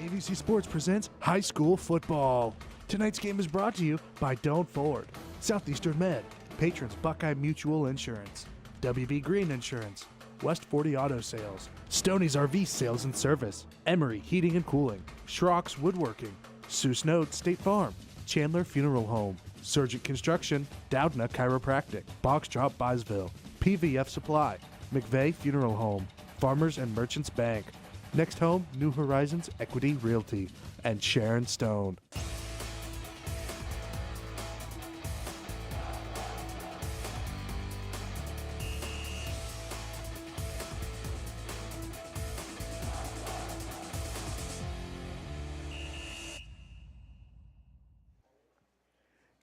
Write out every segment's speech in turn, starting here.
AVC Sports presents high school football. Tonight's game is brought to you by Doan Ford, Southeastern Med, patrons Buckeye Mutual Insurance, WB Green Insurance, West 40 Auto Sales, Stoneys RVs Sales and Service, Emory Heating and Cooling, Schrocks Woodworking, Snode State Farm, Chandler Funeral Home, Surgent Construction, Doudna Chiropractic, BoxDrop Byesville, PVF Supply, McVay Funeral Home, Farmers and Merchants Bank, Next Home, New Horizons Equity Realty, and Sharon Stone.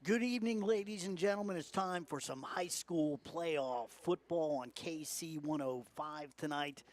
Good evening, ladies and gentlemen. It's time for some high school playoff football on KC 105 tonight.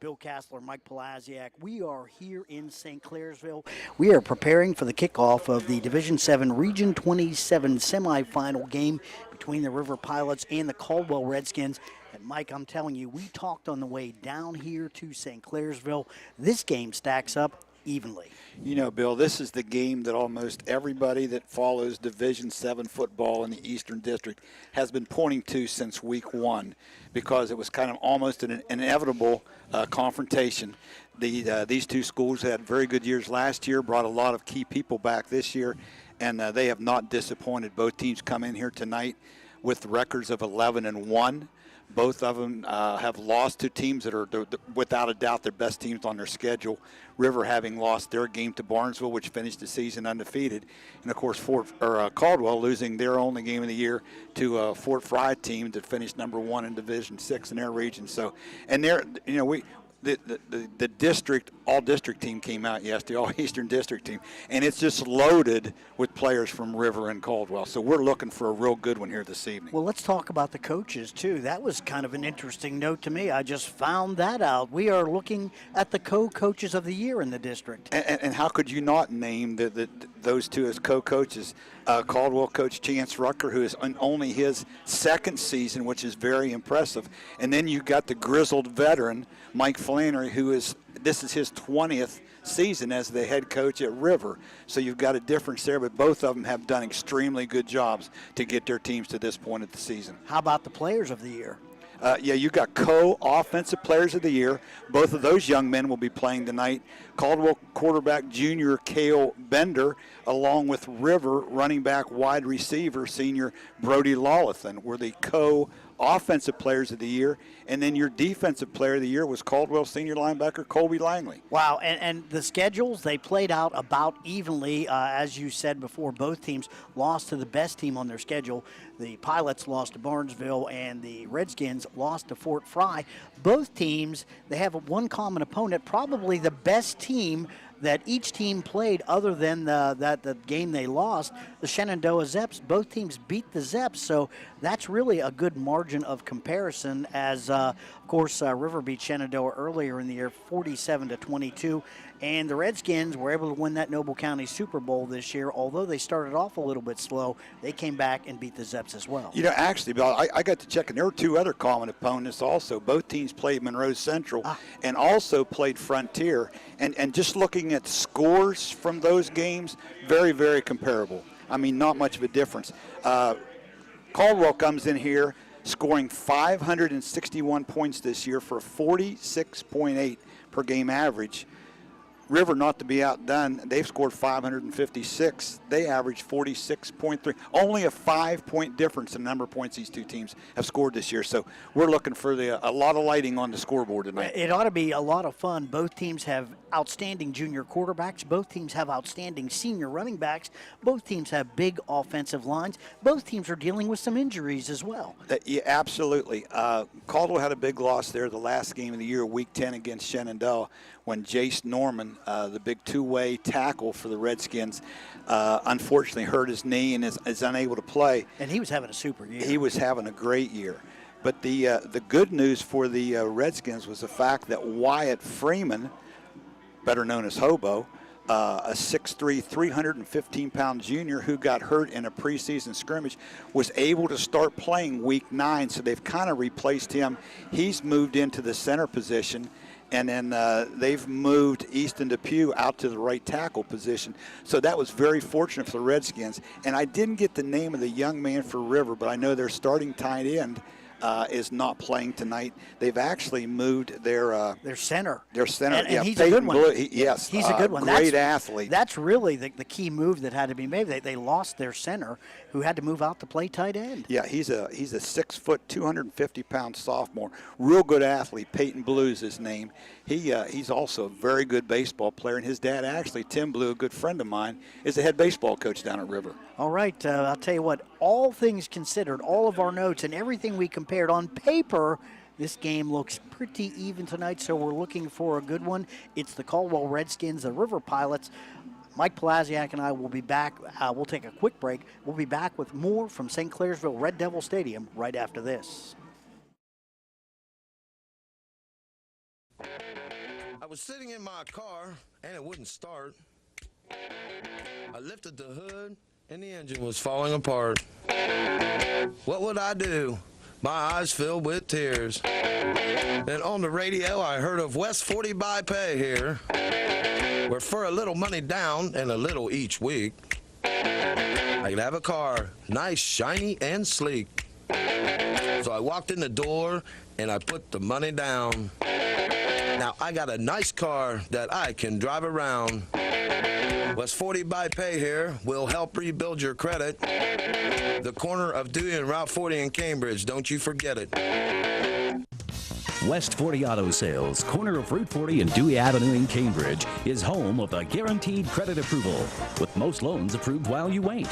Bill Cassler, Mike Podlasiak. We are here in St. Clairsville. We are preparing for the kickoff of the Division 7 Region 27 semifinal game between the River Pilots and the Caldwell Redskins. And Mike, I'm telling you, we talked on the way down here to St. Clairsville. This game stacks up evenly. You know, Bill, this is the game that almost everybody that follows Division 7 football in the Eastern District has been pointing to since week one, because it was kind of almost an inevitable confrontation. These two schools had very good years last year, brought a lot of key people back this year, and they have not disappointed. Both teams come in here tonight with records of 11-1. Both of them have lost to teams that are, without a doubt, their best teams on their schedule. River having lost their game to Barnesville, which finished the season undefeated. And, of course, Caldwell losing their only game of the year to a Fort Fry team that finished number 1 in Division 6 in their region. So, and they're, you know, the district, all-district team came out yesterday, all-Eastern district team, and it's just loaded with players from River and Caldwell. So we're looking for a real good one here this evening. Well, let's talk about the coaches, too. That was kind of an interesting note to me. I just found that out. We are looking at the co-coaches of the year in the district. And how could you not name those two as co-coaches? Caldwell coach Chance Rucker, who is on only his second season, which is very impressive. And then you got the grizzled veteran, Mike Flannery, this is his 20th season as the head coach at River. So you've got a difference there, but both of them have done extremely good jobs to get their teams to this point of the season. How about the players of the year? You got co-offensive players of the year. Both of those young men will be playing tonight. Caldwell quarterback junior Cale Bender, along with River running back wide receiver senior Brody Lawlethan, were the co-offensive players of the year. And then your defensive player of the year was Caldwell senior linebacker Colby Langley. Wow, and the schedules, they played out about evenly. As you said before, both teams lost to the best team on their schedule. The Pilots lost to Barnesville, and the Redskins lost to Fort Fry. Both teams, they have one common opponent, probably the best team that each team played other than the game they lost, the Shenandoah Zeps. Both teams beat the Zeps, so that's really a good margin of comparison as, of course, River beat Shenandoah earlier in the year, 47-22, and the Redskins were able to win that Noble County Super Bowl this year. Although they started off a little bit slow, they came back and beat the Zeps as well. You know, actually, Bill, I got to check, and there were two other common opponents also. Both teams played Monroe Central and also played Frontier, and just looking at scores from those games, very, very comparable. I mean, not much of a difference. Caldwell comes in here scoring 561 points this year for a 46.8 per game average. River, not to be outdone, they've scored 556. They average 46.3. Only a 5-point difference in the number of points these two teams have scored this year. So we're looking for a lot of lighting on the scoreboard tonight. It ought to be a lot of fun. Both teams have outstanding junior quarterbacks. Both teams have outstanding senior running backs. Both teams have big offensive lines. Both teams are dealing with some injuries as well. Yeah, absolutely. Caldwell had a big loss there the last game of the year, Week 10 against Shenandoah, when Jace Norman, the big two-way tackle for the Redskins, unfortunately hurt his knee and is unable to play. And he was having a super year. He was having a great year. But the good news for the Redskins was the fact that Wyatt Freeman, better known as Hobo, a 6'3", 315-pound junior who got hurt in a preseason scrimmage, was able to start playing Week 9, so they've kind of replaced him. He's moved into the center position, And then they've moved Easton Depew out to the right tackle position. So that was very fortunate for the Redskins. And I didn't get the name of the young man for River, but I know their starting tight end is not playing tonight. They've actually moved their center. Their center, and yeah, he's a good one. Yes, he's a good one. Great athlete. That's really the key move that had to be made. They lost their center, who had to move out to play tight end. Yeah, he's a 6 foot, 250-pound sophomore. Real good athlete. Peyton Blue's his name. He's also a very good baseball player, and his dad, actually, Tim Blue, a good friend of mine, is the head baseball coach down at River. All right, I'll tell you what, all things considered, all of our notes and everything we compared on paper, this game looks pretty even tonight, so we're looking for a good one. It's the Caldwell Redskins, the River Pilots. Mike Podlasiak and I will be back. We'll take a quick break. We'll be back with more from St. Clairsville Red Devil Stadium right after this. I was sitting in my car, and it wouldn't start. I lifted the hood, and the engine was falling apart. What would I do? My eyes filled with tears. Then on the radio, I heard of West 40 by Pay here, where for a little money down and a little each week, I could have a car, nice, shiny, and sleek. So I walked in the door, and I put the money down. Now I got a nice car that I can drive around. West 40 by Pay here will help rebuild your credit. The corner of Dewey and Route 40 in Cambridge, don't you forget it. West 40 Auto Sales, corner of Route 40 and Dewey Avenue in Cambridge, is home of the guaranteed credit approval, with most loans approved while you wait.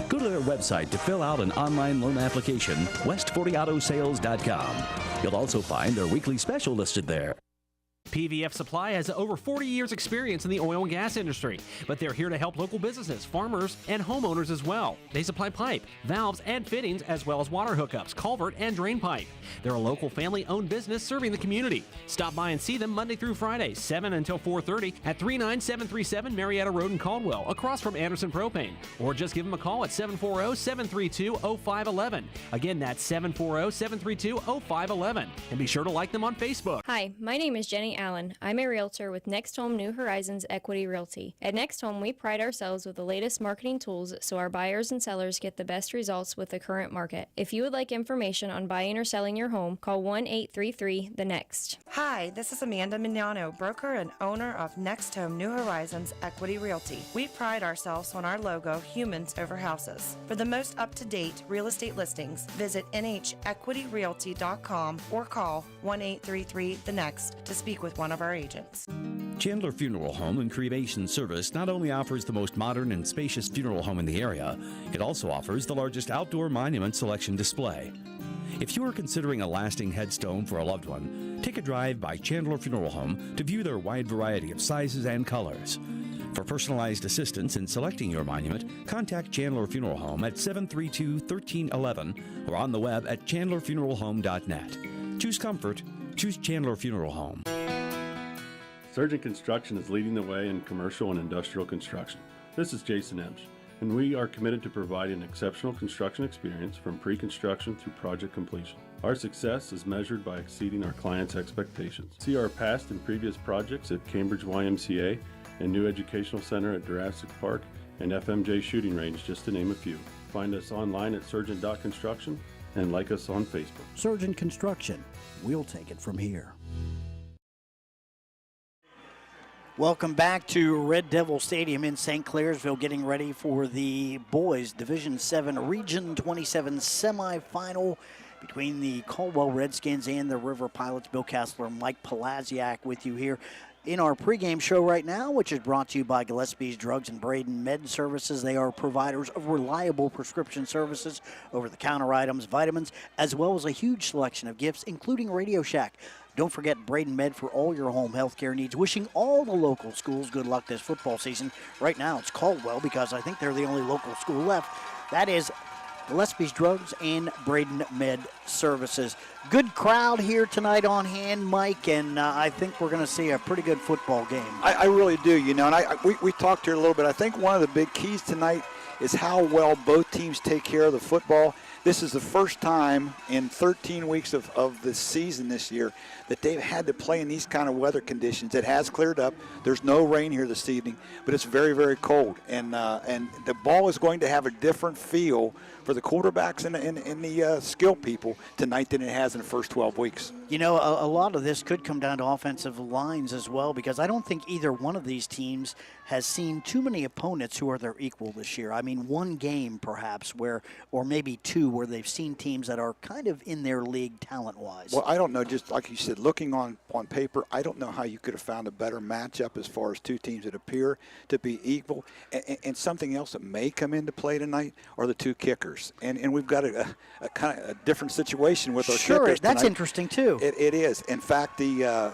Go to their website to fill out an online loan application, west40autosales.com. You'll also find their weekly special listed there. PVF Supply has over 40 years experience in the oil and gas industry, but they're here to help local businesses, farmers, and homeowners as well. They supply pipe, valves, and fittings, as well as water hookups, culvert, and drain pipe. They're a local family-owned business serving the community. Stop by and see them Monday through Friday, 7 until 4:30 at 39737 Marietta Road in Caldwell, across from Anderson Propane. Or just give them a call at 740-732-0511. Again, that's 740-732-0511. And be sure to like them on Facebook. Hi, my name is Jenny Allen. I'm a realtor with Next Home New Horizons Equity Realty. At Next Home, we pride ourselves with the latest marketing tools so our buyers and sellers get the best results with the current market. If you would like information on buying or selling your home, call 1-833-THE-NEXT. Hi, this is Amanda Mignano, broker and owner of Next Home New Horizons Equity Realty. We pride ourselves on our logo, humans over houses. For the most up-to-date real estate listings, visit NHEquityRealty.com or call 1-833-THE-NEXT to speak with one of our agents. Chandler Funeral Home and Cremation Service not only offers the most modern and spacious funeral home in the area, it also offers the largest outdoor monument selection display. If you are considering a lasting headstone for a loved one, take a drive by Chandler Funeral Home to view their wide variety of sizes and colors. For personalized assistance in selecting your monument, contact Chandler Funeral Home at 732-1311 or on the web at chandlerfuneralhome.net. Choose comfort. Choose Chandler Funeral Home. Surgent Construction is leading the way in commercial and industrial construction. This is Jason Emsch, and we are committed to providing an exceptional construction experience from pre-construction through project completion. Our success is measured by exceeding our clients' expectations. See our past and previous projects at Cambridge YMCA and New Educational Center at Jurassic Park and FMJ Shooting Range, just to name a few. Find us online at surgent.construction and like us on Facebook. Surgent Construction. We'll take it from here. Welcome back to Red Devil Stadium in St. Clairsville, getting ready for the boys Division 7 Region 27 semifinal between the Caldwell Redskins and the River Pilots. Bill Cassler and Mike Podlasiak with you here in our pregame show right now, which is brought to you by Gillespie's Drugs and Braden Med Services. They are providers of reliable prescription services, over-the-counter items, vitamins, as well as a huge selection of gifts, including Radio Shack. Don't forget Braden Med for all your home health care needs. Wishing all the local schools good luck this football season. Right now it's Caldwell because I think they're the only local school left. That is Gillespie's Drugs and Braden Med Services. Good crowd here tonight on hand, Mike, and I think we're going to see a pretty good football game. I really do, you know, and we talked here a little bit. I think one of the big keys tonight is how well both teams take care of the football. This is the first time in 13 weeks of the season this year that they've had to play in these kind of weather conditions. It has cleared up. There's no rain here this evening, but it's very, very cold. And the ball is going to have a different feel for the quarterbacks and the skill people tonight than it has in the first 12 weeks. You know, a lot of this could come down to offensive lines as well, because I don't think either one of these teams has seen too many opponents who are their equal this year. I mean, one game perhaps where, or maybe two, where they've seen teams that are kind of in their league talent-wise. Well, I don't know, just like you said, looking on paper, I don't know how you could have found a better matchup as far as two teams that appear to be equal. And something else that may come into play tonight are the two kickers. And we've got a kind of a different situation with our kickers tonight. Sure, that's interesting too. It is. In fact, the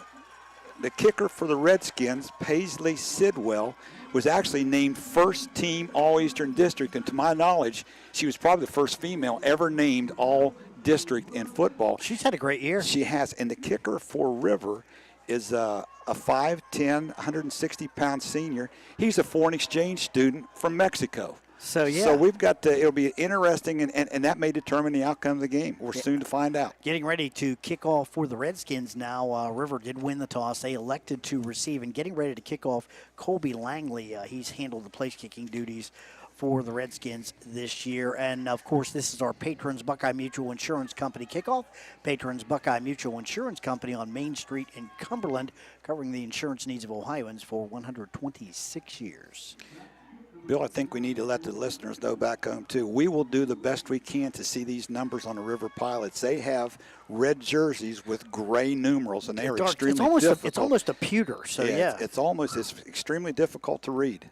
kicker for the Redskins, Paisley Sidwell, was actually named first team All-Eastern District. And to my knowledge, she was probably the first female ever named All-District in football. She's had a great year. She has. And the kicker for River is a 5'10", 160-pound senior. He's a foreign exchange student from Mexico. So, yeah. So we've got it'll be interesting, and that may determine the outcome of the game. We're soon to find out. Getting ready to kick off for the Redskins now. River did win the toss. They elected to receive, and getting ready to kick off, Colby Langley. He's handled the place-kicking duties for the Redskins this year. And, of course, this is our Patrons Buckeye Mutual Insurance Company kickoff. Patrons Buckeye Mutual Insurance Company on Main Street in Cumberland, covering the insurance needs of Ohioans for 126 years. Bill, I think we need to let the listeners know back home, too. We will do the best we can to see these numbers on the River Pilots. They have red jerseys with gray numerals, and they are extremely difficult. It's almost a pewter, so yeah. It's extremely difficult to read.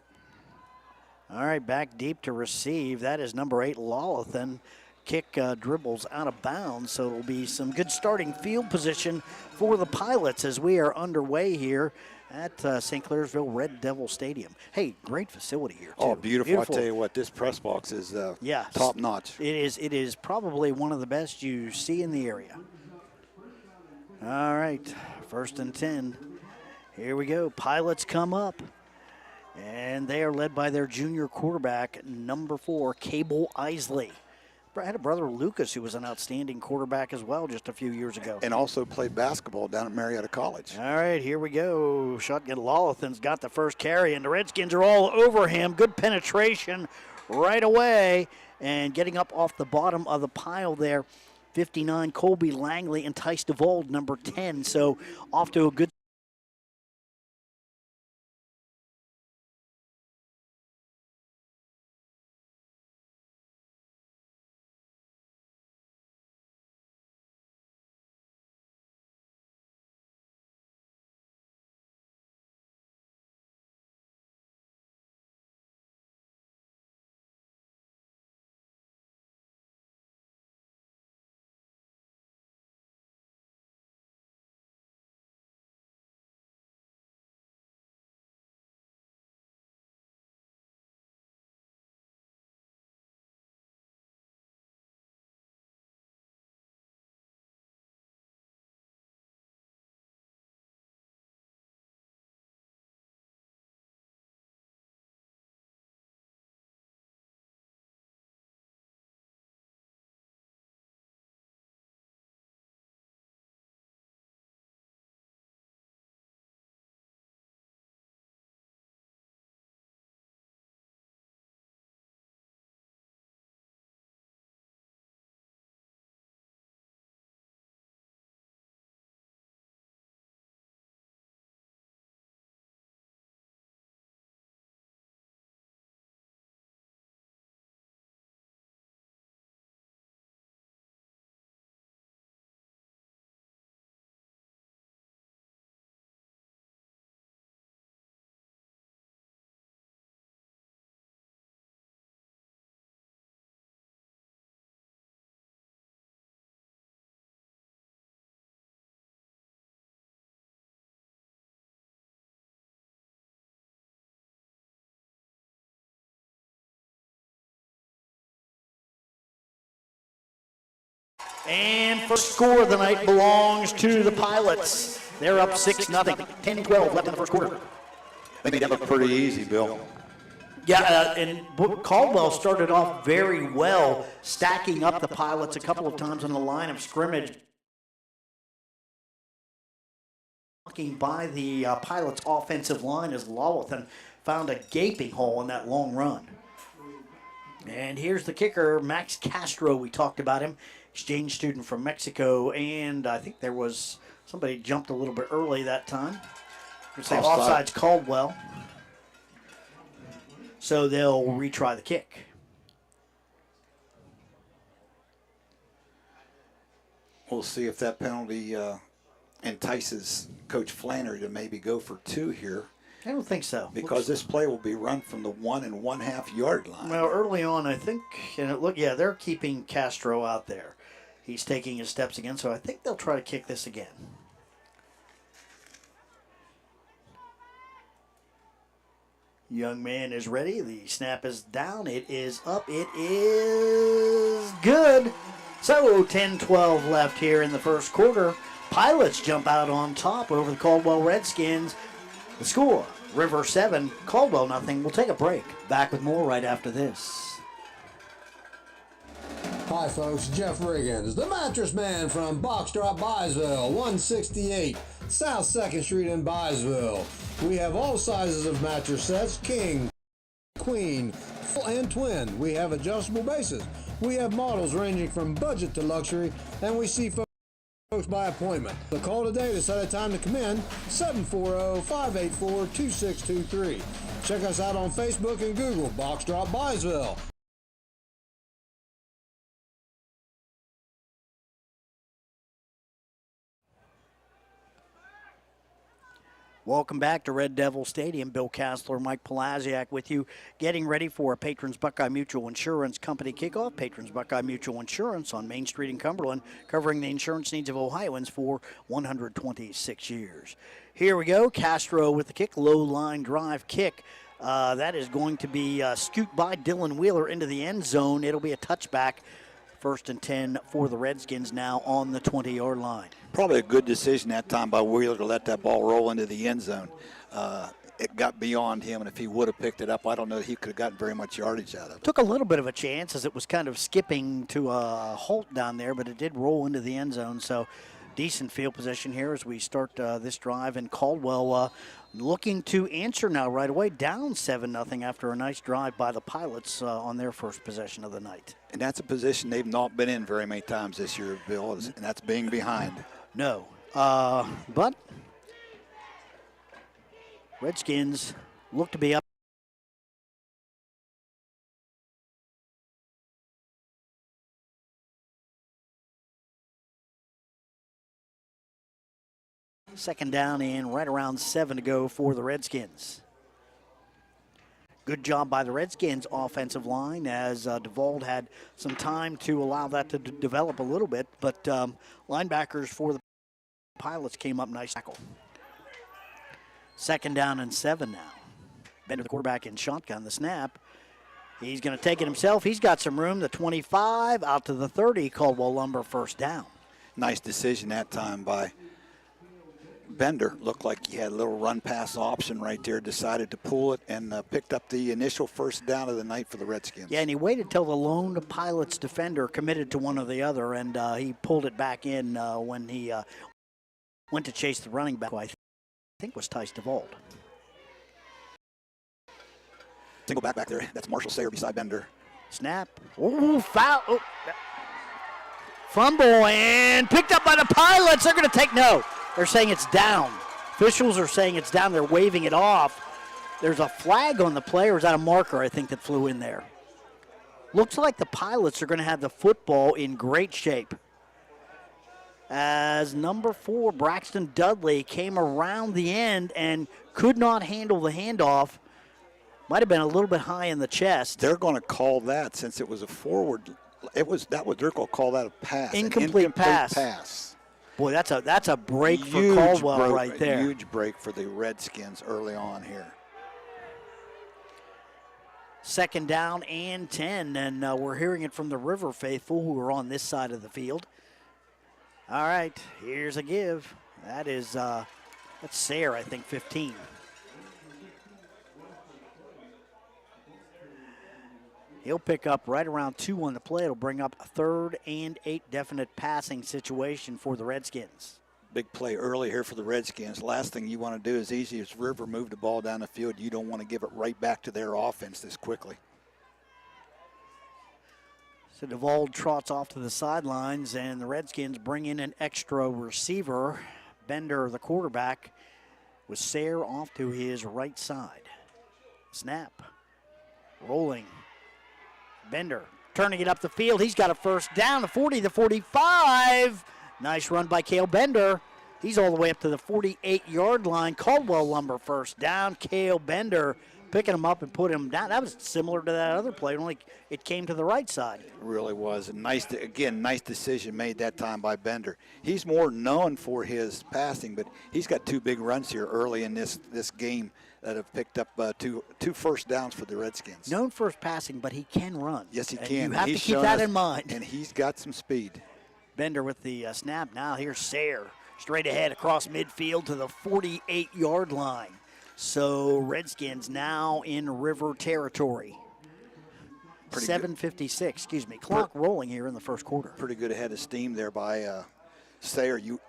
All right, back deep to receive. That is number 8, Lawlithan. Kick dribbles out of bounds, so it'll be some good starting field position for the Pilots as we are underway here at St. Clairsville Red Devil Stadium. Hey, great facility here, too. Oh, beautiful. I tell you what, this press box is top notch. It is probably one of the best you see in the area. All right, 1st and 10. Here we go. Pilots come up, and they are led by their junior quarterback, number 4, Cable Isley. I had a brother, Lucas, who was an outstanding quarterback as well just a few years ago. And also played basketball down at Marietta College. All right, here we go. Shotgun Lawlithan's got the first carry, and the Redskins are all over him. Good penetration right away. And getting up off the bottom of the pile there, 59, Colby Langley, and Tice DeVold, number 10. So off to a good And first score of the night belongs to the Pilots. They're up 6-0, 10-12 left in the first quarter. They made that look pretty easy, Bill. Yeah, and Caldwell started off very well, stacking up the Pilots a couple of times on the line of scrimmage. Walking by the Pilots' offensive line as Lawlithan found a gaping hole in that long run. And here's the kicker, Max Castro. We talked about him, exchange student from Mexico, and I think there was somebody jumped a little bit early that time. Offside's Caldwell. So they'll retry the kick. We'll see if that penalty entices Coach Flannery to maybe go for 2 here. I don't think so. Because this play will be run from the 1 1/2 yard line. Well, early on, I think, and they're keeping Castro out there. He's taking his steps again, so I think they'll try to kick this again. Young man is ready. The snap is down. It is up. It is good. So 10-12 left here in the first quarter. Pilots jump out on top over the Caldwell Redskins. The score, River 7, Caldwell nothing. We'll take a break. Back with more right after this. Hi folks, Jeff Riggins, the mattress man from BoxDrop Byesville, 168 South 2nd Street in Byesville. We have all sizes of mattress sets, king, queen, full and twin. We have adjustable bases. We have models ranging from budget to luxury, and we see folks by appointment. The call today to set a time to come in, 740-584-2623. Check us out on Facebook and Google, BoxDrop Byesville. Welcome back to Red Devil Stadium. Bill Cassler, Mike Podlasiak with you, getting ready for a Patrons Buckeye Mutual Insurance Company kickoff. Patrons Buckeye Mutual Insurance on Main Street in Cumberland, covering the insurance needs of Ohioans for 126 years. Here we go. Castro with the kick, low line drive kick. That is going to be scooped by Dylan Wheeler into the end zone. It'll be a touchback. 1st and 10 for the Redskins now on the 20-yard line. Probably a good decision that time by Wheeler to let that ball roll into the end zone. It got beyond him, and if he would have picked it up, I don't know that he could have gotten very much yardage out of it. Took a little bit of a chance as it was kind of skipping to a halt down there, but it did roll into the end zone. So decent field position here as we start this drive. And Caldwell looking to answer now right away, down 7-0 after a nice drive by the Pilots on their first possession of the night. And that's a position they've not been in very many times this year, Bill, and that's being behind. No, but Redskins look to be up. Second down and right around 7 to go for the Redskins. Good job by the Redskins offensive line as DeVauld had some time to allow that to develop a little bit, but linebackers for the Pilots came up nice tackle. Second down and 7 now. Bender, the quarterback, in shotgun. The snap. He's going to take it himself. He's got some room. The 25 out to the 30. Caldwell Lumber first down. Nice decision that time by Bender. Looked like he had a little run pass option right there, decided to pull it and picked up the initial first down of the night for the Redskins. Yeah, and he waited till the lone Pilots defender committed to one or the other, and he pulled it back in when he went to chase the running back, who I think was Tice DeVauld. Single back there. That's Marshall Sayer beside Bender. Snap. Ooh, foul. Oh. Fumble and picked up by the Pilots. They're going to take no. They're saying it's down. Officials are saying it's down. They're waving it off. There's a flag on the play, or is that a marker, I think, that flew in there? Looks like the Pilots are going to have the football in great shape, as number 4, Braxton Dudley, came around the end and could not handle the handoff. Might have been a little bit high in the chest. They're going to call that, since it was a forward. They're going to call that a pass. Incomplete pass. Boy, that's a break for Caldwell right there. Huge break for the Redskins early on here. Second down and 10, and we're hearing it from the River faithful who are on this side of the field. All right, here's a give. That's Sayre, I think, 15. He'll pick up right around 2 on the play. It'll bring up a 3rd and 8 definite passing situation for the Redskins. Big play early here for the Redskins. Last thing you want to do is easy as River move the ball down the field. You don't want to give it right back to their offense this quickly. So DeVauld trots off to the sidelines, and the Redskins bring in an extra receiver. Bender, the quarterback, with Sayre off to his right side. Snap. Rolling. Bender turning it up the field. He's got a first down, the 40, the 45. Nice run by Cale Bender. He's all the way up to the 48-yard line. Caldwell Lumber first down. Cale Bender picking him up and put him down. That was similar to that other play, only it came to the right side. It really was. And nice decision made that time by Bender. He's more known for his passing, but he's got 2 big runs here early in this game that have picked up two first downs for the Redskins. Known for his passing, but he can run. Yes, he And can. You have to keep that in mind. And he's got some speed. Bender with the snap now. Here's Sayre straight ahead across midfield to the 48-yard line. So Redskins now in River territory. 7:56, clock rolling here in the first quarter. Pretty good ahead of steam there by Sayre. You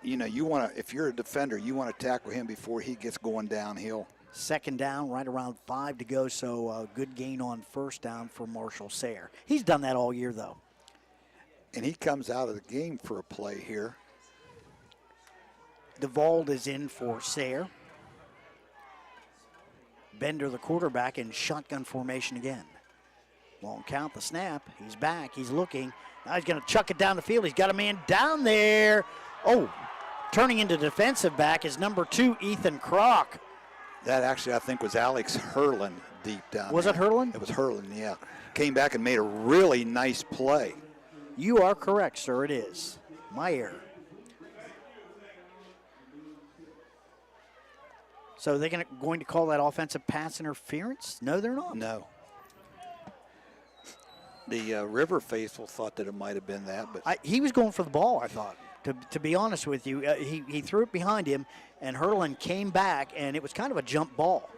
want to, if you're a defender, you want to tackle him before he gets going downhill. 2nd down, right around 5 to go, so good gain on first down for Marshall Sayre. He's done that all year, though. And he comes out of the game for a play here. DeVauld is in for Sayre. Bender, the quarterback, in shotgun formation again. Long count, the snap. He's back. He's looking. Now he's going to chuck it down the field. He's got a man down there. Oh, turning into defensive back is number 2, Ethan Kroc. That actually, I think, was Alex Hurlin deep down Was there. it Hurlin? It was Hurlin, yeah. Came back and made a really nice play. You are correct, sir. It is. My error. So they're going to call that offensive pass interference? No, they're not. No. The River faithful thought that it might have been that, but He was going for the ball, I thought. To be honest with you, he threw it behind him, and Hurlin came back, and it was kind of a jump ball.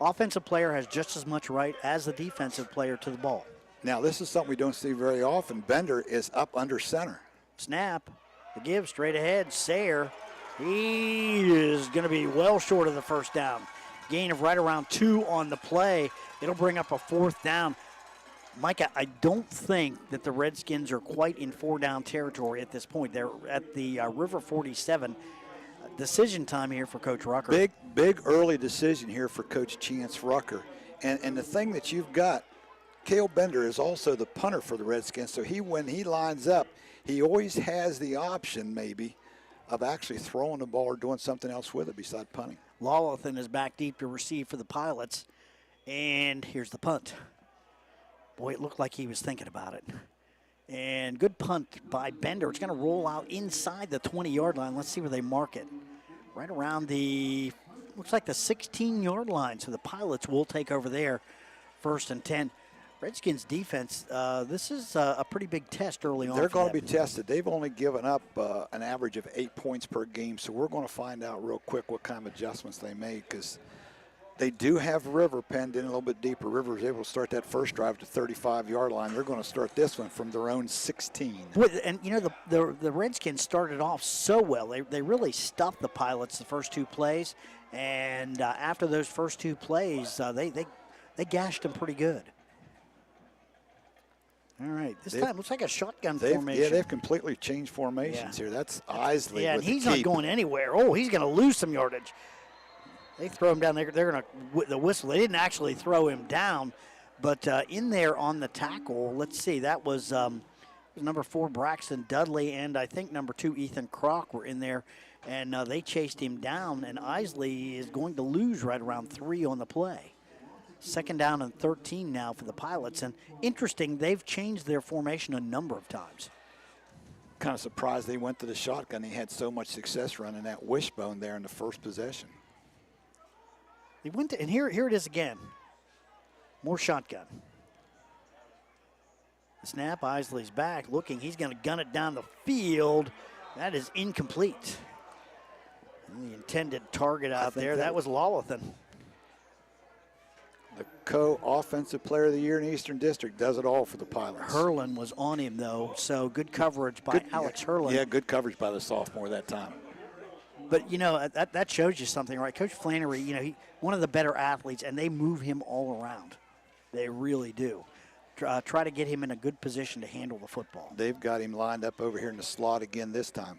Offensive player has just as much right as the defensive player to the ball. now this is something we don't see very often. Bender is up under center. Snap, the give straight ahead. Sayre, he is going to be well short of the first down. Gain of right around 2 on the play. It'll bring up a 4th down. Micah, I don't think that the Redskins are quite in 4-down territory at this point. They're at the River 47. Decision time here for Coach Rucker. Big early decision here for Coach Chance Rucker. And the thing that you've got, Cale Bender is also the punter for the Redskins. So when he lines up, he always has the option maybe of actually throwing the ball or doing something else with it besides punting. Lawlothan is back deep to receive for the Pilots. And here's the punt. Boy, it looked like he was thinking about it. And good punt by Bender. It's going to roll out inside the 20-yard line. Let's see where they mark it. Right around looks like the 16-yard line. So the Pilots will take over there. 1st and 10. Redskins defense, this is a pretty big test early on. They're going to be tested. They've only given up an average of 8 points per game. So we're going to find out real quick what kind of adjustments they made, because they do have River penned in a little bit deeper. River is able to start that first drive to 35-yard line. They're going to start this one from their own 16. And, the Redskins started off so well. They really stuffed the Pilots the first 2 plays. And after those first 2 plays, they gashed them pretty good. All right, this time looks like a shotgun formation. Yeah, they've completely changed formations here. That's Isley. Yeah, and he's not going anywhere. Oh, he's going to lose some yardage. They throw him down. They're going to the whistle. They didn't actually throw him down, but in there on the tackle, let's see, that was number 4 Braxton Dudley, and I think number 2 Ethan Kroc were in there, and they chased him down. And Isley is going to lose right around 3 on the play. 2nd down and 13 now for the Pilots. And interesting, they've changed their formation a number of times. Kind of surprised they went to the shotgun. He had so much success running that wishbone there in the first possession. They went to, and here it is again. More shotgun. The snap, Isley's back, looking. He's going to gun it down the field. That is incomplete. And the intended target out there, that was Lawlothan. co-offensive player of the year in the Eastern District. Does it all for the Pilots. Hurlin was on him, though, so good coverage by Alex Hurlin. Yeah, good coverage by the sophomore that time. But, that shows you something, right? Coach Flannery, he one of the better athletes, and they move him all around. They really do. Try to get him in a good position to handle the football. They've got him lined up over here in the slot again this time.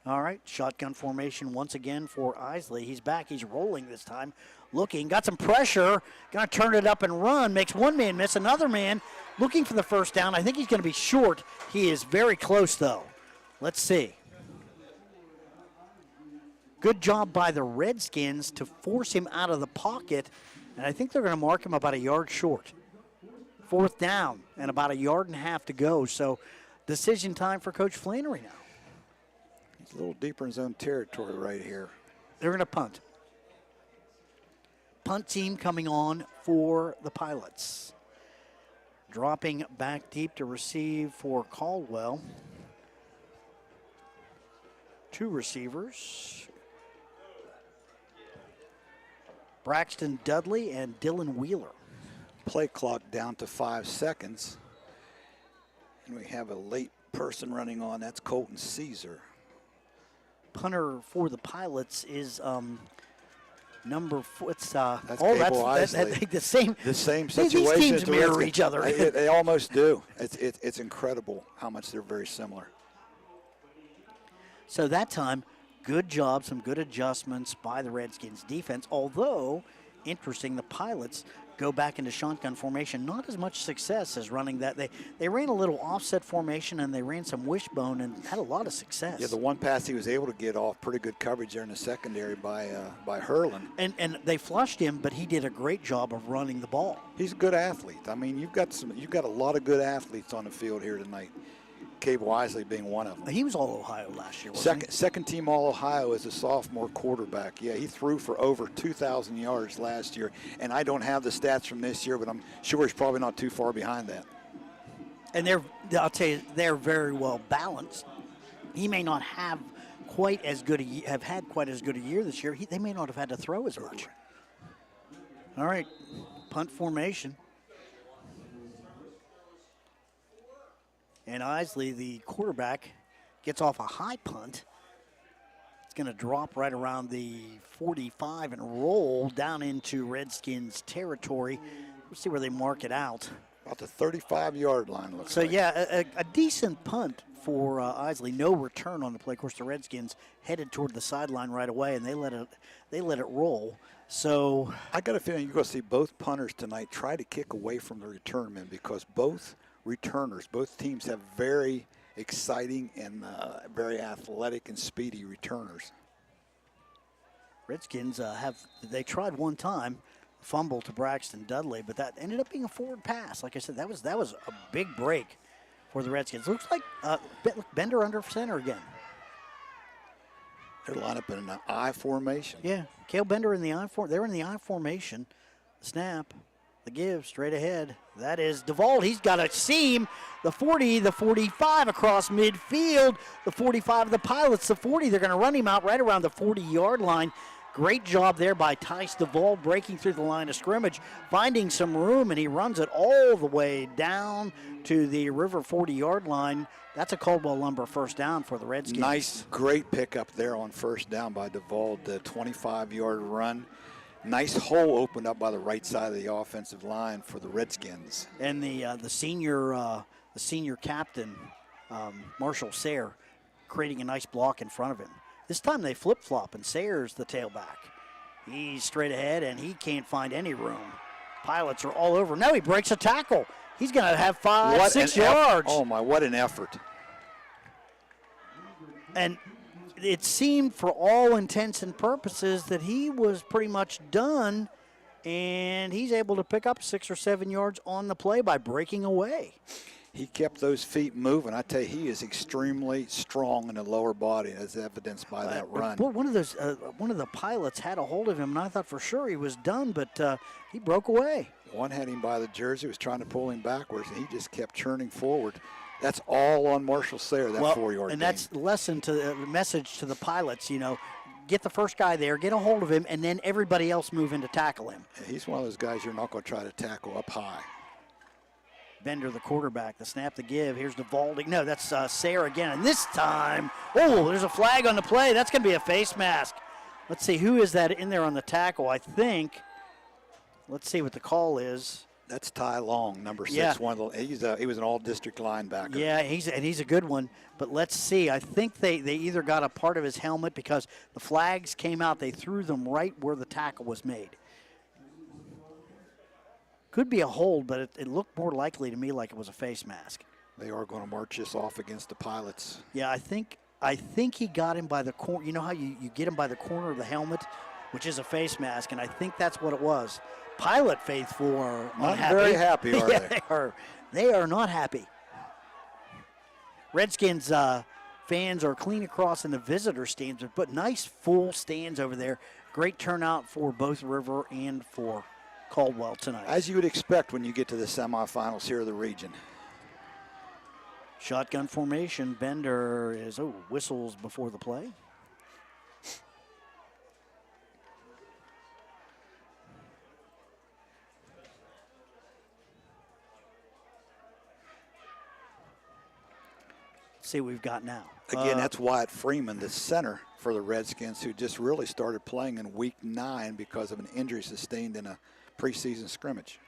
All right, shotgun formation once again for Isley. He's back. He's rolling this time. Looking, got some pressure. Going to turn it up and run. Makes one man miss, another man looking for the first down. I think he's going to be short. He is very close, though. Let's see. Good job by the Redskins to force him out of the pocket, and I think they're going to mark him about a yard short. 4th down and about a yard and a half to go. So decision time for Coach Flannery now. He's a little deeper in his own territory right here. They're going to punt. Punt team coming on for the Pilots. Dropping back deep to receive for Caldwell. 2 receivers. Braxton Dudley and Dylan Wheeler. Play clock down to 5 seconds. And we have a late person running on. That's Colton Caesar. Punter for the Pilots is number 4. It's that's Cable Isley. the same situation. These teams mirror each other. They almost do. It's incredible how much they're very similar. So that time, good job, some good adjustments by the Redskins defense. Although, interesting, the Pilots go back into shotgun formation. Not as much success as running that. They ran a little offset formation, and they ran some wishbone and had a lot of success. Yeah, the one pass he was able to get off, pretty good coverage there in the secondary by Hurlin. And they flushed him, but he did a great job of running the ball. He's a good athlete. I mean, you've got a lot of good athletes on the field here tonight. Cable Isley being one of them. He was All-Ohio last year, wasn't he? Second team All-Ohio as a sophomore quarterback. Yeah, he threw for over 2,000 yards last year. And I don't have the stats from this year, but I'm sure he's probably not too far behind that. And I'll tell you, they're very well balanced. He may not have had quite as good a year this year. They may not have had to throw as much. All right, punt formation. And Isley, the quarterback, gets off a high punt. It's going to drop right around the 45 and roll down into Redskins territory. We'll see where they mark it out. About the 35-yard line, looks like. So, yeah, a decent punt for Isley. No return on the play. Of course, the Redskins headed toward the sideline right away, and they let it roll. So I got a feeling you're going to see both punters tonight try to kick away from the return men, because both teams have very exciting and very athletic and speedy returners. Redskins they tried one time, fumble to Braxton Dudley, but that ended up being a forward pass. Like I said, that was a big break for the Redskins. Looks like Bender under center again. They're lined up in an I formation. Yeah, Cale Bender in the I formation. They're in the I formation. Snap. The give straight ahead. That is DeVault. He's got a seam. The 40, the 45 across midfield. The 45 of the Pilots, the 40. They're going to run him out right around the 40-yard line. Great job there by Tice DeVault, breaking through the line of scrimmage, finding some room, and he runs it all the way down to the River 40-yard line. That's a Caldwell Lumber first down for the Redskins. Nice, great pickup there on first down by DeVault. The 25-yard run. Nice hole opened up by the right side of the offensive line for the Redskins. And the senior captain, Marshall Sayre, creating a nice block in front of him. This time they flip-flop, and Sayre's the tailback. He's straight ahead, and he can't find any room. Pilots are all over. Now he breaks a tackle. He's going to have 6 yards. Oh, my, what an effort. And it seemed for all intents and purposes that he was pretty much done, and he's able to pick up 6 or 7 yards on the play by breaking away. He kept those feet moving. I tell you, he is extremely strong in the lower body, as evidenced by that run. Boy, one of the Pilots had a hold of him, and I thought for sure he was done, but he broke away. One had him by the jersey, was trying to pull him backwards, and he just kept churning forward. That's all on Marshall Sayre, that 4-yard and gain. that's message to the Pilots, get the first guy there, get a hold of him, and then everybody else move in to tackle him. He's one of those guys you're not going to try to tackle up high. Bender, the quarterback, the snap, the give. Here's Devaldi. No, that's Sayre again. And this time, oh, there's a flag on the play. That's going to be a face mask. Let's see, who is that in there on the tackle? I think, let's see what the call is. That's Ty Long, number 6. Yeah. He was an all-district linebacker. Yeah, he's a good one. But let's see. I think they either got a part of his helmet because the flags came out. They threw them right where the tackle was made. Could be a hold, but it looked more likely to me like it was a face mask. They are going to march this off against the Pilots. Yeah, I think he got him by the corner. You know how you get him by the corner of the helmet, which is a face mask, and I think that's what it was. Pilot faithful are not happy. Very happy, are yeah, they? They are not happy. Redskins fans are clean across in the visitor stands, but nice full stands over there. Great turnout for both River and for Caldwell tonight. As you would expect when you get to the semifinals here of the region. Shotgun formation. Bender is, whistles before the play. Let's see what we've got now. Again, that's Wyatt Freeman, the center for the Redskins, who just really started playing in week 9 because of an injury sustained in a preseason scrimmage.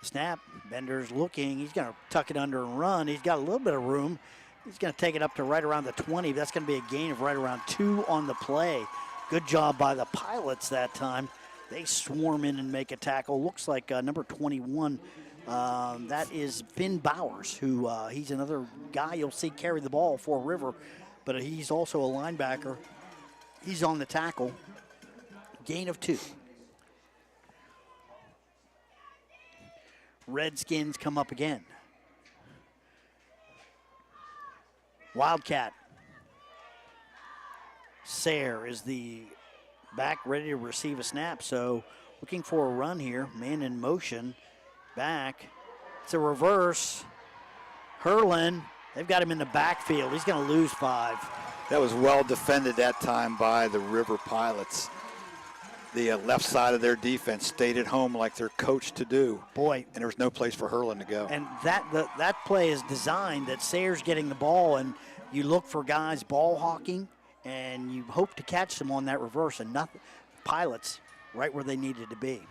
Snap. Bender's looking. He's going to tuck it under and run. He's got a little bit of room. He's going to take it up to right around the 20. That's going to be a gain of right around 2 on the play. Good job by the Pilots that time. They swarm in and make a tackle. Looks like number 21, that is Finn Bowers, who he's another guy you'll see carry the ball for River, but he's also a linebacker. He's on the tackle. Gain of 2. Redskins come up again. Wildcat. Sayre is the back ready to receive a snap, so looking for a run here. Man in motion. Back. It's a reverse. Herlin. They've got him in the backfield. He's going to lose 5. That was well defended that time by the River Pilots. The left side of their defense stayed at home like they're coached to do. Boy. And there was no place for Herlin to go. And that play is designed that Sayre's getting the ball, and you look for guys ball hawking, and you hope to catch them on that reverse, and nothing. Pilots right where they needed to be.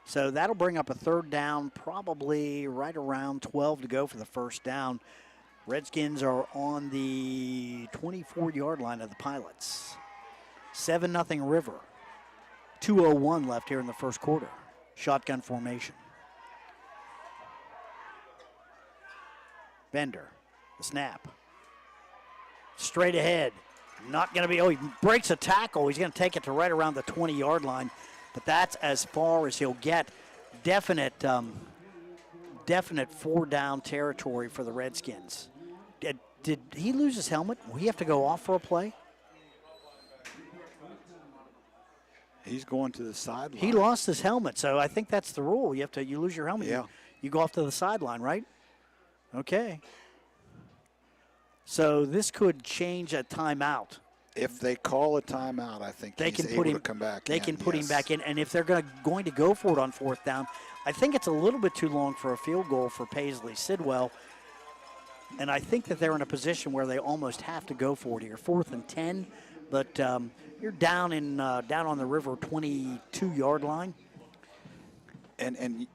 So that'll bring up a 3rd down, probably right around 12 to go for the first down. Redskins are on the 24-yard line of the Pilots. 7-0 River. 2:01 left here in the first quarter. Shotgun formation. Bender, the snap. Straight ahead. Not going to be, he breaks a tackle. He's going to take it to right around the 20-yard line, but that's as far as he'll get. Definite 4-down territory for the Redskins. Did he lose his helmet? Will he have to go off for a play? He's going to the sideline. He lost his helmet, so I think that's the rule. You lose your helmet. Yeah. You go off to the sideline, right? Okay. So this could change a timeout. If they call a timeout, I think he's able to come back in. They can put him back in, and if they're going to go for it on 4th down, I think it's a little bit too long for a field goal for Paisley Sidwell, and I think that they're in a position where they almost have to go for it here. 4th and 10, but you're down on the River 22-yard line. And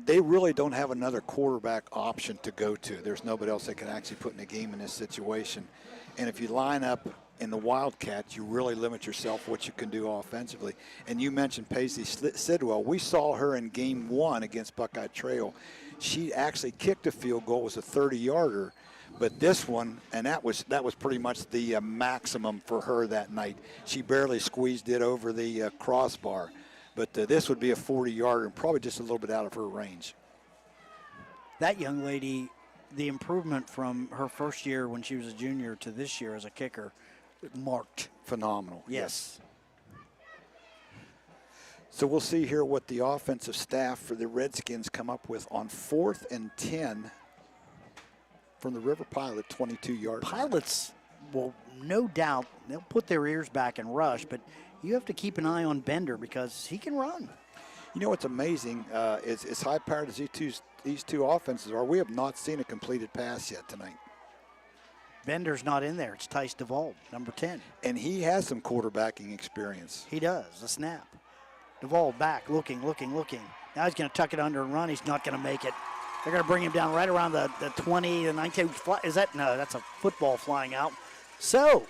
they really don't have another quarterback option to go to. There's nobody else that can actually put in a game in this situation. And if you line up in the Wildcats, you really limit yourself what you can do offensively. And you mentioned Paisley Sidwell. We saw her in game 1 against Buckeye Trail. She actually kicked a field goal. It was a 30-yarder. But this one, and that was pretty much the maximum for her that night. She barely squeezed it over the crossbar. But this would be a 40-yarder and probably just a little bit out of her range. That young lady, the improvement from her first year when she was a junior to this year as a kicker, marked. Phenomenal. Yes. So we'll see here what the offensive staff for the Redskins come up with on 4th and 10 from the River Pilot 22-yard line. Pilots will no doubt, they'll put their ears back and rush, but you have to keep an eye on Bender because he can run. You know what's amazing is as high-powered as these two offenses are, we have not seen a completed pass yet tonight. Bender's not in there. It's Tice DeVault, number 10. And he has some quarterbacking experience. He does. The snap. DeVault back, looking. Now he's going to tuck it under and run. He's not going to make it. They're going to bring him down right around the 20, the 19. Is that? No, that's a football flying out. So,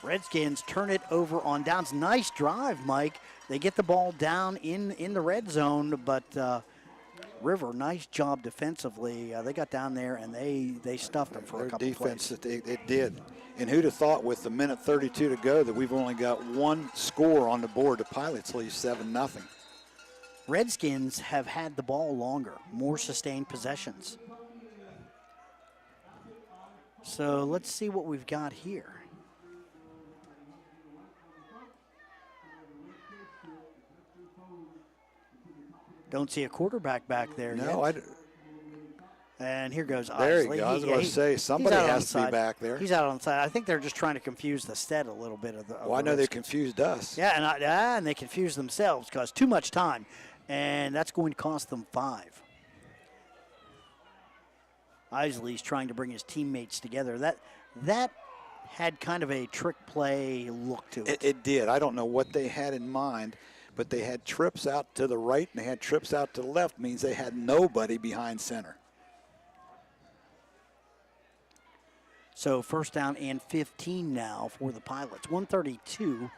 Redskins turn it over on downs. Nice drive, Mike. They get the ball down in the red zone, but River, nice job defensively. They got down there and they stuffed them for a couple defense, plays. it did. And who'd have thought with the minute 32 to go that we've only got one score on the board. The Pilots lead 7-0. Redskins have had the ball longer, more sustained possessions. So let's see what we've got here. Don't see a quarterback back there yet. And here goes There Isley. you go. I was going to say, somebody has to be back there. He's out on the side. I think they're just trying to confuse the Stead a little bit. Well, I know they confused us. Yeah, and they confused themselves because too much time. And that's going to cost them 5. Isley's trying to bring his teammates together. That had kind of a trick play look to it. It did. I don't know what they had in mind, but they had trips out to the right and they had trips out to the left. Means they had nobody behind center. So first down and 15 now for the Pilots. 1:32,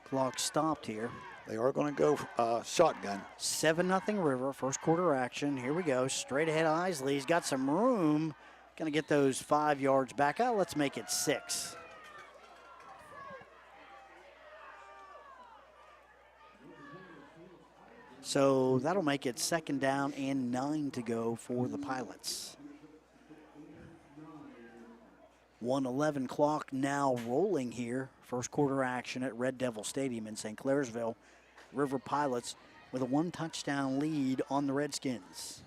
clock stopped here. They are going to go shotgun. 7-0 River, first quarter action. Here we go, straight ahead Isley. He's got some room. Going to get those 5 yards back out. Let's make it 6. So that'll make it 2nd down and 9 to go for the Pilots. 1:11 clock now rolling here. First quarter action at Red Devil Stadium in St. Clairsville. River Pilots with a 1-touchdown lead on the Redskins.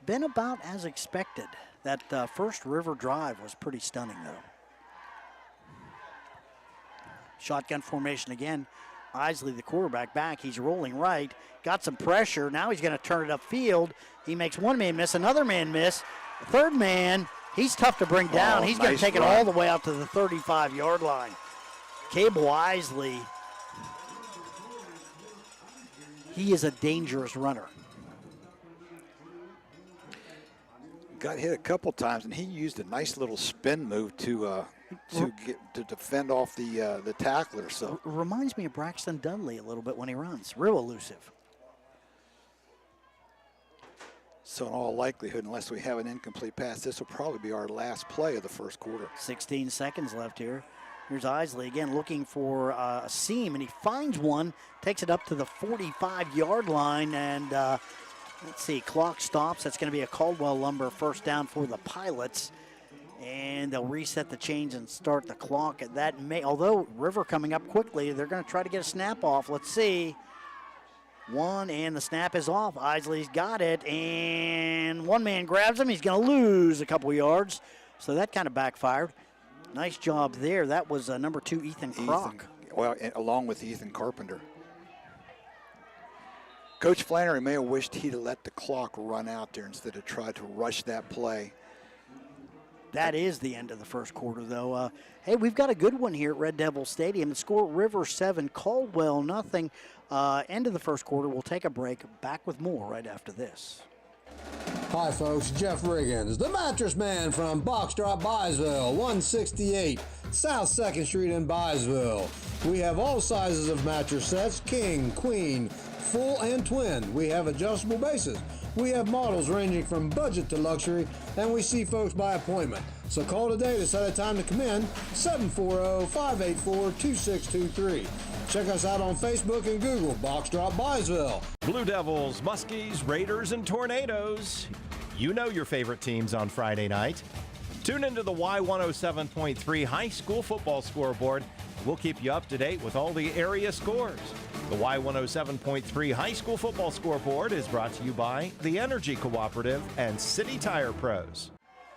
Been about as expected. That first River drive was pretty stunning, though. Shotgun formation again. Isley, the quarterback, back. He's rolling right. Got some pressure. Now he's going to turn it upfield. He makes one man miss, another man miss. The third man, he's tough to bring down. He's going to take it all the way out to the 35-yard line. Cable Isley, he is a dangerous runner. Got hit a couple times, and he used a nice little spin move to defend off the tackler. So reminds me of Braxton Dudley a little bit when he runs. Real elusive. So in all likelihood, unless we have an incomplete pass, this will probably be our last play of the first quarter. 16 seconds left here. Here's Isley again looking for a seam, and he finds one, takes it up to the 45-yard line, and let's see, clock stops. That's going to be a Caldwell Lumber first down for the Pilots, and they'll reset the chains and start the clock. That although River coming up quickly, they're going to try to get a snap off. Let's see. One, and the snap is off. Isley's got it, and one man grabs him. He's going to lose a couple yards, so that kind of backfired. Nice job there. That was number 2, Ethan Kroc. Well, along with Ethan Carpenter. Coach Flannery may have wished he'd have let the clock run out there instead of try to rush that play. That is the end of the first quarter, though. Hey, we've got a good one here at Red Devil Stadium. The score, River 7, Caldwell nothing. End of the first quarter. We'll take a break. Back with more right after this. Hi folks, Jeff Riggins, the Mattress Man from BoxDrop Byesville, 168 South 2nd Street in Byesville. We have all sizes of mattress sets, king, queen, full and twin. We have adjustable bases. We have models ranging from budget to luxury, and we see folks by appointment. So call today to set a time to come in, 740-584-2623. Check us out on Facebook and Google, BoxDrop Byesville. Blue Devils, Muskies, Raiders, and Tornadoes. You know your favorite teams on Friday night. Tune into the Y107.3 High School Football Scoreboard. We'll keep you up to date with all the area scores. The Y107.3 High School Football Scoreboard is brought to you by the Energy Cooperative and City Tire Pros.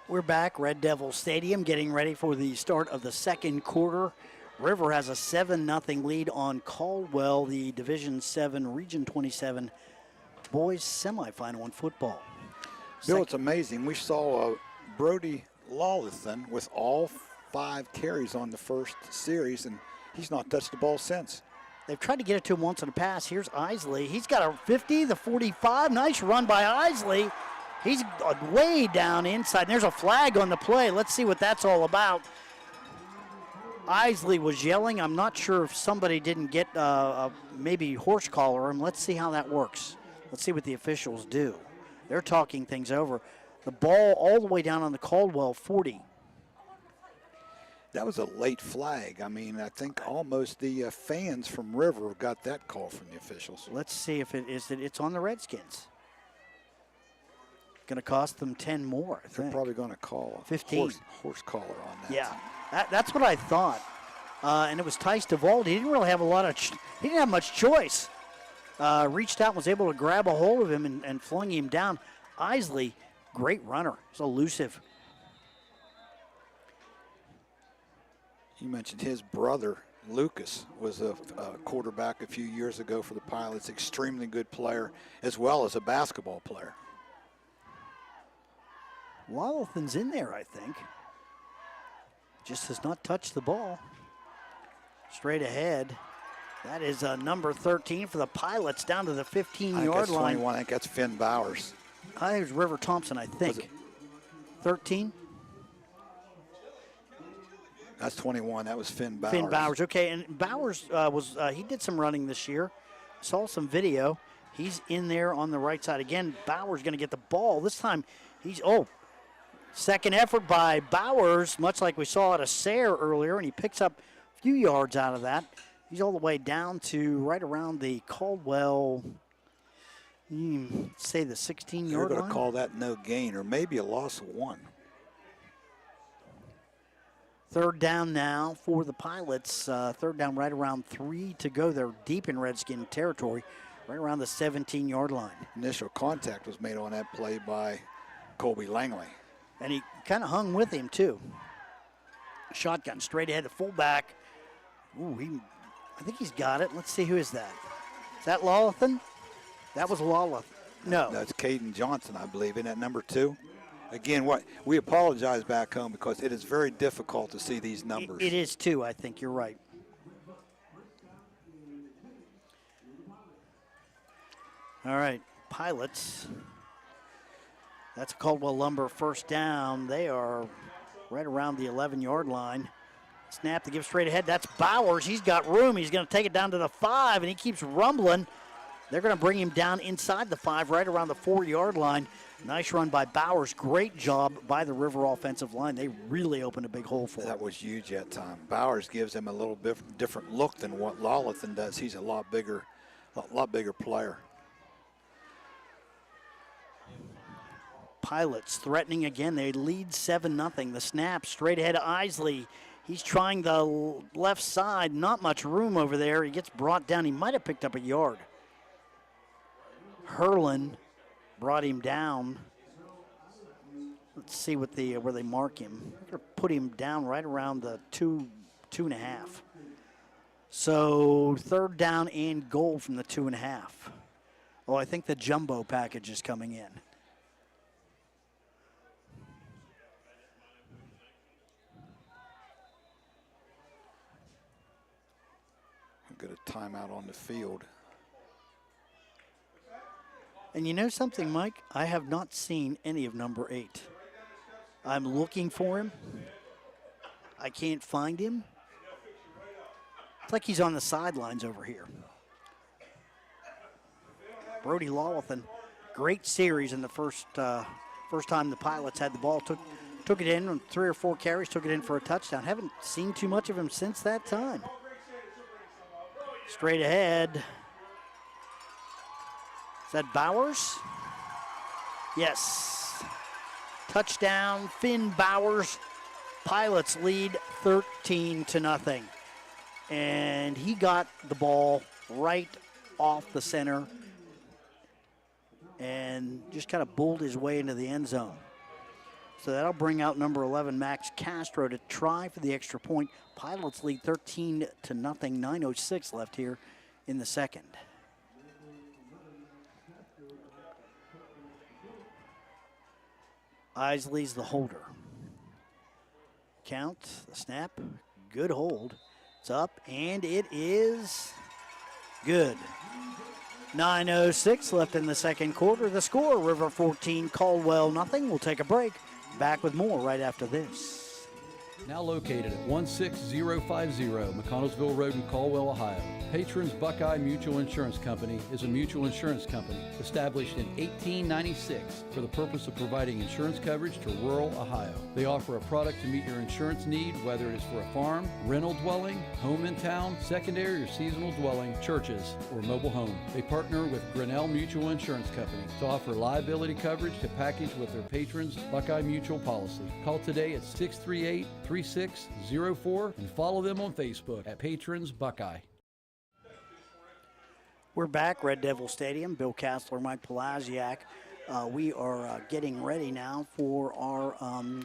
We're back, Red Devil Stadium, getting ready for the start of the second quarter. River has a 7-0 lead on Caldwell, the Division 7, Region 27 boys semifinal in football. Bill, it's amazing. We saw Brody Lawlithan with all 5 carries on the first series, and he's not touched the ball since. They've tried to get it to him once in the pass. Here's Isley. He's got a 50, the 45. Nice run by Isley. He's way down inside. And there's a flag on the play. Let's see what that's all about. Isley was yelling. I'm not sure if somebody didn't get maybe horse collar him. Let's see how that works. Let's see what the officials do. They're talking things over. The ball all the way down on the Caldwell 40. That was a late flag. I mean, I think almost the fans from River got that call from the officials. Let's see if it's on the Redskins. Going to cost them 10 more, I think. They're probably going to call a 15. Horse collar on that. Yeah, that's what I thought. And it was Tice DeVault. He didn't really have he didn't have much choice. Reached out and was able to grab a hold of him and flung him down. Isley, great runner. He's elusive. You mentioned his brother, Lucas, was a quarterback a few years ago for the Pilots. Extremely good player, as well as a basketball player. Lawlithan's in there, I think. Just has not touched the ball. Straight ahead. That is number 13 for the Pilots down to the 15-yard line. 21. I think that's Finn Bowers. I think it was River Thompson, I think. 13? That's 21. That was Finn Bowers. Finn Bowers, okay. And Bowers he did some running this year. Saw some video. He's in there on the right side. Again, Bowers going to get the ball. This time, second effort by Bowers, much like we saw at a Sayre earlier, and he picks up a few yards out of that. He's all the way down to right around the Caldwell, say the 16-yard line. You're going to call that no gain, or maybe a loss of 1. Third down now for the Pilots. Third down right around 3 to go. They're deep in Redskin territory, right around the 17-yard line. Initial contact was made on that play by Colby Langley. And he kind of hung with him, too. Shotgun straight ahead to fullback. Ooh, I think he's got it. Let's see, who is that? Is that Lawlithan? That was Lawlithan. No. That's Caden Johnson, I believe, in at number 2. Again, we apologize back home because it is very difficult to see these numbers. It is, too, I think. You're right. All right, Pilots. That's Caldwell Lumber first down. They are right around the 11-yard line. Snap to give straight ahead. That's Bowers. He's got room. He's going to take it down to the 5, and he keeps rumbling. They're going to bring him down inside the 5, right around the 4-yard line. Nice run by Bowers. Great job by the River offensive line. They really opened a big hole for him. That was huge that time. Bowers gives him a little bit different look than what Lawlithan does. He's a lot bigger player. Pilots threatening again. They lead 7-0. The snap straight ahead to Isley. He's trying the left side. Not much room over there. He gets brought down. He might have picked up a yard. Herlin brought him down. Let's see where they mark him. They're put him down right around the 2.5. So third down and goal from the 2.5. Oh, I think the jumbo package is coming in. Get a timeout on the field. And you know something, Mike? I have not seen any of number 8. I'm looking for him. I can't find him. It's like he's on the sidelines over here. Brody Lawlithan, great series in the first time the Pilots had the ball. Took it in on 3 or 4 carries, took it in for a touchdown. Haven't seen too much of him since that time. Straight ahead. Is that Bowers? Yes. Touchdown, Finn Bowers. Pilots lead 13-0. And he got the ball right off the center and just kind of bulled his way into the end zone. So that'll bring out number 11, Max Castro, to try for the extra point. Pilots lead 13-0, 9:06 left here in the second. Isley's the holder. Count, the snap, good hold. It's up, and it is good. 9:06 left in the second quarter. The score, River 14, Caldwell nothing. We'll take a break. Back with more right after this. Now located at 16050 McConnellsville Road in Caldwell, Ohio. Patrons Buckeye Mutual Insurance Company is a mutual insurance company established in 1896 for the purpose of providing insurance coverage to rural Ohio. They offer a product to meet your insurance need, whether it is for a farm, rental dwelling, home in town, secondary or seasonal dwelling, churches, or mobile home. They partner with Grinnell Mutual Insurance Company to offer liability coverage to package with their patrons Buckeye Mutual policy. Call today at 638-3604 and follow them on Facebook at Patrons Buckeye. We're back, Red Devil Stadium. Bill Cassler, Mike Podlasiak. We are getting ready now for our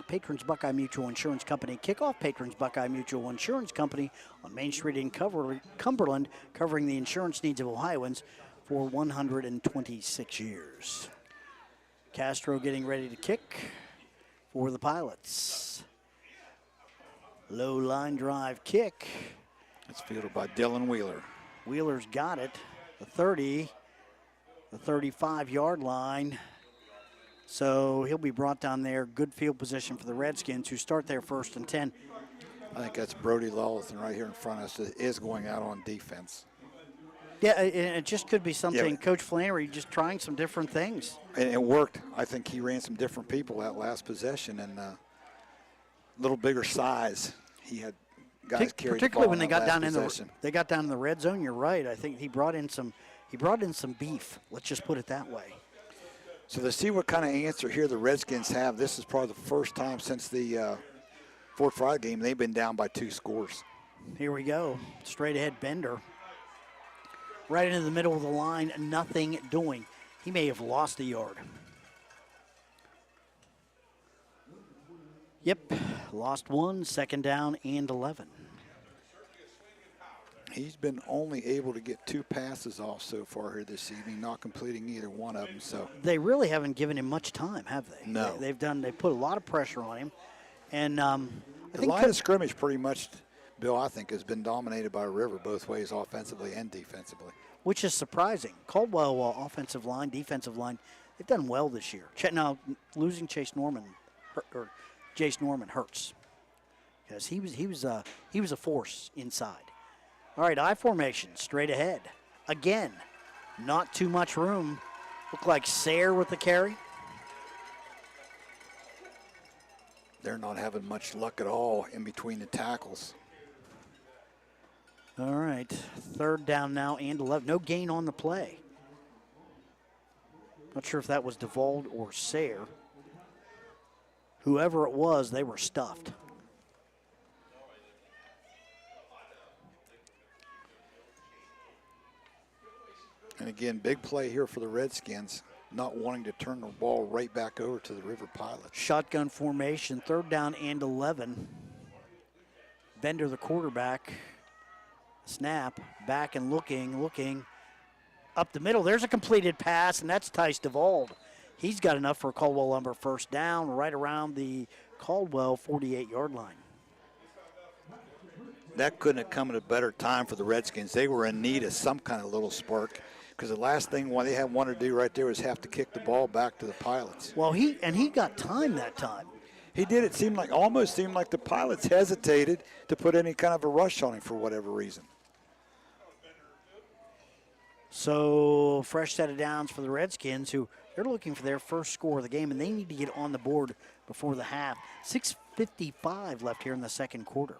Patrons Buckeye Mutual Insurance Company kickoff. Patrons Buckeye Mutual Insurance Company on Main Street in Cumberland, covering the insurance needs of Ohioans for 126 years. Castro getting ready to kick for the Pilots. Low line drive kick. It's fielded by Dylan Wheeler. Wheeler's got it. The 30, the 35-yard line. So he'll be brought down there. Good field position for the Redskins, who start their 1st and 10. I think that's Brody Lullithan right here in front of us is going out on defense. Yeah, it just could be something. Coach Flannery just trying some different things. And it worked. I think he ran some different people that last possession, and a little bigger size. He had guys carry particularly when the they got down in the red zone. You're right. I think he brought in some beef. Let's just put it that way. So to see what kind of answer here the Redskins have, this is probably the first time since the Fort Friday game they've been down by 2 scores. Here we go. Straight ahead Bender. Right into the middle of the line, nothing doing. He may have lost a yard. Yep, lost 1, 2nd down and 11. He's been only able to get 2 passes off so far here this evening, not completing either one of them. So they really haven't given him much time, have they? No. They put a lot of pressure on him. And I the think line of scrimmage pretty much, Bill, I think, has been dominated by River both ways, offensively and defensively. Which is surprising. Caldwell offensive line, defensive line, they've done well this year. Now, losing Jace Norman hurts because he was a force inside. All right, I formation, straight ahead. Again, not too much room. Look like Sayre with the carry. They're not having much luck at all in between the tackles. All right, 3rd down now and 11. No gain on the play. Not sure if that was DeVauld or Sayre. Whoever it was, they were stuffed. And again, big play here for the Redskins, not wanting to turn the ball right back over to the River Pilots. Shotgun formation, 3rd down and 11. Bender, the quarterback. Snap, back and looking. Up the middle, there's a completed pass, and that's Tice DeVauld. He's got enough for a Caldwell Lumber 1st down right around the Caldwell 48-yard line. That couldn't have come at a better time for the Redskins. They were in need of some kind of little spark because the last thing they had wanted to do right there was have to kick the ball back to the Pilots. Well, he got time that time. He did. It almost seemed like the Pilots hesitated to put any kind of a rush on him for whatever reason. So, fresh set of downs for the Redskins, who they're looking for their 1st score of the game, and they need to get on the board before the half. 6:55 left here in the 2nd quarter.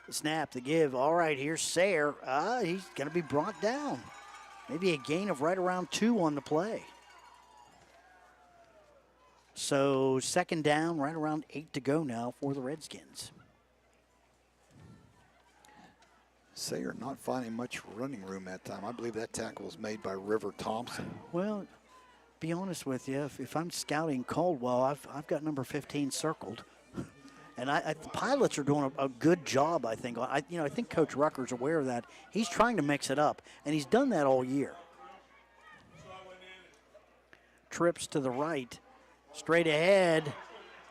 The snap, the give. All right, here's Sayre. He's going to be brought down. Maybe a gain of right around 2 on the play. So 2nd down, right around 8 to go now for the Redskins. Sayre not finding much running room that time. I believe that tackle was made by River Thompson. Well, be honest with you. If I'm scouting Caldwell, I've got number 15 circled. And the pilots are doing a good job, I think. I think Coach Rucker's aware of that. He's trying to mix it up, and he's done that all year. Trips to the right, straight ahead.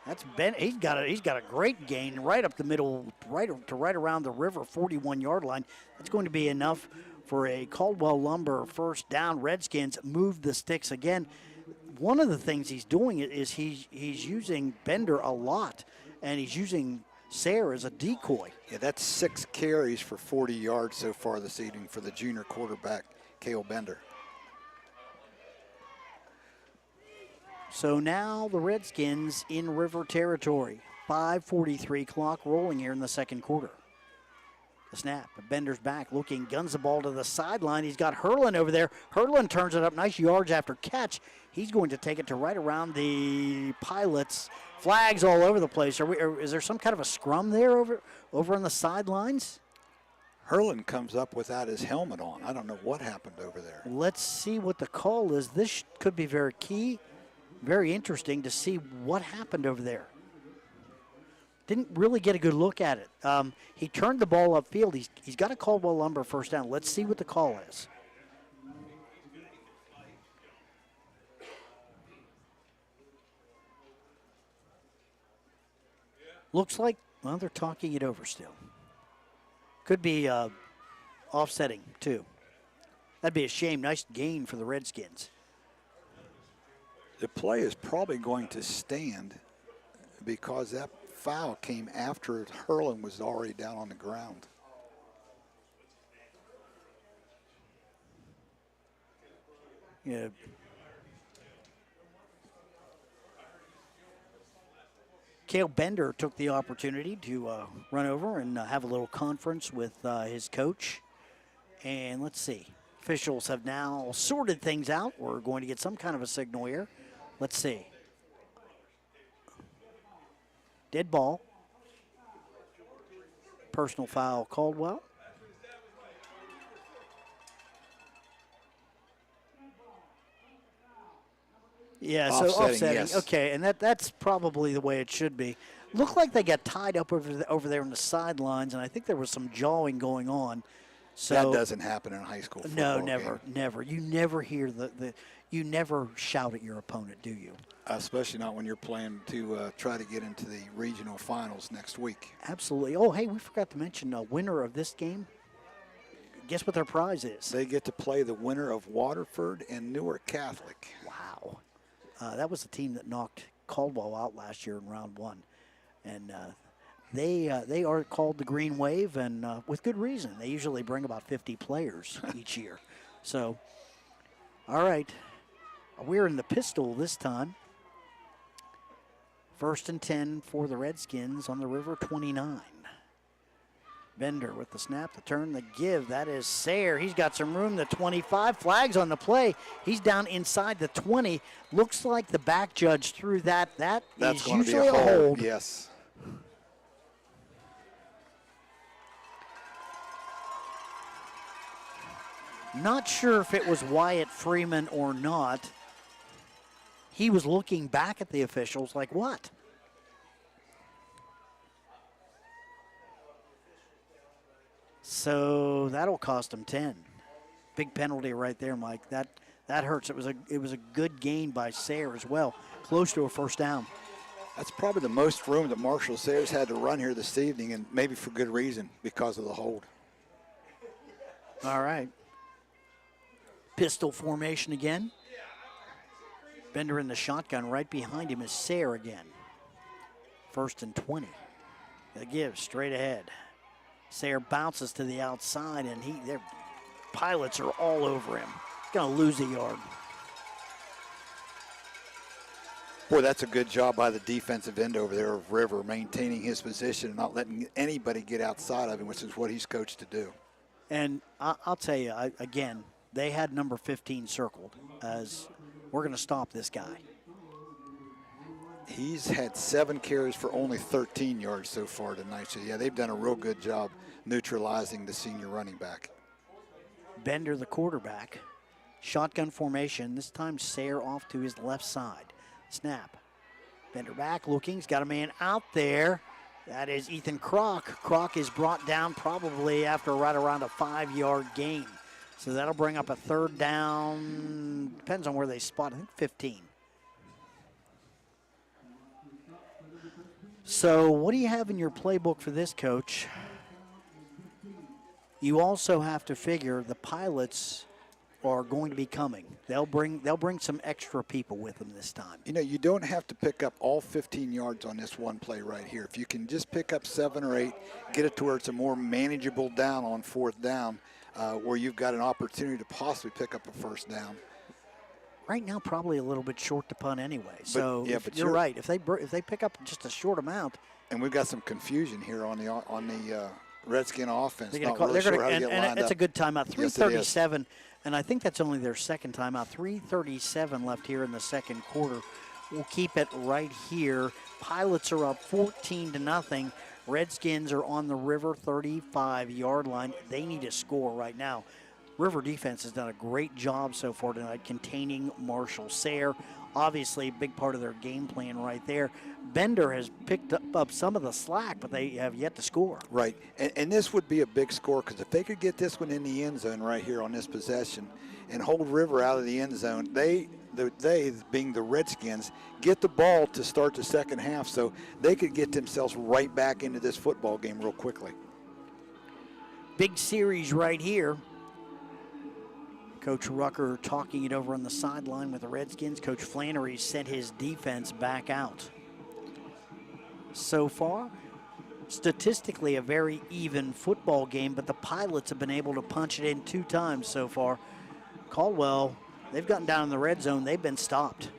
That's Ben. He's got a great gain right up the middle, right around the river, 41-yard line. That's going to be enough for a Caldwell Lumber first down. Redskins move the sticks again. One of the things he's doing is he's using Bender a lot. And he's using Sayre as a decoy. Yeah, that's 6 carries for 40 yards so far this evening for the junior quarterback, Cale Bender. So now the Redskins in river territory. 5:43 clock rolling here in the second quarter. The snap, Bender's back looking, guns the ball to the sideline. He's got Herlin over there. Herlin turns it up, nice yards after catch. He's going to take it to right around the Pilots. Flags all over the place. Is there some kind of a scrum there over on the sidelines? Herlin comes up without his helmet on. I don't know what happened over there. Let's see what the call is. This could be very key, very interesting to see what happened over there. Didn't really get a good look at it. He turned the ball upfield. He's got a Caldwell Lumber first down. Let's see what the call is. Looks like, well, they're talking it over still. Could be offsetting, too. That'd be a shame. Nice gain for the Redskins. The play is probably going to stand because that foul came after Herlin was already down on the ground. Yeah. Cale Bender took the opportunity to run over and have a little conference with his coach. And let's see. Officials have now sorted things out. We're going to get some kind of a signal here. Let's see. Dead ball. Personal foul, Caldwell. Yeah, so offsetting. Yes. Okay, and that's probably the way it should be. Looked like they got tied up over there on the sidelines, and I think there was some jawing going on. So that doesn't happen in a high school football No, never, game. Never. You never hear you never shout at your opponent, do you? Especially not when you're playing to try to get into the regional finals next week. Absolutely. Oh, hey, we forgot to mention the winner of this game. Guess what their prize is? They get to play the winner of Waterford and Newark Catholic. Wow. That was the team that knocked Caldwell out last year in round one. And they are called the Green Wave, and with good reason. They usually bring about 50 players each year. So, all right. We're in the pistol this time. 1st and 10 for the Redskins on the River 29. Bender with the snap, the turn, the give. That is Sayre. He's got some room. The 25 flags on the play. He's down inside the 20. Looks like the back judge threw that. That's is usually a hold. Yes. Not sure if it was Wyatt Freeman or not. He was looking back at the officials like, what? So that'll cost him 10. Big penalty right there, Mike. That hurts. It was a good gain by Sayre as well. Close to a first down. That's probably the most room that Marshall Sayre's had to run here this evening, and maybe for good reason because of the hold. All right. Pistol formation again. Bender in the shotgun. Right behind him is Sayre again. 1st and 20. The give straight ahead. Sayre bounces to the outside, and their pilots are all over him. He's going to lose a yard. Boy, that's a good job by the defensive end over there of River, maintaining his position and not letting anybody get outside of him, which is what he's coached to do. And I'll tell you, again, they had number 15 circled as we're going to stop this guy. He's had 7 carries for only 13 yards so far tonight. So, yeah, they've done a real good job neutralizing the senior running back. Bender, the quarterback. Shotgun formation. This time Sayre off to his left side. Snap. Bender back looking. He's got a man out there. That is Ethan Kroc. Kroc is brought down probably after right around a 5-yard gain. So that'll bring up a third down. Depends on where they spot. I think 15. So what do you have in your playbook for this, Coach? You also have to figure the pilots are going to be coming. They'll bring some extra people with them this time. You know, you don't have to pick up all 15 yards on this one play right here. If you can just pick up 7 or 8, get it to where it's a more manageable down on 4th down, where you've got an opportunity to possibly pick up a first down. Right now, probably a little bit short to punt anyway. So but you're right. If they pick up just a short amount, and we've got some confusion here on the Redskin offense. And it's a good timeout. 3:37, yes, and I think that's only their second timeout. 3:37 left here in the second quarter. We'll keep it right here. Pilots are up 14-0. Redskins are on the River 35-yard line. They need a score right now. River defense has done a great job so far tonight containing Marshall Sayre. Obviously, a big part of their game plan right there. Bender has picked up some of the slack, but they have yet to score. Right, and this would be a big score because if they could get this one in the end zone right here on this possession and hold River out of the end zone, they being the Redskins, get the ball to start the second half so they could get themselves right back into this football game real quickly. Big series right here. Coach Rucker talking it over on the sideline with the Redskins. Coach Flannery sent his defense back out. So far, statistically a very even football game, but the Pilots have been able to punch it in 2 times so far. Caldwell, they've gotten down in the red zone. They've been stopped.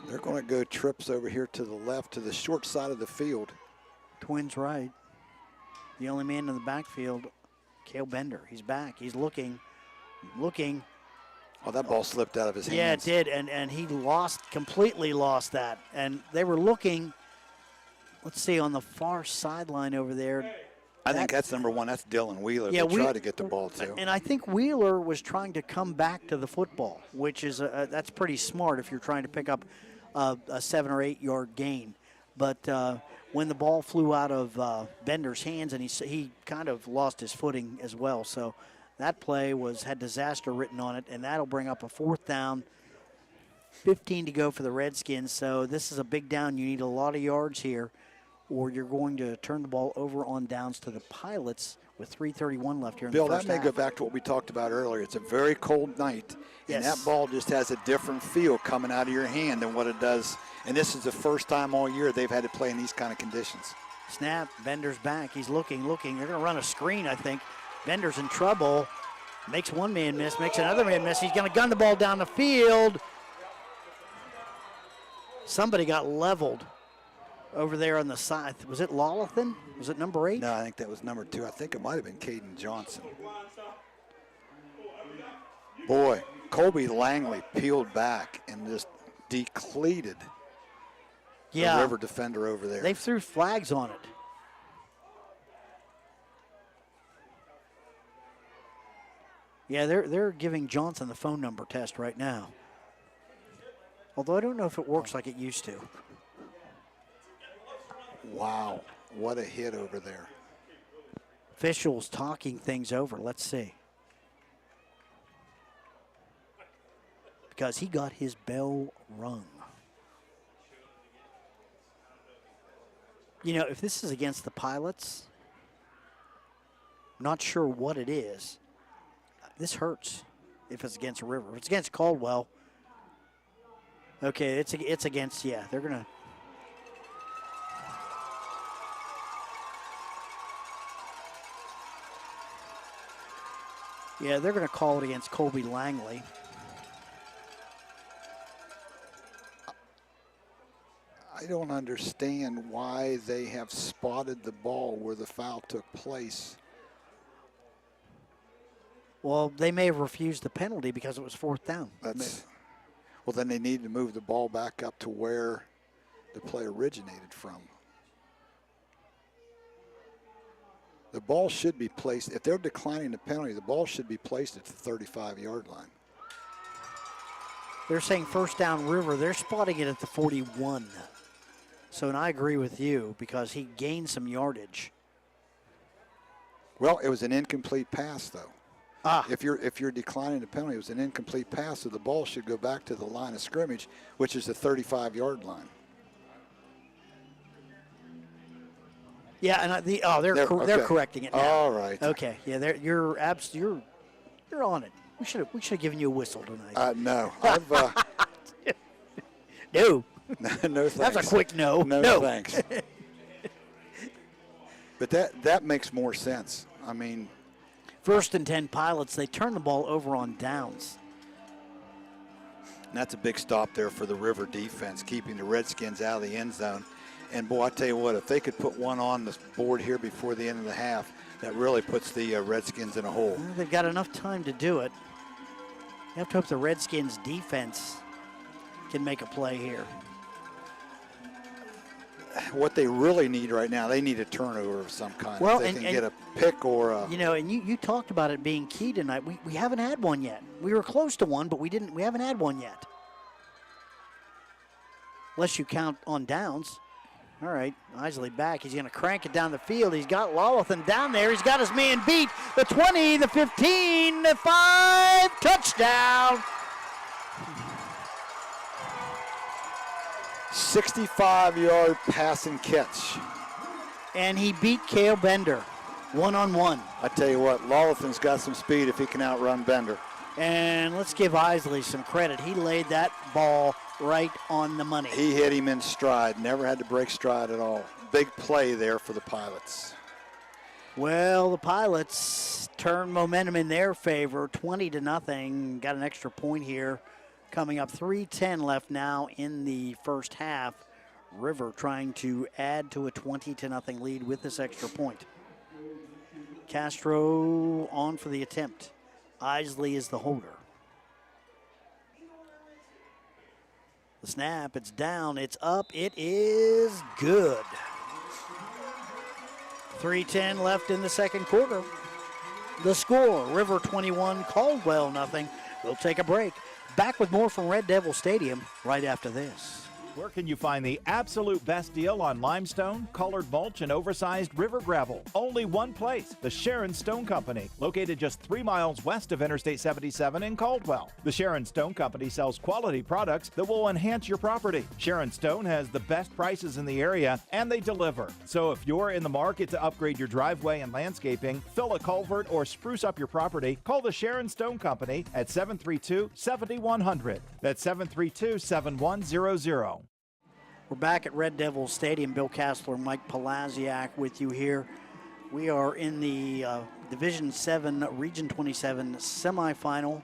They're going to go trips over here to the left, to the short side of the field. Twins right. The only man in the backfield, Cale Bender. He's back. He's looking. Oh, that ball slipped out of his hands. Yeah, it did, and he completely lost that. And they were looking, let's see, on the far sideline over there. I think that's number 1. That's Dylan Wheeler. Yeah, try to get the ball to. And I think Wheeler was trying to come back to the football, which is that's pretty smart if you're trying to pick up a 7 or 8 yard gain. But when the ball flew out of Bender's hands, and he kind of lost his footing as well. So that play had disaster written on it, and that'll bring up a 4th down. 15 to go for the Redskins. So this is a big down. You need a lot of yards here, or you're going to turn the ball over on downs to the Pilots with 3:31 left here in the first half. Bill, that may go back to what we talked about earlier. It's a very cold night, and that ball just has a different feel coming out of your hand than what it does. And this is the first time all year they've had to play in these kind of conditions. Snap, Bender's back. He's looking. They're going to run a screen, I think. Bender's in trouble. Makes one man miss, makes another man miss. He's going to gun the ball down the field. Somebody got leveled over there on the side. Was it Lawlathan? Was it number 8? No, I think that was number 2. I think it might have been Caden Johnson. Boy, Colby Langley peeled back and just decleated the River defender over there. They threw flags on it. Yeah, they're giving Johnson the phone number test right now. Although I don't know if it works like it used to. Wow, what a hit over there. Officials talking things over. Let's see. Because he got his bell rung. You know, if this is against the Pilots, not sure what it is. This hurts if it's against River. If it's against Caldwell, okay, it's against, they're going to. Yeah, they're going to call it against Colby Langley. I don't understand why they have spotted the ball where the foul took place. Well, they may have refused the penalty because it was 4th down. Well, then they need to move the ball back up to where the play originated from. The ball should be placed, if they're declining the penalty, the ball should be placed at the 35-yard line. They're saying first down River. They're spotting it at the 41. So, and I agree with you because he gained some yardage. Well, it was an incomplete pass, though. If you're declining the penalty, it was an incomplete pass, so the ball should go back to the line of scrimmage, which is the 35-yard line. Yeah, and they're correcting it now. All right. Okay. Yeah, you're on it. We should have given you a whistle tonight. No. No. No thanks. That's a quick no. No thanks. But that makes more sense. I mean, 1st and 10 Pilots, they turn the ball over on downs. And that's a big stop there for the River defense, keeping the Redskins out of the end zone. And, boy, I tell you what, if they could put one on the board here before the end of the half, that really puts the Redskins in a hole. Well, they've got enough time to do it. You have to hope the Redskins defense can make a play here. What they really need right now, they need a turnover of some kind. Well, if they can get a pick or a... And you talked about it being key tonight. We haven't had one yet. We were close to one, but we haven't had one yet. Unless you count on downs. All right, Isley back. He's going to crank it down the field. He's got Lawathan down there. He's got his man beat. The 20, the 15, the 5, touchdown. 65-yard pass and catch. And he beat Cale Bender one-on-one. I tell you what, Lawathan's got some speed if he can outrun Bender. And let's give Isley some credit. He laid that ball right on the money. He hit him in stride, never had to break stride at all. Big play there for the Pilots. Well, the Pilots turn momentum in their favor, 20-0. Got an extra point here. Coming up, 3:10 left now in the first half. River trying to add to a 20-0 lead with this extra point. Castro on for the attempt. Isley is the holder. The snap, it's down, it's up, it is good. 3:10 left in the second quarter. The score, River 21, Caldwell 0. We'll take a break. Back with more from Red Devil Stadium right after this. Where can you find the absolute best deal on limestone, colored mulch, and oversized river gravel? Only one place, the Sharon Stone Company, located just 3 miles west of Interstate 77 in Caldwell. The Sharon Stone Company sells quality products that will enhance your property. Sharon Stone has the best prices in the area, and they deliver. So if you're in the market to upgrade your driveway and landscaping, fill a culvert, or spruce up your property, call the Sharon Stone Company at 732-7100. That's 732-7100. We're back at Red Devil Stadium. Bill Cassler, Mike Podlasiak with you here. We are in the Division 7, Region 27 semifinal.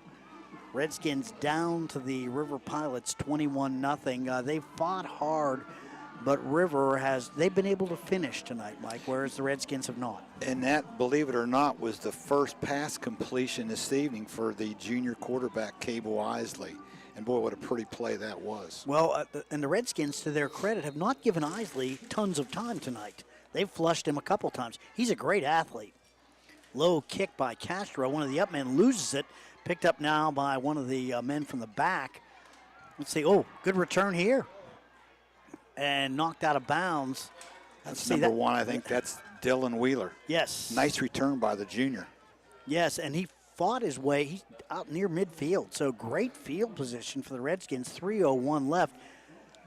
Redskins down to the River Pilots 21-0. They fought hard, but River they've been able to finish tonight, Mike, whereas the Redskins have not. And that, believe it or not, was the first pass completion this evening for the junior quarterback, Cable Isley. And boy, what a pretty play that was. Well, and the Redskins, to their credit, have not given Isley tons of time tonight. They've flushed him a couple times. He's a great athlete. Low kick by Castro. One of the up men loses it. Picked up now by one of the men from the back. Let's see. Oh, good return here. And knocked out of bounds. That's number one. I think that's Dylan Wheeler. Yes. Nice return by the junior. Yes, and he fought his way. He's out near midfield, so great field position for the Redskins. 3:01 left.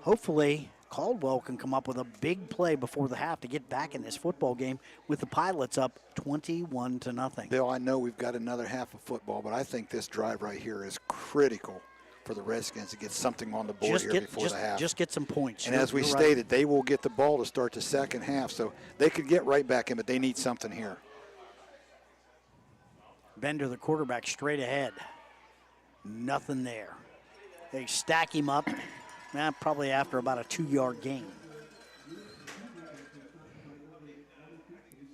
Hopefully, Caldwell can come up with a big play before the half to get back in this football game with the Pilots up 21-0. Bill, I know we've got another half of football, but I think this drive right here is critical for the Redskins to get something on the board before the half. Just get some points. And as we stated, they will get the ball to start the second half, so they could get right back in, but they need something here. Bender, the quarterback, straight ahead. Nothing there. They stack him up, probably after about a 2-yard gain.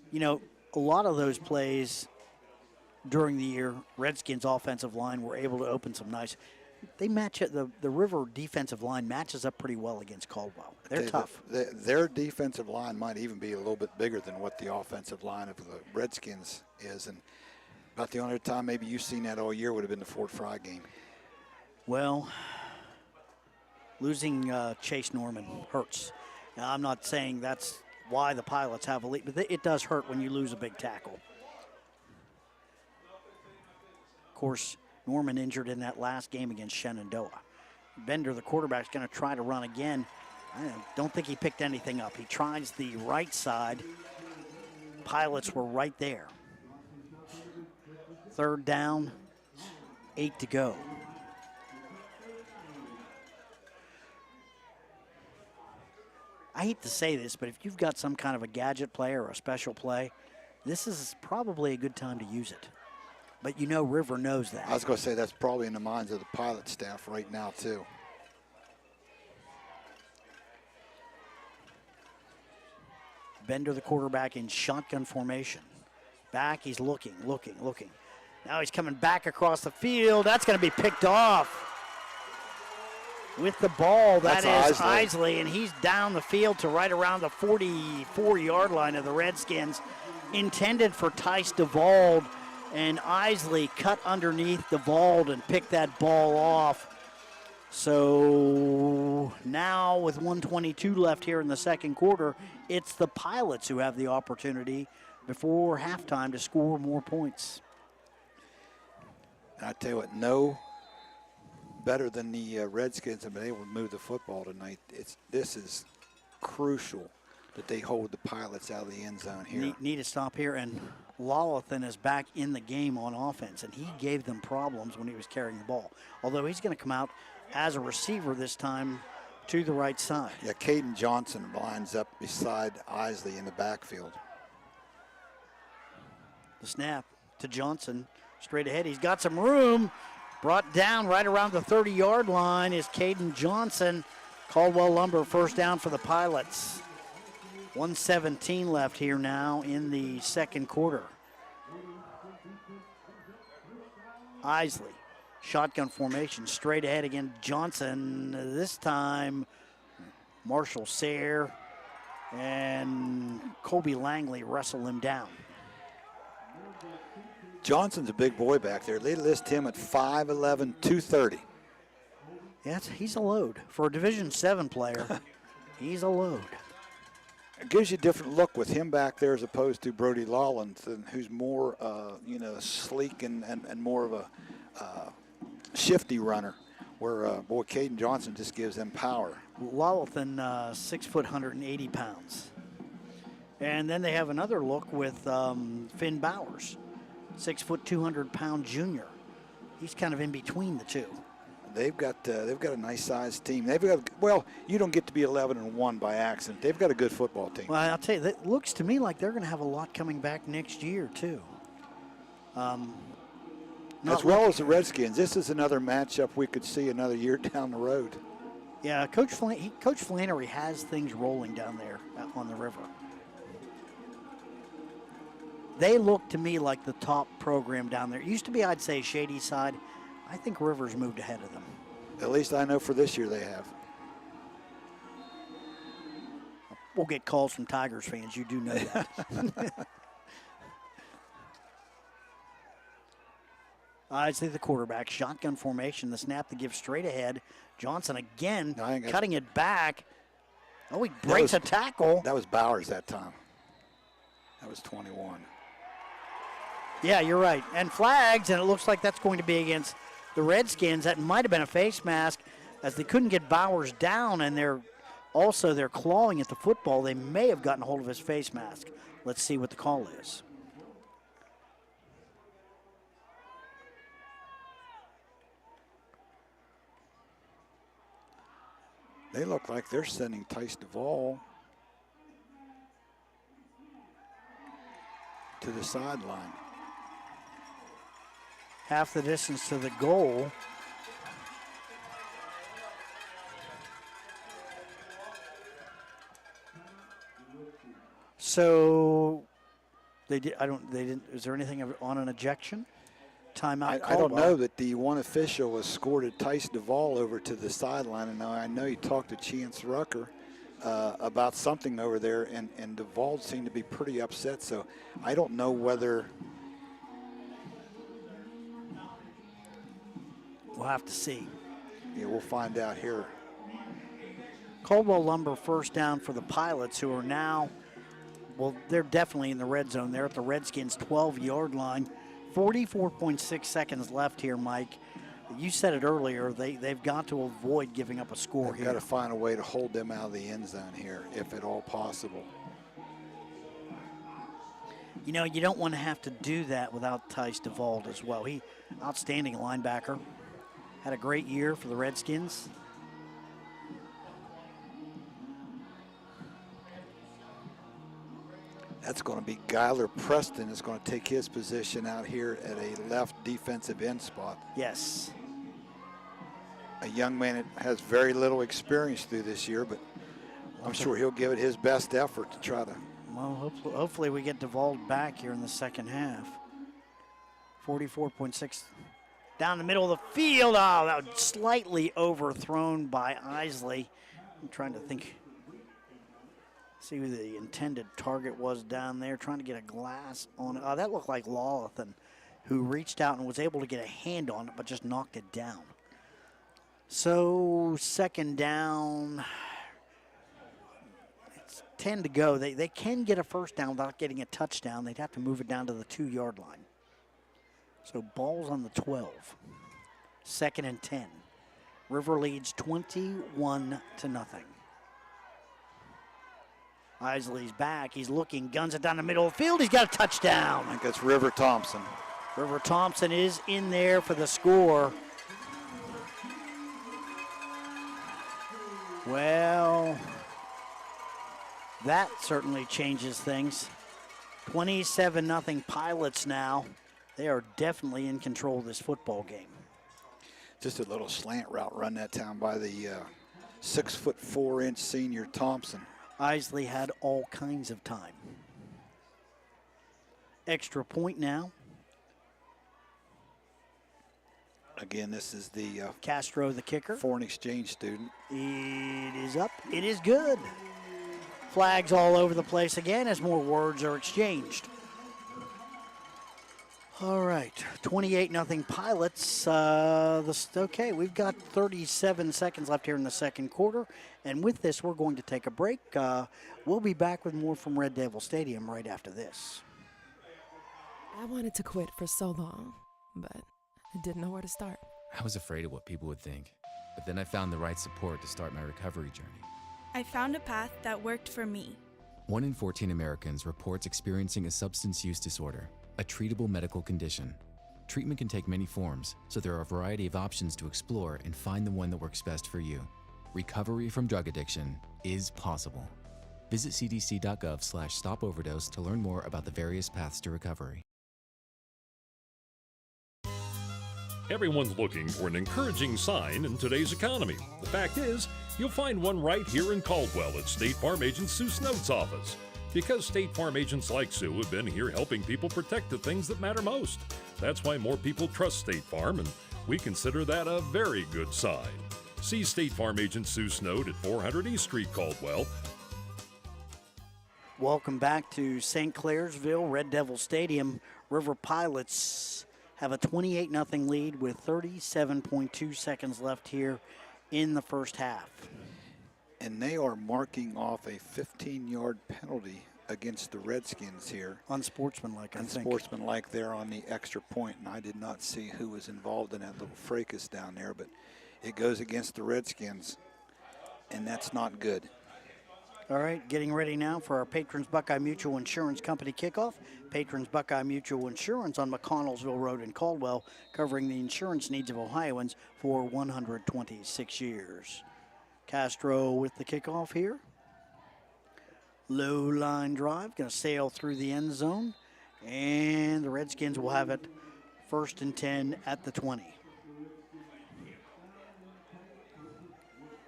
You know, a lot of those plays during the year, Redskins' offensive line were able to open some nice. they match it. The River defensive line matches up pretty well against Caldwell. They're tough. Their defensive line might even be a little bit bigger than what the offensive line of the Redskins is. And about the only time maybe you've seen that all year would have been the Fort Fry game. Well, losing Chase Norman hurts. Now, I'm not saying that's why the Pilots have a lead, but it does hurt when you lose a big tackle. Of course, Norman injured in that last game against Shenandoah. Bender, the quarterback, is going to try to run again. I don't think he picked anything up. He tries the right side. Pilots were right there. 3rd down, 8 to go. I hate to say this, but if you've got some kind of a gadget play or a special play, this is probably a good time to use it. But you know River knows that. I was going to say that's probably in the minds of the Pilot staff right now, too. Bender, the quarterback, in shotgun formation. Back, he's looking. Now he's coming back across the field. That's going to be picked off. With the ball, that is Isley, and he's down the field to right around the 44-yard line of the Redskins. Intended for Tice DeVald, and Isley cut underneath DeVald and picked that ball off. So now with 1:22 left here in the second quarter, it's the Pilots who have the opportunity before halftime to score more points. And I tell you what, no better than the Redskins have been able to move the football tonight. This is crucial that they hold the Pilots out of the end zone here. Need to stop here, and Lawlathan is back in the game on offense, and he gave them problems when he was carrying the ball. Although he's going to come out as a receiver this time to the right side. Yeah, Caden Johnson lines up beside Isley in the backfield. The snap to Johnson, straight ahead. He's got some room. Brought down right around the 30-yard line is Caden Johnson. Caldwell Lumber first down for the Pilots. 1:17 left here now in the second quarter. Isley, shotgun formation, straight ahead again. Johnson, this time Marshall Sayre and Colby Langley wrestle him down. Johnson's a big boy back there. They list him at 5'11", 230. Yeah, he's a load. For a Division VII player, he's a load. It gives you a different look with him back there as opposed to Brody Lawland, who's more, sleek and more of a shifty runner, where, Caden Johnson just gives them power. Lawlathan, 6 foot, 180 pounds. And then they have another look with Finn Bowers. 6 foot, 200-pound junior. He's kind of in between the two. They've got a nice sized team. You don't get to be 11-1 by accident. They've got a good football team. Well, I'll tell you, it looks to me like they're going to have a lot coming back next year too. As well as the Redskins. This is another matchup we could see another year down the road. Yeah, Coach Flannery has things rolling down there on the river. They look to me like the top program down there. It used to be, I'd say, Shady Side. I think Rivers moved ahead of them. At least I know for this year they have. We'll get calls from Tigers fans. You do know that. Isley, the quarterback, shotgun formation. The snap to give straight ahead. Johnson again, cutting it back. Oh, he breaks a tackle. That was Bowers that time. That was 21. Yeah, you're right. And flags, and it looks like that's going to be against the Redskins. That might have been a face mask, as they couldn't get Bowers down, and they're clawing at the football. They may have gotten a hold of his face mask. Let's see what the call is. They look like they're sending Tice DeVal to the sideline. Half the distance to the goal. So they did. They didn't. Is there anything on an ejection? timeout. I don't know that the one official escorted Tice Duvall over to the sideline, and I know he talked to Chance Rucker about something over there, and Duvall seemed to be pretty upset, so I don't know whether... We'll have to see. Yeah, we'll find out here. Caldwell Lumber first down for the Pilots, who are now, well, they're definitely in the red zone. They're at the Redskins' 12-yard line. 44.6 seconds left here, Mike. You said it earlier. They've got to avoid giving up a score They've here. got to find a way to hold them out of the end zone here, if at all possible. You know, you don't want to have to do that without Tice Duvall as well. He, outstanding linebacker. Had a great year for the Redskins. That's going to be Skylar Preston is going to take his position out here at a left defensive end spot. Yes. A young man that has very little experience through this year, but I'm sure he'll give it his best effort to try to. Well, hopefully we get Duvall back here in the second half. 44.6 down the middle of the field. Oh, that was slightly overthrown by Isley. I'm trying to think. See who the intended target was down there, trying to get a glass on it. Oh, that looked like Lawlathan, who reached out and was able to get a hand on it, but just knocked it down. So, second down. It's 10 to go. They can get a first down without getting a touchdown. They'd have to move it down to the 2-yard line. So, ball's on the 12. Second and 10. River leads 21-0. Isley's back. He's looking, guns it down the middle of the field. He's got a touchdown. I think that's River Thompson. River Thompson is in there for the score. Well, that certainly changes things. 27-0 Pilots now. They are definitely in control of this football game. Just a little slant route run that time by the 6'4" senior Thompson. Isley had all kinds of time. Extra point now. Again, this is the Castro, the kicker. Foreign exchange student. It is up. It is good. Flags all over the place again as more words are exchanged. All right, 28-0 Pilots. Okay, we've got 37 seconds left here in the second quarter. And with this, we're going to take a break. We'll be back with more from Red Devil Stadium right after this. I wanted to quit for so long, but I didn't know where to start. I was afraid of what people would think, but then I found the right support to start my recovery journey. I found a path that worked for me. 1 in 14 Americans reports experiencing a substance use disorder, a treatable medical condition. Treatment can take many forms, so there are a variety of options to explore and find the one that works best for you. Recovery from drug addiction is possible. Visit cdc.gov/stopoverdose to learn more about the various paths to recovery. Everyone's looking for an encouraging sign in today's economy. The fact is, you'll find one right here in Caldwell at State Farm Agent Sue Snode's office. Because State Farm agents like Sue have been here helping people protect the things that matter most. That's why more people trust State Farm, and we consider that a very good sign. See State Farm Agent Sue Snode at 400 East Street, Caldwell. Welcome back to St. Clairsville, Red Devil Stadium. River Pilots have a 28-0 lead with 37.2 seconds left here in the first half. And they are marking off a 15-yard penalty against the Redskins here. Unsportsmanlike, I think. Unsportsmanlike there on the extra point, and I did not see who was involved in that little fracas down there, but it goes against the Redskins, and that's not good. All right, getting ready now for our Patrons Buckeye Mutual Insurance Company kickoff. Patrons Buckeye Mutual Insurance on McConnellsville Road in Caldwell, covering the insurance needs of Ohioans for 126 years. Castro with the kickoff here. Low line drive, going to sail through the end zone. And the Redskins will have it 1st and 10 at the 20.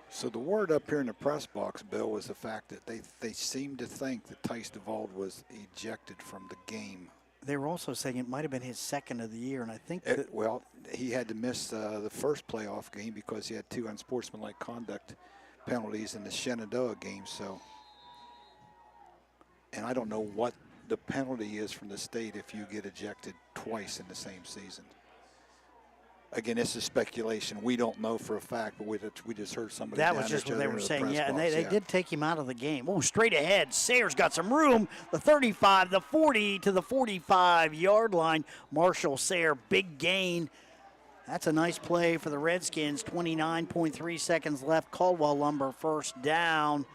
So the word up here in the press box, Bill, was the fact that they seemed to think that Tice Duvall was ejected from the game They were also saying it might have been his second of the year, and I think well, he had to miss the first playoff game because he had 2 unsportsmanlike conduct penalties in the Shenandoah game. So, and I don't know what the penalty is from the state if you get ejected twice in the same season. Again, this is speculation. We don't know for a fact, but we just heard somebody. That was just what they were saying. Yeah, and they did take him out of the game. Oh, straight ahead. Sayer's got some room. The 35, the 40 to the 45-yard line. Marshall Sayer, big gain. That's a nice play for the Redskins. 29.3 seconds left. Caldwell Lumber first down.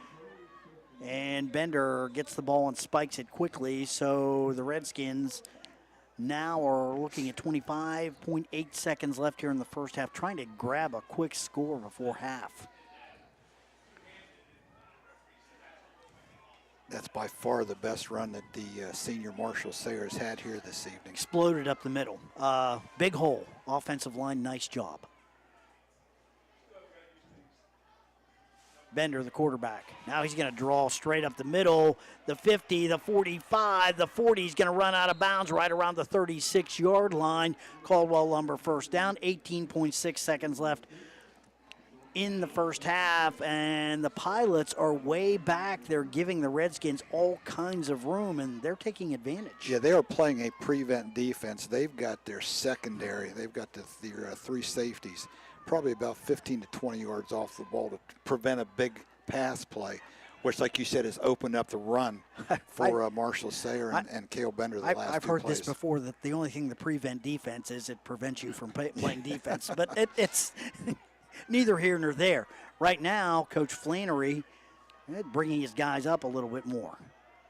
And Bender gets the ball and spikes it quickly. So the Redskins now are looking at 25.8 seconds left here in the first half, trying to grab a quick score before half. That's by far the best run that the senior Marshall Sayers had here this evening. Exploded up the middle. Big hole. Offensive line, nice job. Bender, the quarterback. Now he's going to draw straight up the middle. The 50, the 45, the 40 is going to run out of bounds right around the 36-yard line. Caldwell Lumber first down. 18.6 seconds left in the first half, and the Pilots are way back. They're giving the Redskins all kinds of room, and they're taking advantage. Yeah, they are playing a prevent defense. They've got their secondary. They've got their 3 safeties, probably about 15 to 20 yards off the ball to prevent a big pass play, which, like you said, has opened up the run for Marshall Sayer and Cale Bender the last I've few heard plays. this before, that the only thing the prevent defense is it prevents you from playing defense. But it's neither here nor there. Right now, Coach Flannery bringing his guys up a little bit more.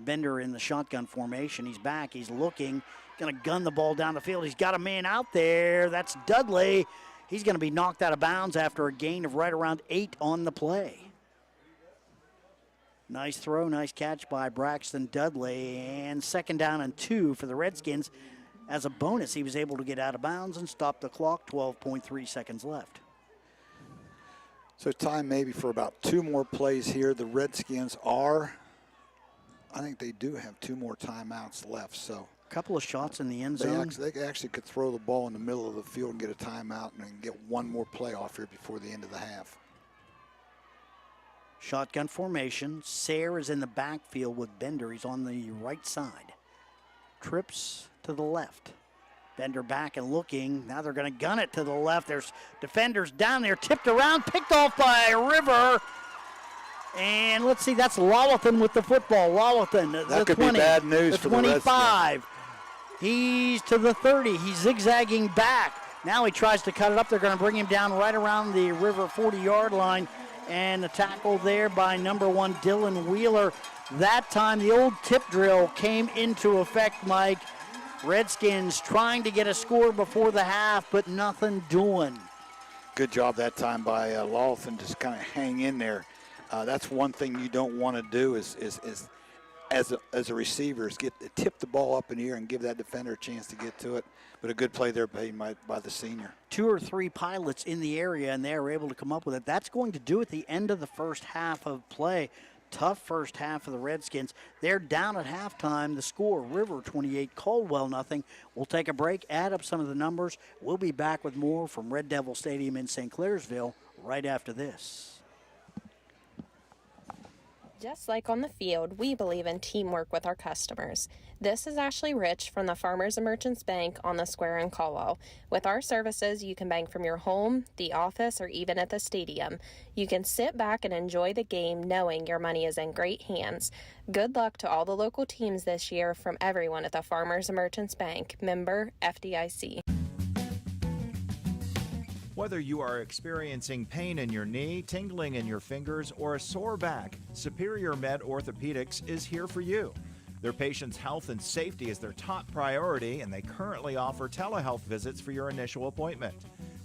Bender in the shotgun formation. He's back. He's looking. Going to gun the ball down the field. He's got a man out there. That's Dudley. He's going to be knocked out of bounds after a gain of right around 8 on the play. Nice throw, nice catch by Braxton Dudley. And second down and 2 for the Redskins. As a bonus, he was able to get out of bounds and stop the clock. 12.3 seconds left. So time maybe for about 2 more plays here. The Redskins I think they do have 2 more timeouts left. So couple of shots in the end zone. They actually could throw the ball in the middle of the field and get a timeout and get 1 more play off here before the end of the half. Shotgun formation. Sayre is in the backfield with Bender. He's on the right side. Trips to the left. Bender back and looking. Now they're going to gun it to the left. There's defenders down there. Tipped around. Picked off by River. And let's see, that's Lawathan with the football. Lawathan, that the could 20, be bad news the for the Redskins. 25. He's to the 30. He's zigzagging back. Now he tries to cut it up. They're going to bring him down right around the River 40-yard line. And the tackle there by number 1, Dylan Wheeler. That time the old tip drill came into effect, Mike. Redskins trying to get a score before the half, but nothing doing. Good job that time by Lawson, just kind of hang in there. That's one thing you don't want to do is as a receiver is tip the ball up in the air and give that defender a chance to get to it. But a good play there by the senior. 2 or 3 Pilots in the area, and they were able to come up with it. That's going to do at the end of the first half of play. Tough first half of the Redskins. They're down at halftime. The score, River 28, Caldwell nothing. We'll take a break, add up some of the numbers. We'll be back with more from Red Devil Stadium in St. Clairsville right after this. Just like on the field, we believe in teamwork with our customers. This is Ashley Rich from the Farmers and Merchants Bank on the Square in Caldwell. With our services, you can bank from your home, the office, or even at the stadium. You can sit back and enjoy the game knowing your money is in great hands. Good luck to all the local teams this year from everyone at the Farmers and Merchants Bank, member FDIC. Whether you are experiencing pain in your knee, tingling in your fingers, or a sore back, Superior Med Orthopedics is here for you. Their patients' health and safety is their top priority, and they currently offer telehealth visits for your initial appointment.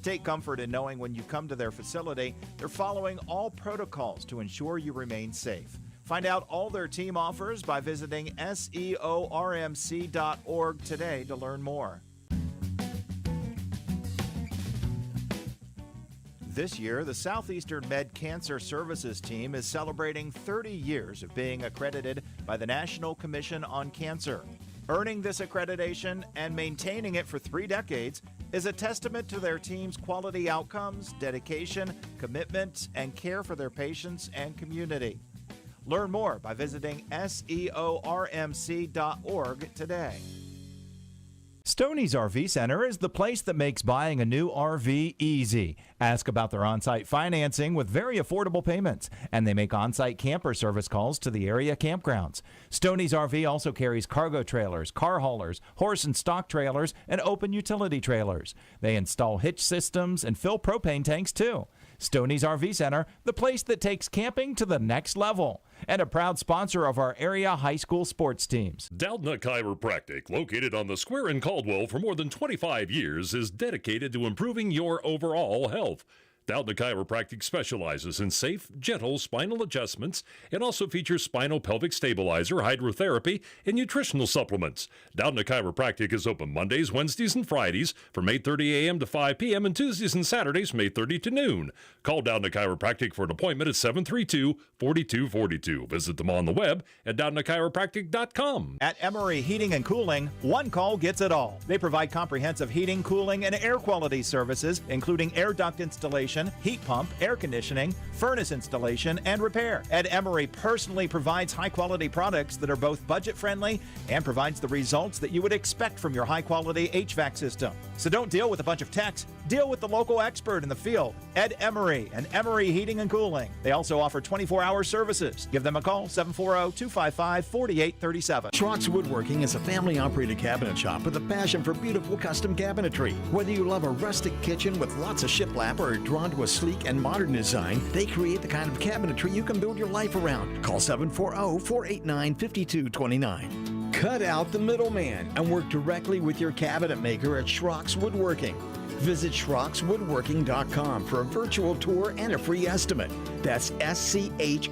Take comfort in knowing when you come to their facility, they're following all protocols to ensure you remain safe. Find out all their team offers by visiting seormc.org today to learn more. This year, the Southeastern Med Cancer Services team is celebrating 30 years of being accredited by the National Commission on Cancer. Earning this accreditation and maintaining it for 3 decades is a testament to their team's quality outcomes, dedication, commitment, and care for their patients and community. Learn more by visiting seormc.org today. Stoneys RV Center is the place that makes buying a new RV easy. Ask about their on-site financing with very affordable payments, and they make on-site camper service calls to the area campgrounds. Stoneys RV also carries cargo trailers, car haulers, horse and stock trailers, and open utility trailers. They install hitch systems and fill propane tanks too. Stoneys RV Center, the place that takes camping to the next level, and a proud sponsor of our area high school sports teams. Doudna Chiropractic, located on the square in Caldwell for more than 25 years, is dedicated to improving your overall health. Doudna Chiropractic specializes in safe, gentle spinal adjustments and also features spinal pelvic stabilizer, hydrotherapy, and nutritional supplements. Doudna Chiropractic is open Mondays, Wednesdays, and Fridays from 8:30 a.m. to 5 p.m. and Tuesdays and Saturdays from 8:30 to noon. Call Doudna Chiropractic for an appointment at 732-4242. Visit them on the web at doudnachiropractic.com. At Emory Heating and Cooling, one call gets it all. They provide comprehensive heating, cooling, and air quality services, including air duct installation, heat pump, air conditioning, furnace installation, and repair. Ed Emory personally provides high-quality products that are both budget-friendly and provides the results that you would expect from your high-quality HVAC system. So don't deal with a bunch of techs. Deal with the local expert in the field, Ed Emory and Emory Heating and Cooling. They also offer 24-hour services. Give them a call, 740-255-4837. Schrocks Woodworking is a family-operated cabinet shop with a passion for beautiful custom cabinetry. Whether you love a rustic kitchen with lots of shiplap or are drawn to a sleek and modern design, they create the kind of cabinetry you can build your life around. Call 740-489-5229. Cut out the middleman and work directly with your cabinet maker at Schrocks Woodworking. Visit schrockswoodworking.com for a virtual tour and a free estimate. That's SCHROCKS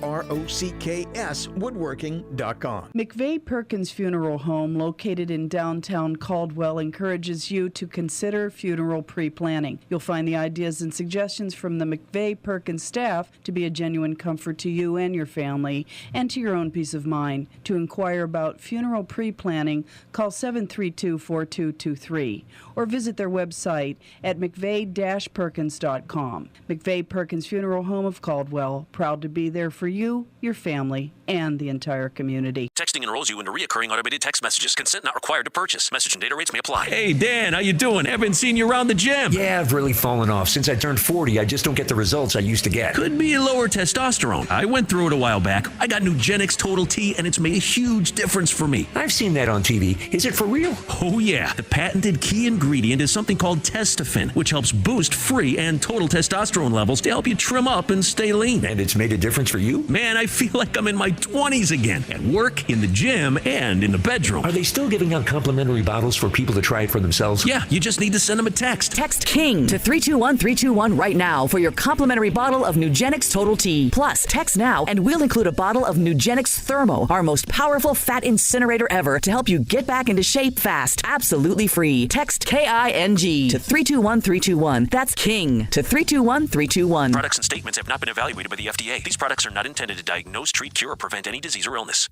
woodworking.com. McVay Perkins Funeral Home, located in downtown Caldwell, encourages you to consider funeral pre-planning. You'll find the ideas and suggestions from the McVay Perkins staff to be a genuine comfort to you and your family and to your own peace of mind. To inquire about funeral pre-planning, call 732-4223 or visit their website at mcvay-perkins.com. McVay Perkins Funeral Home of Caldwell, proud to be there for you, your family, and the entire community. Texting enrolls you into recurring automated text messages. Consent not required to purchase. Message and data rates may apply. Hey, Dan, how you doing? Haven't seen you around the gym. Yeah, I've really fallen off. Since I turned 40, I just don't get the results I used to get. Could be lower testosterone. I went through it a while back. I got Nugenix Total T, and it's made a huge difference for me. I've seen that on TV. Is it for real? Oh, yeah. The patented key ingredient is something called Testofen, which helps boost free and total testosterone levels to help you trim up and stay lean. And it's made a difference for you? Man, I feel like I'm in my 20s again. At work, in the gym, and in the bedroom. Are they still giving out complimentary bottles for people to try it for themselves? Yeah, you just need to send them a text. Text KING to 321-321 right now for your complimentary bottle of Nugenix Total T. Plus, text now and we'll include a bottle of Nugenix Thermo, our most powerful fat incinerator ever, to help you get back into shape fast. Absolutely free. Text KING to 321-321. That's KING to 321-321. Products and statements have not been evaluated by the FDA. These products are not intended to diagnose, treat, cure, or prevent any disease or illness.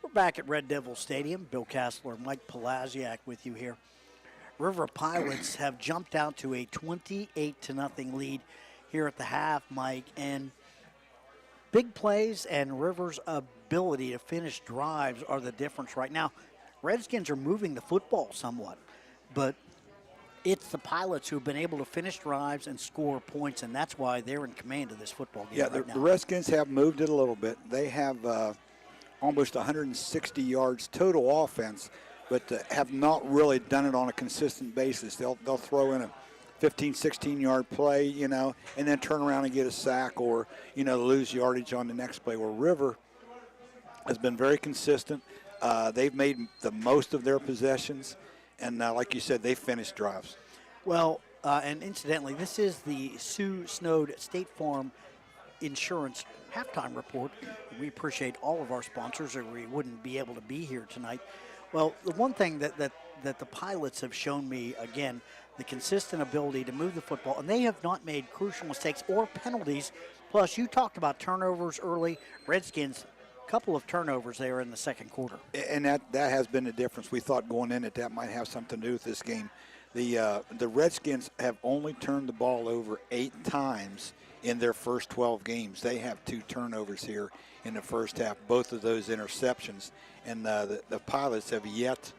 We're back at Red Devil Stadium. Bill Cassler, Mike Podlasiak with you here. River Pilots have jumped out to a 28-0 lead here at the half, Mike. And big plays and River's ability to finish drives are the difference right now. Redskins are moving the football somewhat, but it's the Pilots who have been able to finish drives and score points, and that's why they're in command of this football game right now. The Redskins have moved it a little bit. They have almost 160 yards total offense, but have not really done it on a consistent basis. They'll throw in a 15, 16-yard play, and then turn around and get a sack or, lose yardage on the next play. Where River has been very consistent. They've made the most of their possessions. And like you said, they finished drives. Well, and incidentally, this is the Snode State Farm Insurance halftime report. We appreciate all of our sponsors, or we wouldn't be able to be here tonight. Well, the one thing that the Pilots have shown me, again, the consistent ability to move the football, and they have not made crucial mistakes or penalties. Plus, you talked about turnovers early. Redskins couple of turnovers there in the second quarter. And that has been the difference. We thought going in that might have something to do with this game. The Redskins have only turned the ball over 8 times in their first 12 games. They have 2 turnovers here in the first half, both of those interceptions. And the Pilots have yet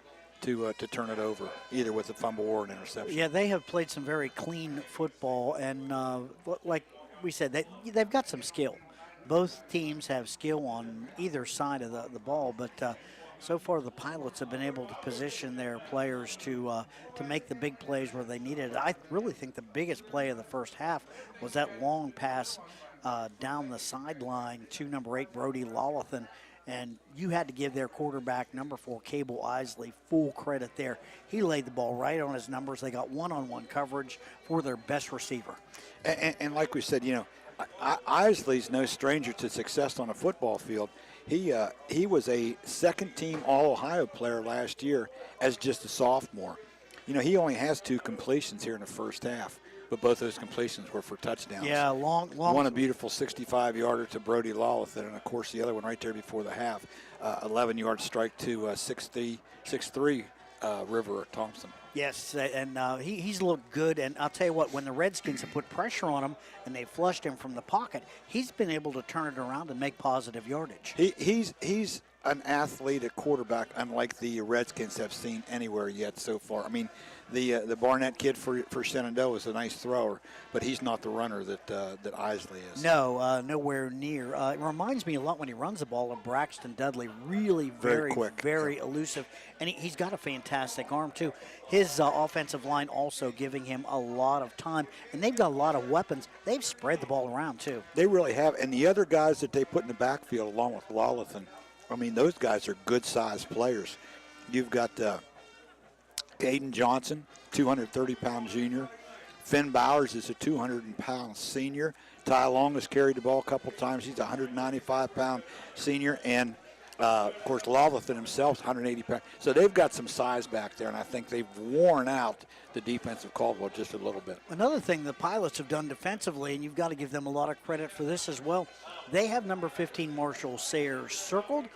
to turn it over, either with a fumble or an interception. Yeah, they have played some very clean football, and like we said, they've got some skill. Both teams have skill on either side of the ball, but so far the Pilots have been able to position their players to make the big plays where they needed it. I really think the biggest play of the first half was that long pass down the sideline to number 8, Brody Lawlathan. And you had to give their quarterback, number 4, Cable Isley, full credit there. He laid the ball right on his numbers. They got one-on-one coverage for their best receiver. And like we said, Isley's no stranger to success on a football field. He was a second-team All-Ohio player last year as just a sophomore. He only has 2 completions here in the first half, but both those completions were for touchdowns. Yeah, long. One a beautiful 65-yarder to Brody Lawlathan, and of course the other one right there before the half, 11-yard strike to 6'3" River Thompson. Yes, and he's looked good. And I'll tell you what, when the Redskins have put pressure on him and they flushed him from the pocket, he's been able to turn it around and make positive yardage. He's an athlete at quarterback, unlike the Redskins have seen anywhere yet so far. I mean, the Barnett kid for Shenandoah is a nice thrower, but he's not the runner that Isley is. No, nowhere near. It reminds me a lot when he runs the ball of Braxton Dudley. Really very quick, very elusive, and he's got a fantastic arm too. His offensive line also giving him a lot of time, and they've got a lot of weapons. They've spread the ball around too. They really have, and the other guys that they put in the backfield along with Lawlathan, I mean, those guys are good-sized players. You've got Caden Johnson, 230-pound junior. Finn Bowers is a 200-pound senior. Ty Long has carried the ball a couple times. He's a 195-pound senior. And, of course, Lawlathan himself is 180 pounds. So they've got some size back there, and I think they've worn out the defense of Caldwell just a little bit. Another thing the Pilots have done defensively, and you've got to give them a lot of credit for this as well, they have number 15 Marshall Sayers circled.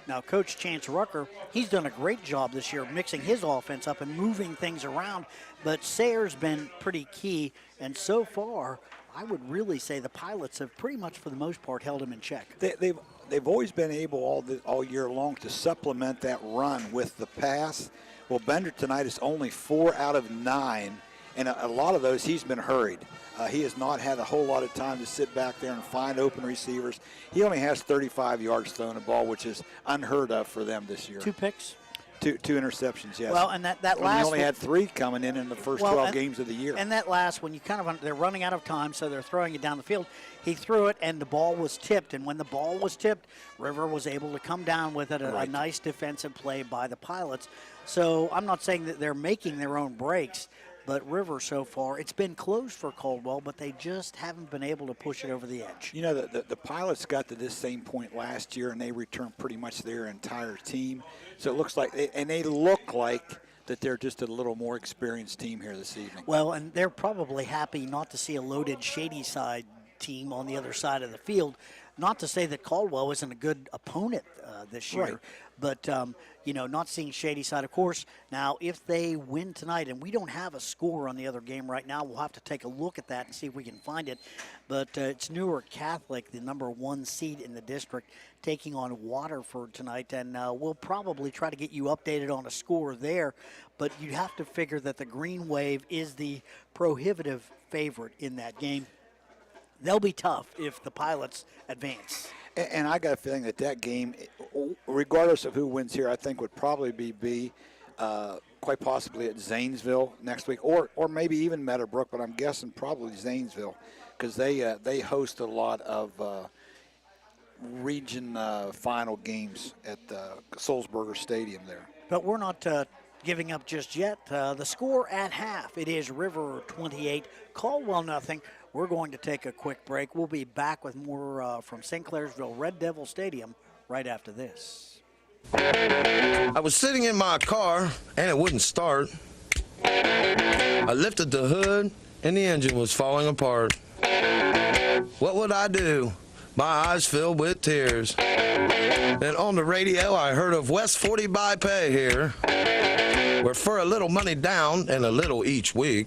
Now, Coach Chance Rucker, he's done a great job this year mixing his offense up and moving things around, but Sayers been pretty key, and so far, I would really say the Pilots have pretty much, for the most part, held him in check. They've always been able all year long to supplement that run with the pass. Well, Bender tonight is only 4 out of 9, and a lot of those he's been hurried. He has not had a whole lot of time to sit back there and find open receivers. He only has 35 yards thrown a ball, which is unheard of for them this year. 2 picks? Two interceptions, yes. Well, and that last he only had 3 coming in the first 12 games of the year. And that last one, they're running out of time, so they're throwing it down the field. He threw it, and the ball was tipped. And when the ball was tipped, River was able to come down with it. A nice defensive play by the Pilots. So I'm not saying that they're making their own breaks, but River so far, it's been close for Caldwell, but they just haven't been able to push it over the edge. The Pilots got to this same point last year, and they returned pretty much their entire team. So it looks like, they look like that they're just a little more experienced team here this evening. Well, and they're probably happy not to see a loaded Shadyside team on the other side of the field. Not to say that Caldwell isn't a good opponent this year, but, not seeing Shadyside, of course. Now, if they win tonight, and we don't have a score on the other game right now, we'll have to take a look at that and see if we can find it. But it's Newark Catholic, the number 1 seed in the district, taking on Waterford tonight. And we'll probably try to get you updated on a score there. But you have to figure that the Green Wave is the prohibitive favorite in that game. They'll be tough if the Pilots advance. And I got a feeling that game, regardless of who wins here, I think would probably be quite possibly at Zanesville next week, or maybe even Meadowbrook, but I'm guessing probably Zanesville, because they host a lot of region final games at Sulzberger Stadium there. But we're not giving up just yet. The score at half, it is River 28, Caldwell nothing. We're going to take a quick break. We'll be back with more from St. Clairsville Red Devil Stadium right after this. I was sitting in my car and it wouldn't start. I lifted the hood and the engine was falling apart. What would I do? My eyes filled with tears. And on the radio, I heard of West 40 by Pay here, where for a little money down and a little each week,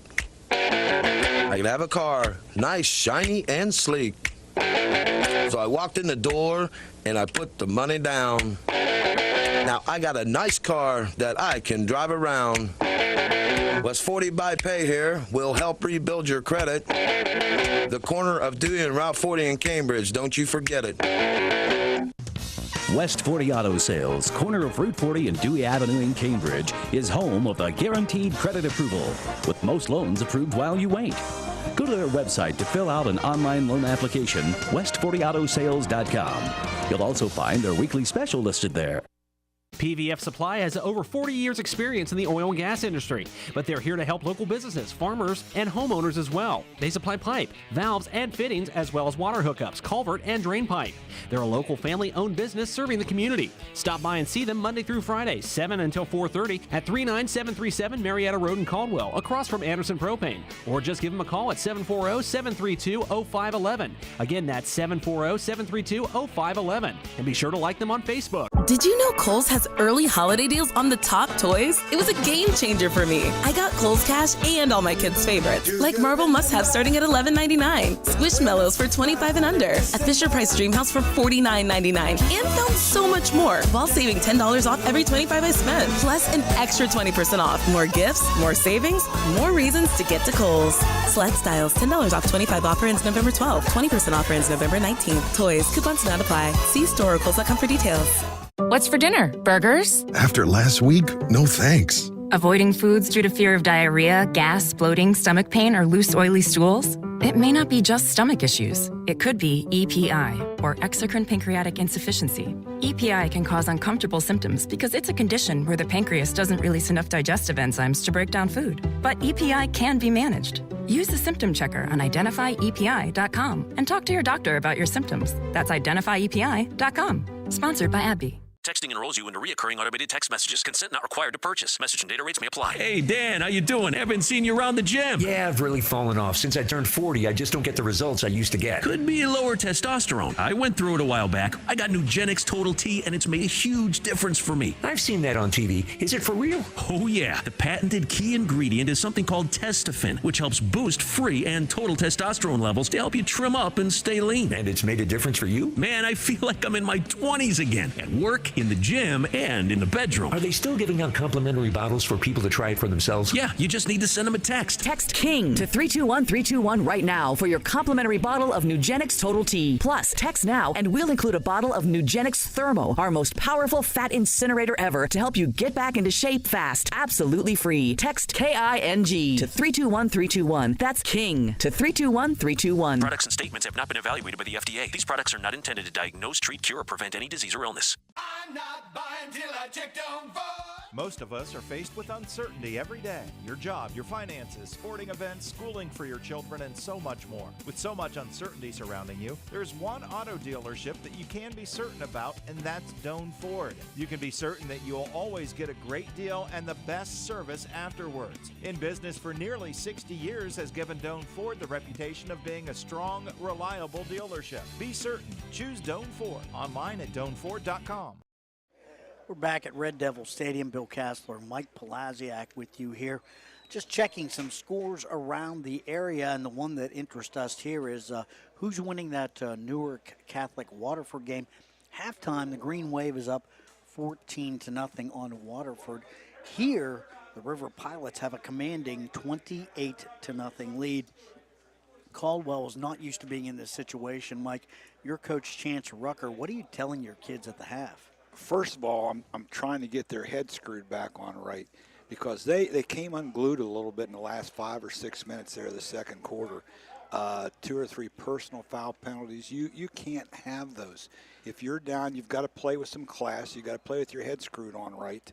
I could have a car, nice, shiny, and sleek. So I walked in the door and I put the money down. Now I got a nice car that I can drive around. West 40 by Pay here will help rebuild your credit. The corner of Dewey and Route 40 in Cambridge, don't you forget it. West 40 Auto Sales, corner of Route 40 and Dewey Avenue in Cambridge, is home of the guaranteed credit approval, with most loans approved while you wait. Go to their website to fill out an online loan application, west40autosales.com. You'll also find their weekly special listed there. PVF Supply has over 40 years experience in the oil and gas industry, but they're here to help local businesses, farmers, and homeowners as well. They supply pipe, valves, and fittings, as well as water hookups, culvert, and drain pipe. They're a local family-owned business serving the community. Stop by and see them Monday through Friday, 7 until 4:30 at 39737 Marietta Road in Caldwell, across from Anderson Propane. Or just give them a call at 740-732-0511. Again, that's 740-732-0511. And be sure to like them on Facebook. Did you know Kohl's has early holiday deals on the top toys? It was a game changer for me. I got Kohl's Cash and all my kids' favorites, like Marble Must-Have starting at $11.99, Squishmallows for $25 and under, a Fisher-Price Dreamhouse for $49.99, and found so much more while saving $10 off every $25 I spent, plus an extra 20% off. More gifts, more savings, more reasons to get to Kohl's. Select styles, $10 off 25 offer ends November 12th, 20% offer ends November 19th. Toys, coupons not apply. See store or Kohl's.com for details. What's for dinner? Burgers? After last week, no thanks. Avoiding foods due to fear of diarrhea, gas, bloating, stomach pain, or loose, oily stools? It may not be just stomach issues. It could be EPI, or exocrine pancreatic insufficiency. EPI can cause uncomfortable symptoms because it's a condition where the pancreas doesn't release enough digestive enzymes to break down food. But EPI can be managed. Use the symptom checker on identifyepi.com and talk to your doctor about your symptoms. That's identifyepi.com. Sponsored by AbbVie. Texting enrolls you into recurring automated text messages. Consent not required to purchase. Message and data rates may apply. Hey, Dan, how you doing? Haven't seen you around the gym. Yeah, I've really fallen off. Since I turned 40, I just don't get the results I used to get. Could be lower testosterone. I went through it a while back. I got Nugenix Total T, and it's made a huge difference for me. I've seen that on TV. Is it for real? Oh, yeah. The patented key ingredient is something called Testofen, which helps boost free and total testosterone levels to help you trim up and stay lean. And it's made a difference for you? Man, I feel like I'm in my 20s again. At work, in the gym, and in the bedroom. Are they still giving out complimentary bottles for people to try it for themselves? Yeah, you just need to send them a text. Text KING to 321-321 right now for your complimentary bottle of Nugenix Total T. Plus, text now and we'll include a bottle of Nugenix Thermo, our most powerful fat incinerator ever, to help you get back into shape fast. Absolutely free. Text KING to 321-321. That's KING to 321-321. Products and statements have not been evaluated by the FDA. These products are not intended to diagnose, treat, cure, or prevent any disease or illness. I'm not buying till I check Doan Ford. Most of us are faced with uncertainty every day. Your job, your finances, sporting events, schooling for your children, and so much more. With so much uncertainty surrounding you, there's one auto dealership that you can be certain about, and that's Doan Ford. You can be certain that you'll always get a great deal and the best service afterwards. In business for nearly 60 years has given Doan Ford the reputation of being a strong, reliable dealership. Be certain. Choose Doan Ford. Online at DoanFord.com. We're back at Red Devil Stadium. Bill Cassler, Mike Podlasiak with you here. Just checking some scores around the area, and the one that interests us here is who's winning that Newark Catholic Waterford game. Halftime, the Green Wave is up 14-0 on Waterford. Here, the River Pilots have a commanding 28-0 lead. Caldwell is not used to being in this situation. Mike, your coach, Chance Rucker, what are you telling your kids at the half? First of all, I'm trying to get their head screwed back on right, because they came unglued a little bit in the last 5 or 6 minutes there of the second quarter. 2 or 3 personal foul penalties. You can't have those. If you're down, you've got to play with some class. You've got to play with your head screwed on right.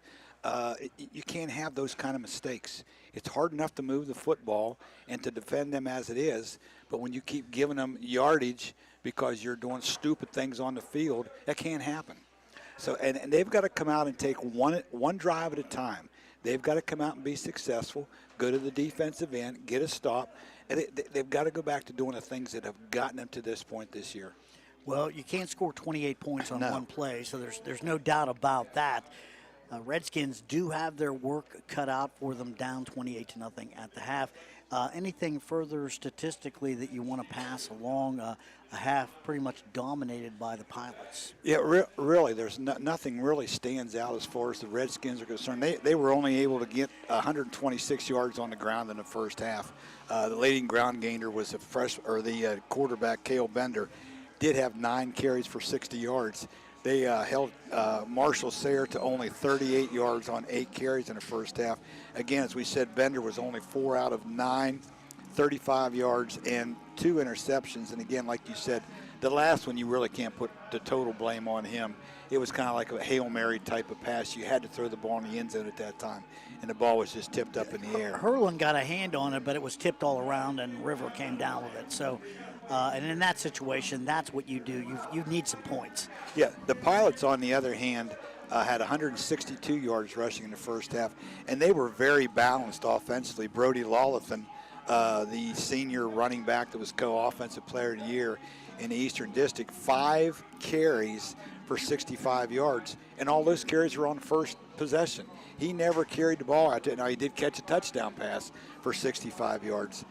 You can't have those kind of mistakes. It's hard enough to move the football and to defend them as it is, but when you keep giving them yardage because you're doing stupid things on the field, that can't happen. So, and they've got to come out and take one drive at a time. They've got to come out and be successful, go to the defensive end, get a stop, and they've got to go back to doing the things that have gotten them to this point this year. Well, you can't score 28 points on one play, so there's no doubt about that. Redskins do have their work cut out for them, down 28-0 at the half. Anything further statistically that you want to pass along? A half pretty much dominated by the Pilots. Yeah, really, there's nothing really stands out as far as the Redskins are concerned. They were only able to get 126 yards on the ground in the first half. The leading ground gainer was the quarterback, Cale Bender, did have 9 carries for 60 yards. They held Marshall Sayre to only 38 yards on 8 carries in the first half. Again, as we said, Bender was only 4 out of 9, 35 yards and 2 interceptions. And again, like you said, the last one you really can't put the total blame on him. It was kind of like a Hail Mary type of pass. You had to throw the ball in the end zone at that time, and the ball was just tipped up in the air. Hurlin got a hand on it, but it was tipped all around, and River came down with it. So, and in that situation, that's what you do. You need some points. Yeah, the Pilots, on the other hand, had 162 yards rushing in the first half, and they were very balanced offensively. Brody Lawlithan, the senior running back that was co-offensive player of the year in the Eastern District, 5 carries for 65 yards, and all those carries were on first possession. He never carried the ball out. Now, he did catch a touchdown pass for 65 yards.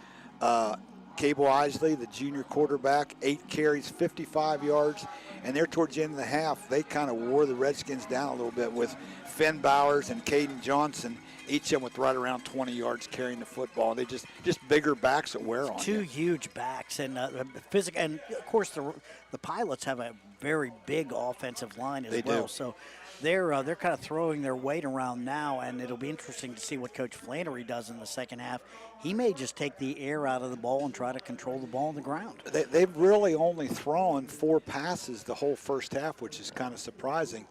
Cable Isley, the junior quarterback, 8 carries, 55 yards, and there towards the end of the half, they kind of wore the Redskins down a little bit with Finn Bowers and Caden Johnson, each of them with right around 20 yards carrying the football. They just bigger backs that wear on. 2 huge backs and physical, and of course the Pilots have a very big offensive line as well. So they're kind of throwing their weight around now, and it'll be interesting to see what Coach Flannery does in the second half. He may just take the air out of the ball and try to control the ball on the ground. They've really only thrown 4 passes the whole first half, which is kind of surprising.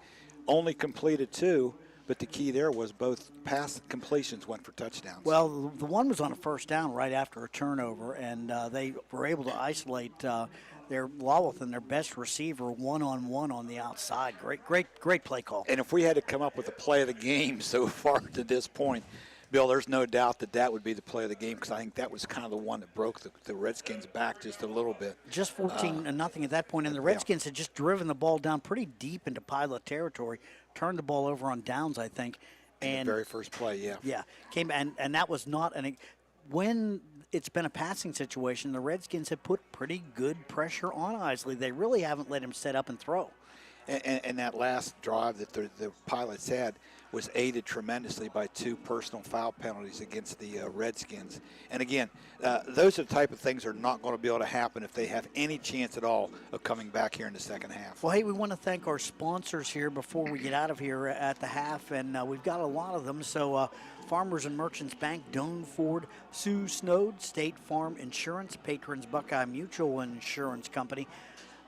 Only completed 2, but the key there was both pass completions went for touchdowns. Well, the one was on a first down right after a turnover, and they were able to isolate their Lawlithan, their best receiver, one-on-one on the outside. Great play call. And if we had to come up with a play of the game so far to this point, Bill, there's no doubt that would be the play of the game, because I think that was kind of the one that broke the Redskins back just a little bit. Just 14-0 at that point, and the Redskins had just driven the ball down pretty deep into Pilot territory, turned the ball over on downs, I think. And the very first play, yeah. Yeah, came and that was not when it's been a passing situation, the Redskins have put pretty good pressure on Isley. They really haven't let him set up and throw. And that last drive that the Pilots had was aided tremendously by 2 personal foul penalties against the Redskins. And again, those are the type of things that are not going to be able to happen if they have any chance at all of coming back here in the second half. Well, hey, we want to thank our sponsors here before we get out of here at the half, and we've got a lot of them. So Farmers and Merchants Bank, Doan Ford, Snode, State Farm Insurance, Patrons Buckeye Mutual Insurance Company,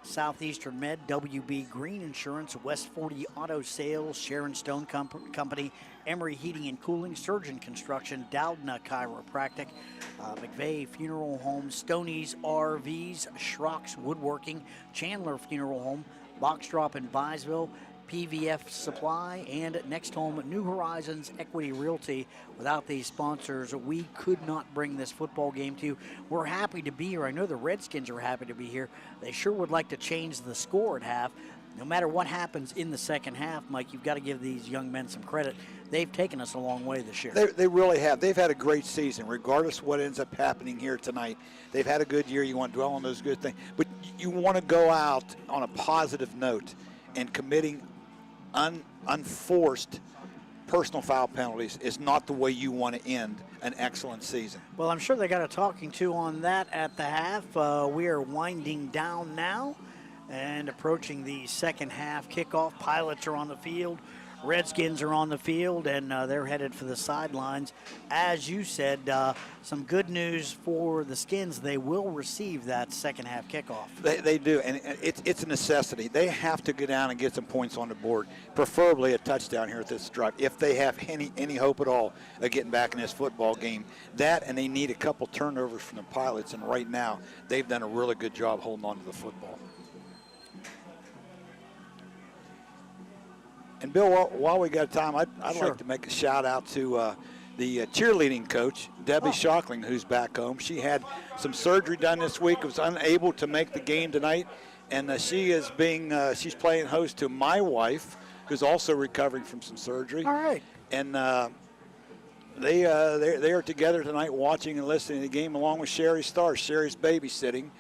Southeastern Med, WB Green Insurance, West 40 Auto Sales, Sharon Stone Company, Emory Heating and Cooling, Surgent Construction, Doudna Chiropractic, McVay Funeral Home, Stoneys RVs, Schrocks Woodworking, Chandler Funeral Home, BoxDrop Byesville, PVF Supply, and Next Home New Horizons Equity Realty. Without these sponsors, we could not bring this football game to you. We're happy to be here. I know the Redskins are happy to be here. They sure would like to change the score at half. No matter what happens in the second half, Mike, you've got to give these young men some credit. They've taken us a long way this year. They really have. They've had a great season, regardless of what ends up happening here tonight. They've had a good year. You want to dwell on those good things. But you want to go out on a positive note, and committing unforced personal foul penalties is not the way you want to end an excellent season. Well, I'm sure they got a talking to on that at the half. We are winding down now and approaching the second half kickoff. Pilots are on the field. Redskins are on the field, and they're headed for the sidelines. As you said, some good news for the Skins. They will receive that second half kickoff. They do, and it's a necessity. They have to go down and get some points on the board, preferably a touchdown here at this drive, if they have any hope at all of getting back in this football game. That, and they need a couple turnovers from the Pilots, and right now they've done a really good job holding on to the football. And, Bill, while we got time, I'd Sure. like to make a shout-out to the cheerleading coach, Debbie Shockling, who's back home. She had some surgery done this week, was unable to make the game tonight, And she's playing host to my wife, who's also recovering from some surgery. All right. And they are together tonight watching and listening to the game along with Sherry Starr. Sherry's babysitting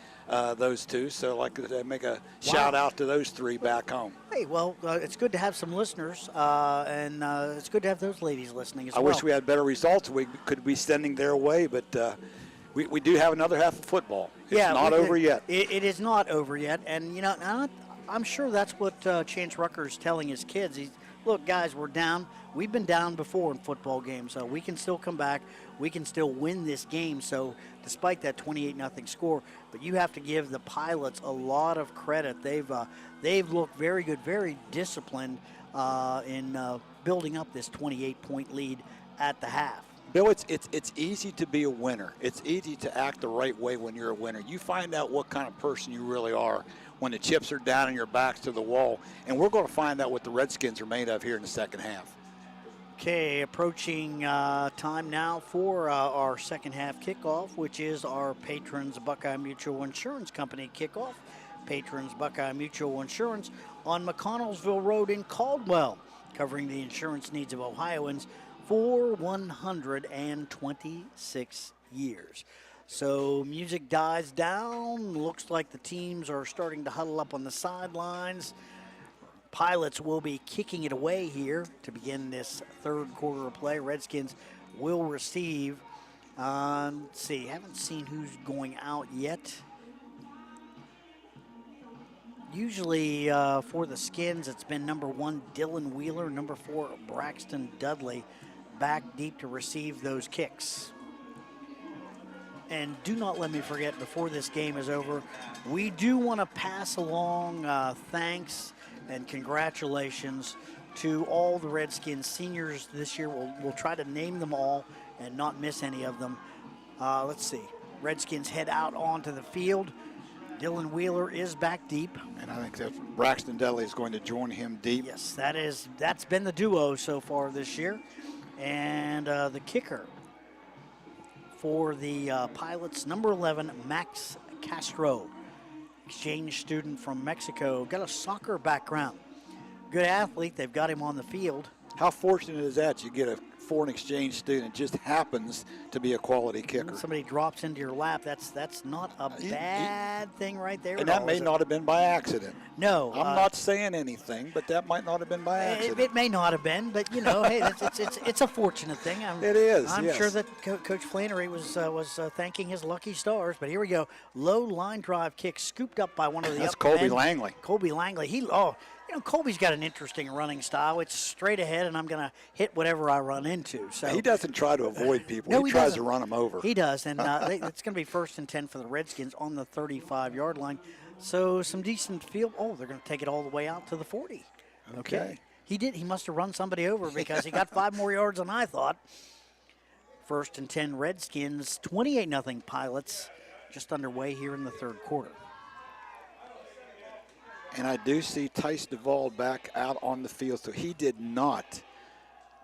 those two, so I'd like to make a shout out to those three back home. Hey, well, it's good to have some listeners, and it's good to have those ladies listening as well. I wish we had better results. We could be sending their way, but we do have another half of football. It's not over yet. It is not over yet, and you know, I'm sure that's what Chance Rucker's telling his kids. Look, guys, we're down. We've been down before in football games, so we can still come back. We can still win this game. So despite that 28-0 score, but you have to give the Pilots a lot of credit. They've looked very good, very disciplined in building up this 28-point lead at the half. Bill, it's easy to be a winner. It's easy to act the right way when you're a winner. You find out what kind of person you really are when the chips are down and your back's to the wall. And we're going to find out what the Redskins are made of here in the second half. Okay, approaching time now for our second half kickoff, which is our Patrons Buckeye Mutual Insurance Company kickoff. Patrons Buckeye Mutual Insurance on McConnellsville Road in Caldwell, covering the insurance needs of Ohioans for 126 years. So music dies down. Looks like the teams are starting to huddle up on the sidelines. Pilots will be kicking it away here to begin this third quarter of play. Redskins will receive. Let's see, haven't seen who's going out yet. Usually for the Skins, it's been number 1, Dylan Wheeler, number 4, Braxton Dudley, back deep to receive those kicks. And do not let me forget, before this game is over, we do want to pass along thanks and congratulations to all the Redskins seniors this year. We'll try to name them all and not miss any of them. Let's see. Redskins head out onto the field. Dylan Wheeler is back deep. And I think that Braxton Dudley is going to join him deep. Yes, that's been the duo so far this year. And the kicker for the Pilots, number 11, Max Castro, exchange student from Mexico, got a soccer background. Good athlete, they've got him on the field. How fortunate is that? You get a foreign exchange student, just happens to be a quality kicker. When somebody drops into your lap, that's not a bad thing right there. And that may not have been by accident. No. I'm not saying anything, but that might not have been by accident. It may not have been, but, you know, hey, it's a fortunate thing. It is, I'm yes. sure that Coach Flannery was thanking his lucky stars, but here we go. Low line drive kick scooped up by one of the That's up Colby men. Langley. Colby Langley. Colby's got an interesting running style. It's straight ahead, and I'm going to hit whatever I run into. So he doesn't try to avoid people. No, he tries to run them over. He does, and it's going to be 1st and 10 for the Redskins on the 35-yard line. So some decent field. Oh, they're going to take it all the way out to the 40. Okay. He must have run somebody over because he got 5 more yards than I thought. 1st and 10 Redskins, 28-0 Pilots, just underway here in the third quarter. And I do see Tice Duvall back out on the field, so he did not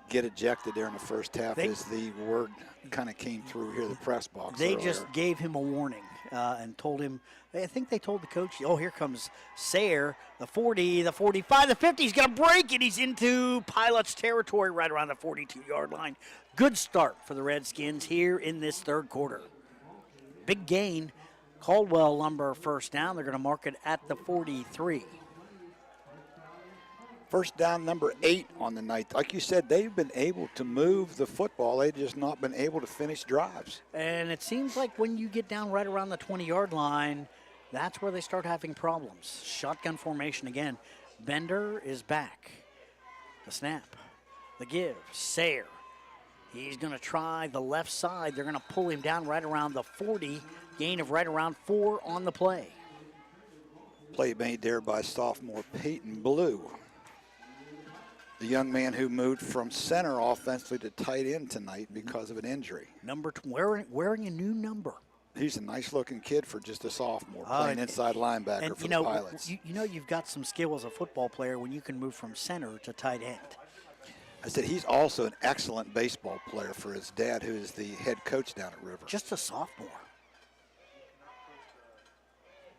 get ejected there in the first half as the word kind of came through here, the press box. They just gave him a warning and told him, I think they told the coach, oh, here comes Sayre, the 40, the 45, the 50. He's going to break it. He's into Pilots territory right around the 42-yard line. Good start for the Redskins here in this third quarter. Big gain. Caldwell Lumber first down. They're going to mark it at the 43. First down, number 8 on the night. Like you said, they've been able to move the football. They've just not been able to finish drives. And it seems like when you get down right around the 20-yard line, that's where they start having problems. Shotgun formation again. Bender is back. The snap. The give. Sayre. He's going to try the left side. They're going to pull him down right around the 40. Gain of right around 4 on the play. Play made there by sophomore Peyton Blue. The young man who moved from center offensively to tight end tonight because of an injury. Wearing a new number. He's a nice-looking kid for just a sophomore, playing inside linebacker for the Pilots. You know you've got some skill as a football player when you can move from center to tight end. I said he's also an excellent baseball player for his dad, who is the head coach down at River. Just a sophomore.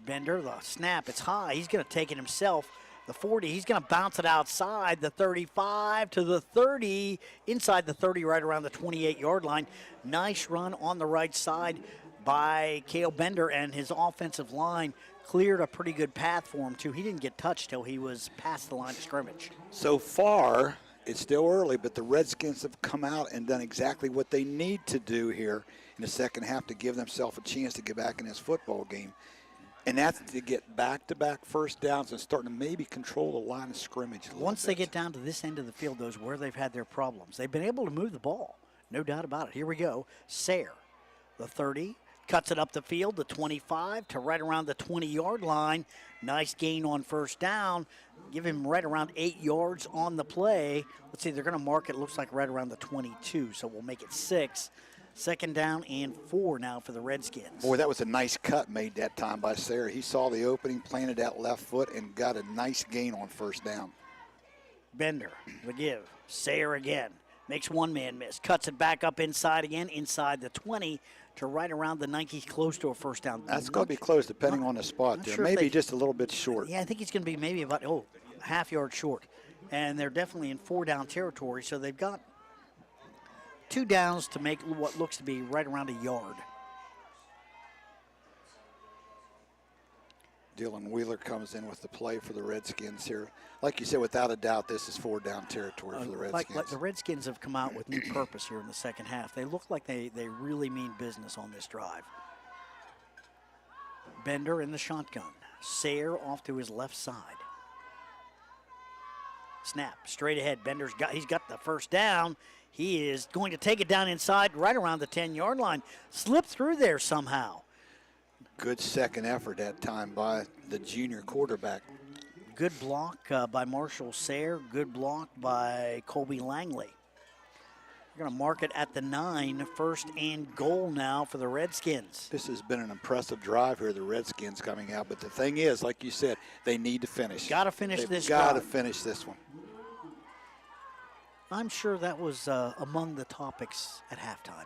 Bender, the snap, it's high. He's going to take it himself. The 40, he's going to bounce it outside the 35 to the 30, inside the 30, right around the 28-yard line. Nice run on the right side by Cale Bender, and his offensive line cleared a pretty good path for him, too. He didn't get touched till he was past the line of scrimmage. So far, it's still early, but the Redskins have come out and done exactly what they need to do here in the second half to give themselves a chance to get back in this football game. And that's to get back-to-back first downs and starting to maybe control the line of scrimmage a little Once they bit. get down to this end of the field, those where they've had their problems. They've been able to move the ball, no doubt about it. Here we go. Sayre, the 30, cuts it up the field, the 25 to right around the 20-yard line. Nice gain on first down. Give him right around 8 yards on the play. Let's see, they're going to mark it, looks like right around the 22, so we'll make it 6. Second down and 4 now for the Redskins. Boy, that was a nice cut made that time by Sayre. He saw the opening, planted that left foot, and got a nice gain on first down. Bender, the give. Sayre again. Makes one man miss. Cuts it back up inside again, inside the 20 to right around the 90, close to a first down. That's going to be close depending on the spot there. Sure Maybe just a little bit short. Yeah, I think he's going to be maybe about, half yard short. And they're definitely in 4-down territory, so they've got 2 downs to make what looks to be right around a yard. Dylan Wheeler comes in with the play for the Redskins here. Like you said, without a doubt, this is 4-down territory for the Redskins. Like the Redskins have come out with new purpose here in the second half. They look like they really mean business on this drive. Bender in the shotgun. Sayre off to his left side. Snap, straight ahead. He's got the first down. He is going to take it down inside right around the 10-yard line. Slipped through there somehow. Good second effort that time by the junior quarterback. Good block by Marshall Sayre. Good block by Colby Langley. We're going to mark it at the 9, first and goal now for the Redskins. This has been an impressive drive here, the Redskins coming out. But the thing is, like you said, they need to finish. Got to finish this They've got to drive. finish this one. I'm sure that was among the topics at halftime.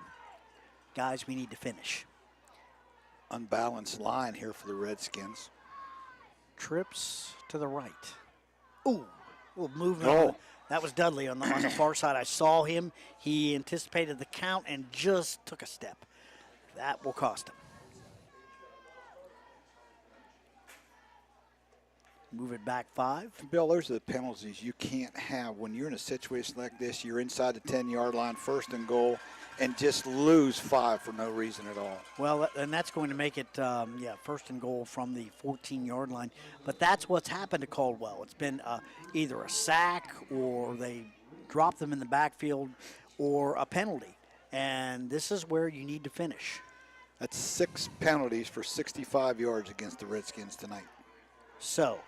Guys, we need to finish. Unbalanced line here for the Redskins. Trips to the right. Ooh, little movement. Oh. That was Dudley on the far side. I saw him. He anticipated the count and just took a step. That will cost him. Move it back 5. Bill, those are the penalties you can't have when you're in a situation like this. You're inside the 10-yard line, first and goal, and just lose 5 for no reason at all. Well, and that's going to make it, first and goal from the 14-yard line. But that's what's happened to Caldwell. It's been either a sack or they drop them in the backfield or a penalty. And this is where you need to finish. That's 6 penalties for 65 yards against the Redskins tonight. So,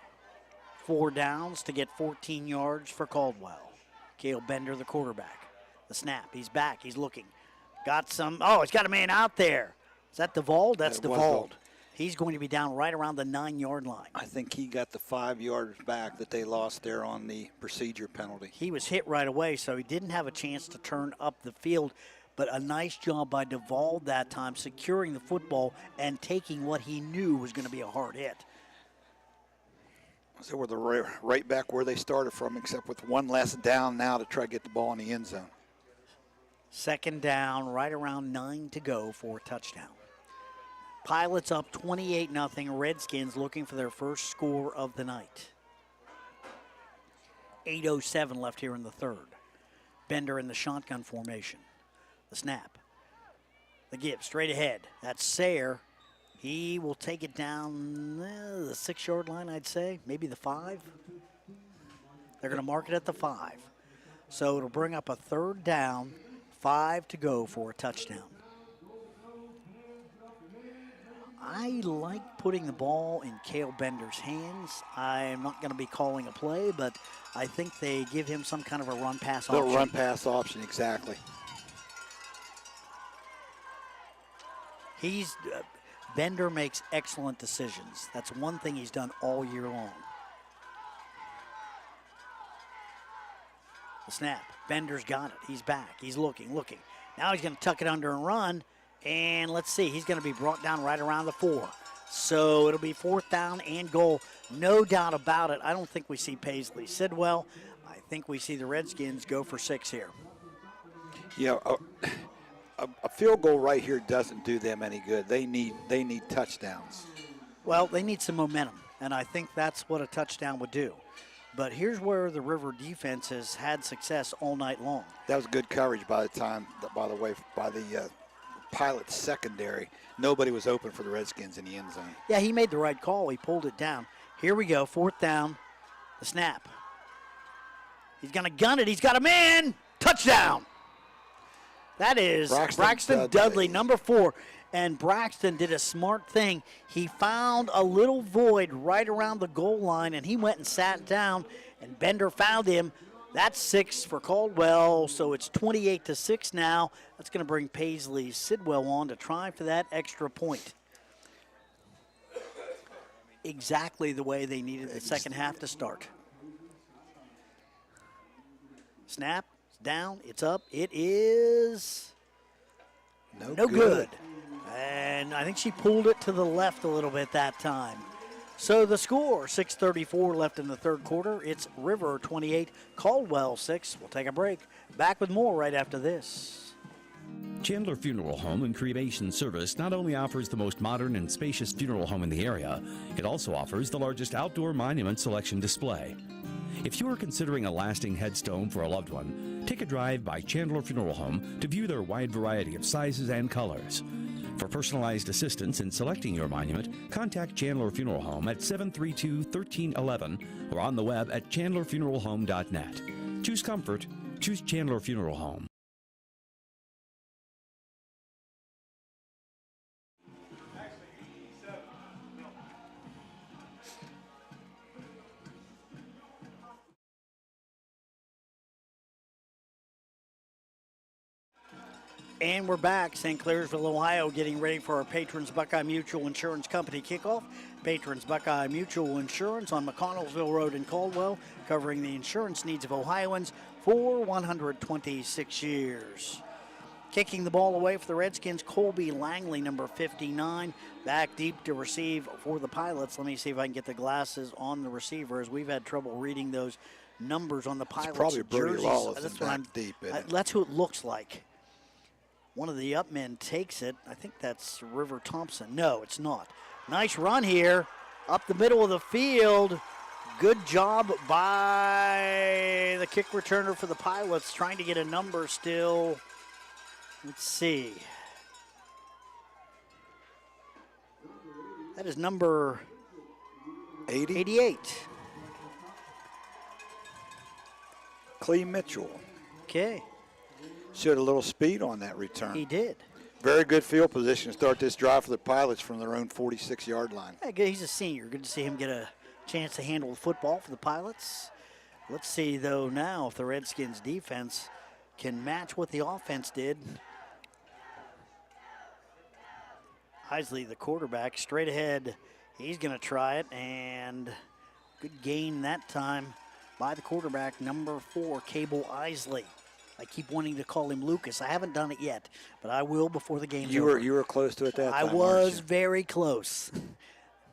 4 downs to get 14 yards for Caldwell. Cale Bender, the quarterback. The snap, he's back, he's looking. Got some, he's got a man out there. Is that DeVauld? That's DeVauld. He's going to be down right around the 9-yard line. I think he got the 5 yards back that they lost there on the procedure penalty. He was hit right away, so he didn't have a chance to turn up the field. But a nice job by DeVauld that time, securing the football and taking what he knew was going to be a hard hit. So we're right back where they started from, except with one less down now to try to get the ball in the end zone. Second down, right around 9 to go for a touchdown. Pilots up 28-0. Redskins looking for their first score of the night. 8:07 left here in the third. Bender in the shotgun formation. The snap. The give straight ahead. That's Sayre. He will take it down the 6-yard line, I'd say. Maybe the 5. They're going to mark it at the 5. So it'll bring up a third down, 5 to go for a touchdown. I like putting the ball in Cale Bender's hands. I'm not going to be calling a play, but I think they give him some kind of a run-pass option. The run-pass option, exactly. Bender makes excellent decisions. That's one thing he's done all year long. The snap. Bender's got it. He's back. He's looking. Now he's going to tuck it under and run. And let's see. He's going to be brought down right around the 4. So it'll be 4th down and goal. No doubt about it. I don't think we see Paisley Sidwell. I think we see the Redskins go for 6 here. Yeah, a field goal right here doesn't do them any good. They need touchdowns. Well, they need some momentum, and I think that's what a touchdown would do. But here's where the River defense has had success all night long. That was good coverage by the Pilots secondary. Nobody was open for the Redskins in the end zone. Yeah, he made the right call. He pulled it down. Here we go, 4th down, the snap. He's going to gun it. He's got a man. Touchdown. That is Braxton Dudley, number 4. And Braxton did a smart thing. He found a little void right around the goal line, and he went and sat down, and Bender found him. That's 6 for Caldwell, so it's 28-6 now. That's going to bring Paisley Sidwell on to try for that extra point. Exactly the way they needed the second half to start. Snap, it's down, it's up. It is no good. And I think she pulled it to the left a little bit that time. So the score, 6:34 left in the third quarter. It's River 28, Caldwell 6. We'll take a break. Back with more right after this. Chandler Funeral Home and Cremation Service not only offers the most modern and spacious funeral home in the area, it also offers the largest outdoor monument selection display. If you are considering a lasting headstone for a loved one, take a drive by Chandler Funeral Home to view their wide variety of sizes and colors. For personalized assistance in selecting your monument, contact Chandler Funeral Home at 732-1311 or on the web at chandlerfuneralhome.net. Choose comfort. Choose Chandler Funeral Home. And we're back, St. Clairsville, Ohio, getting ready for our Patrons Buckeye Mutual Insurance Company kickoff. Patrons Buckeye Mutual Insurance on McConnellsville Road in Caldwell, covering the insurance needs of Ohioans for 126 years. Kicking the ball away for the Redskins, Colby Langley, number 59, back deep to receive for the Pilots. Let me see if I can get the glasses on the receiver, as we've had trouble reading those numbers on the Pilots' it's probably Brody jerseys. Lawless. That's deep. That's who it looks like. One of the upmen takes it. I think that's River Thompson. No, it's not. Nice run here up the middle of the field. Good job by the kick returner for the Pilots, trying to get a number still. Let's see. That is number 88. Clee Mitchell. Okay. Showed a little speed on that return. He did. Very good field position to start this drive for the Pilots from their own 46-yard line. Yeah, good. He's a senior. Good to see him get a chance to handle the football for the Pilots. Let's see, though, now if the Redskins defense can match what the offense did. Isley, the quarterback, straight ahead. He's going to try it, and good gain that time by the quarterback, number 4, Cable Isley. I keep wanting to call him Lucas. I haven't done it yet, but I will before the game's over. You were close to it that time. I was very close.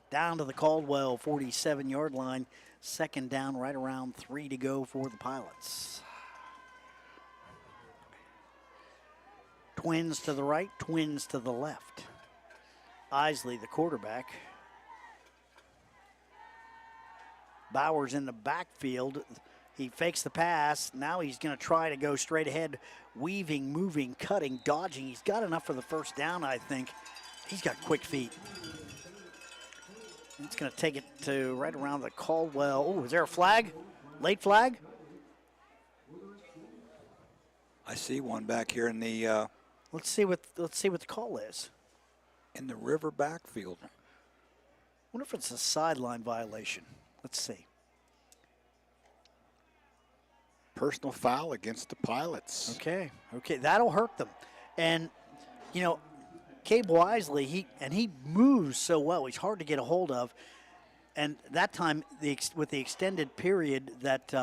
Down to the Caldwell 47-yard line. Second down, right around 3 to go for the Pilots. Twins to the right, twins to the left. Isley, the quarterback. Bowers in the backfield. He fakes the pass. Now he's going to try to go straight ahead, weaving, moving, cutting, dodging. He's got enough for the first down, I think. He's got quick feet. It's going to take it to right around the Caldwell. Oh, is there a flag? Late flag? I see one back here in the. Let's see what the call is. In the River backfield. I wonder if it's a sideline violation. Let's see. Personal foul against the Pilots. Okay, that'll hurt them. And, you know, Cable Isley, he moves so well. He's hard to get a hold of. And that time, with the extended period that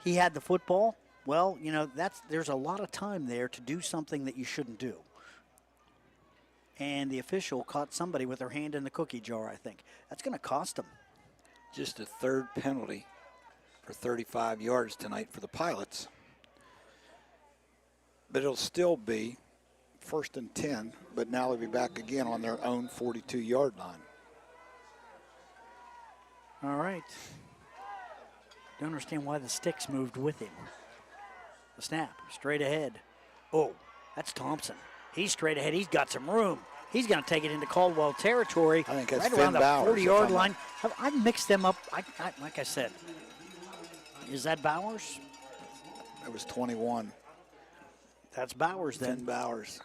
he had the football, well, you know, there's a lot of time there to do something that you shouldn't do. and the official caught somebody with their hand in the cookie jar, I think. That's going to cost them. Just a third penalty for 35 yards tonight for the Pilots. But it'll still be 1st and 10, but now they'll be back again on their own 42-yard line. All right. Don't understand why the sticks moved with him. The snap, straight ahead. Oh, that's Thompson. He's straight ahead. He's got some room. He's going to take it into Caldwell territory. I think that's right Finn around the Bowers, 40-yard line. I've mixed them up. Like I said, is that Bowers? It was 21. That's Bowers then. Finn Bowers.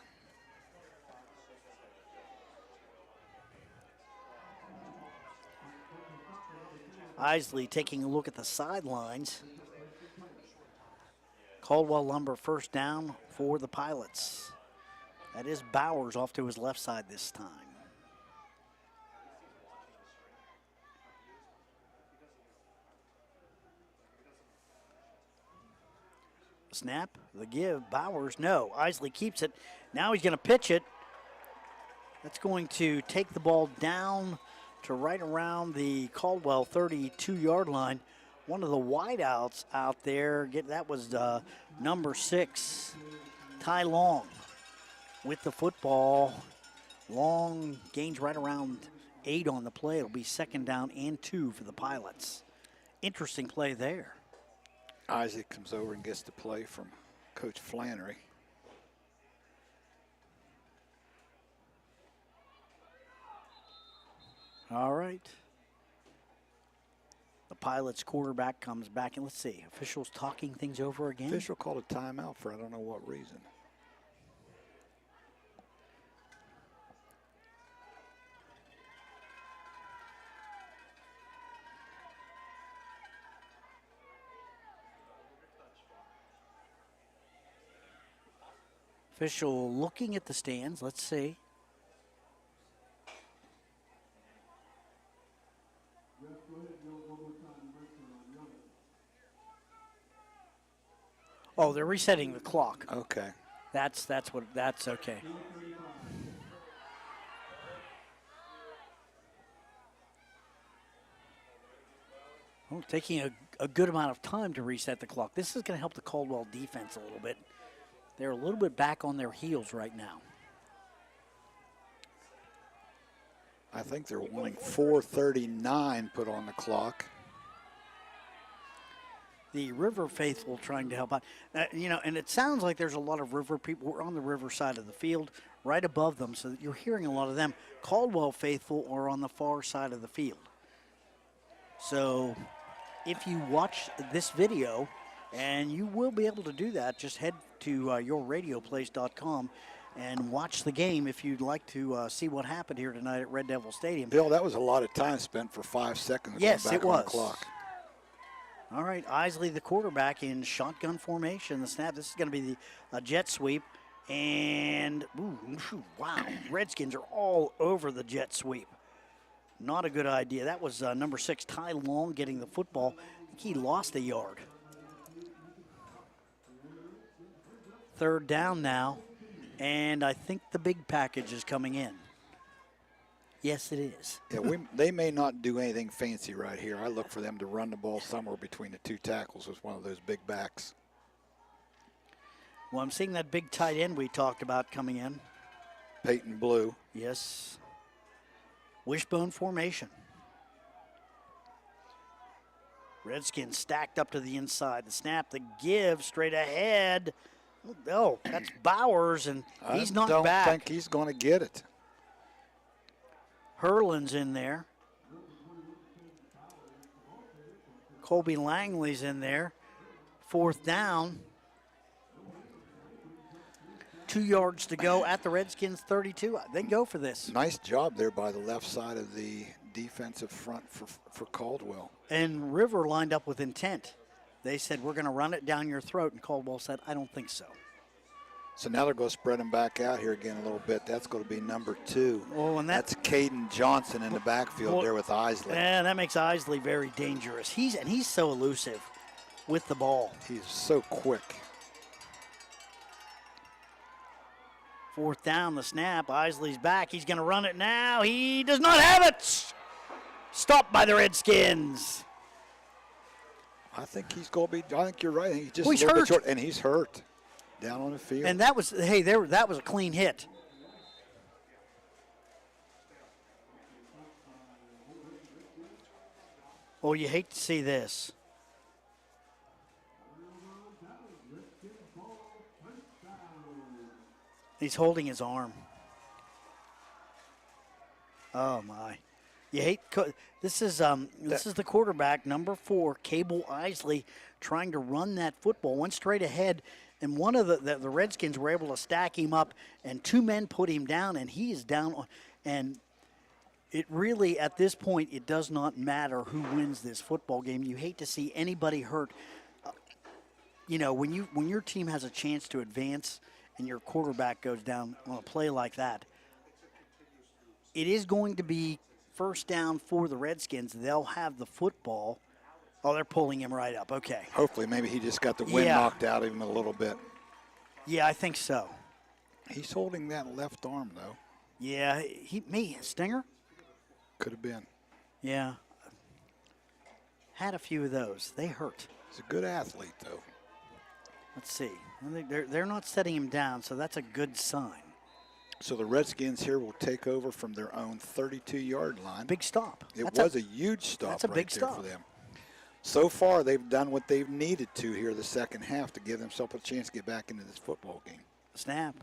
Isley taking a look at the sidelines. Caldwell Lumber first down for the Pilots. That is Bowers off to his left side this time. Snap, the give, Bowers, no. Isley keeps it. Now he's going to pitch it. That's going to take the ball down to right around the Caldwell 32-yard line. One of the wideouts out there, that was number 6, Ty Long, with the football. Long gains right around 8 on the play. It'll be 2nd down and 2 for the Pilots. Interesting play there. Isaac comes over and gets the play from Coach Flannery. All right. The Pilots quarterback comes back, and let's see, officials talking things over again. Official called a timeout for I don't know what reason. Official looking at the stands. Let's see. Oh, they're resetting the clock. Okay. That's okay. Well, taking a good amount of time to reset the clock. This is going to help the Caldwell defense a little bit. They're a little bit back on their heels right now. I think they're wanting 4:39 put on the clock. The River faithful trying to help out. And it sounds like there's a lot of River people. We're on the River side of the field, right above them, so you're hearing a lot of them. Caldwell faithful are on the far side of the field. So if you watch this video, and you will be able to do that, just head to yourradioplace.com and watch the game if you'd like to see what happened here tonight at Red Devil Stadium. Bill, that was a lot of time spent for 5 seconds. Yes, back it was. On the clock. All right, Isley, the quarterback, in shotgun formation. The snap. This is going to be the jet sweep. And, wow, Redskins are all over the jet sweep. Not a good idea. That was number 6, Ty Long, getting the football. I think he lost a yard. 3rd down now, and I think the big package is coming in. Yes, it is. Yeah, they may not do anything fancy right here. I look for them to run the ball somewhere between the 2 tackles with one of those big backs. Well, I'm seeing that big tight end we talked about coming in. Peyton Blue. Yes. Wishbone formation. Redskins stacked up to the inside. The snap, the give, straight ahead. Oh, that's Bowers, and he's not back. I don't think he's going to get it. Hurlin's in there. Colby Langley's in there. 4th down. 2 yards to go at the Redskins 32. They go for this. Nice job there by the left side of the defensive front for Caldwell. And River lined up with intent. They said, we're going to run it down your throat, and Caldwell said, I don't think so. So now they're going to spread him back out here again a little bit. That's going to be number 2. Oh, and that's Caden Johnson in the backfield there with Isley. Yeah, that makes Isley very dangerous. He's so elusive with the ball. He's so quick. 4th down, the snap. Isley's back. He's going to run it now. He does not have it. Stopped by the Redskins. I think he's going to be. I think you're right. He's just he's a little hurt. bit short, and he's hurt down on the field. And that was, that was a clean hit. Oh, you hate to see this. He's holding his arm. Oh my! You hate. This is the quarterback, number 4, Cable Isley, trying to run that football. Went straight ahead, and one of the Redskins were able to stack him up, and 2 men put him down, and he is down. And it really, at this point, it does not matter who wins this football game. You hate to see anybody hurt. When your team has a chance to advance and your quarterback goes down on a play like that, it is going to be 1st down for the Redskins. They'll have the football. Oh, they're pulling him right up. Okay. Hopefully, maybe he just got the wind knocked out of him a little bit. Yeah, I think so. He's holding that left arm, though. Yeah, Stinger? Could have been. Yeah. Had a few of those. They hurt. He's a good athlete, though. Let's see. They're not setting him down, so that's a good sign. So the Redskins here will take over from their own 32-yard line. Big stop. It was a huge stop. That's a big stop for them. So far, they've done what they've needed to here the second half to give themselves a chance to get back into this football game. Snap.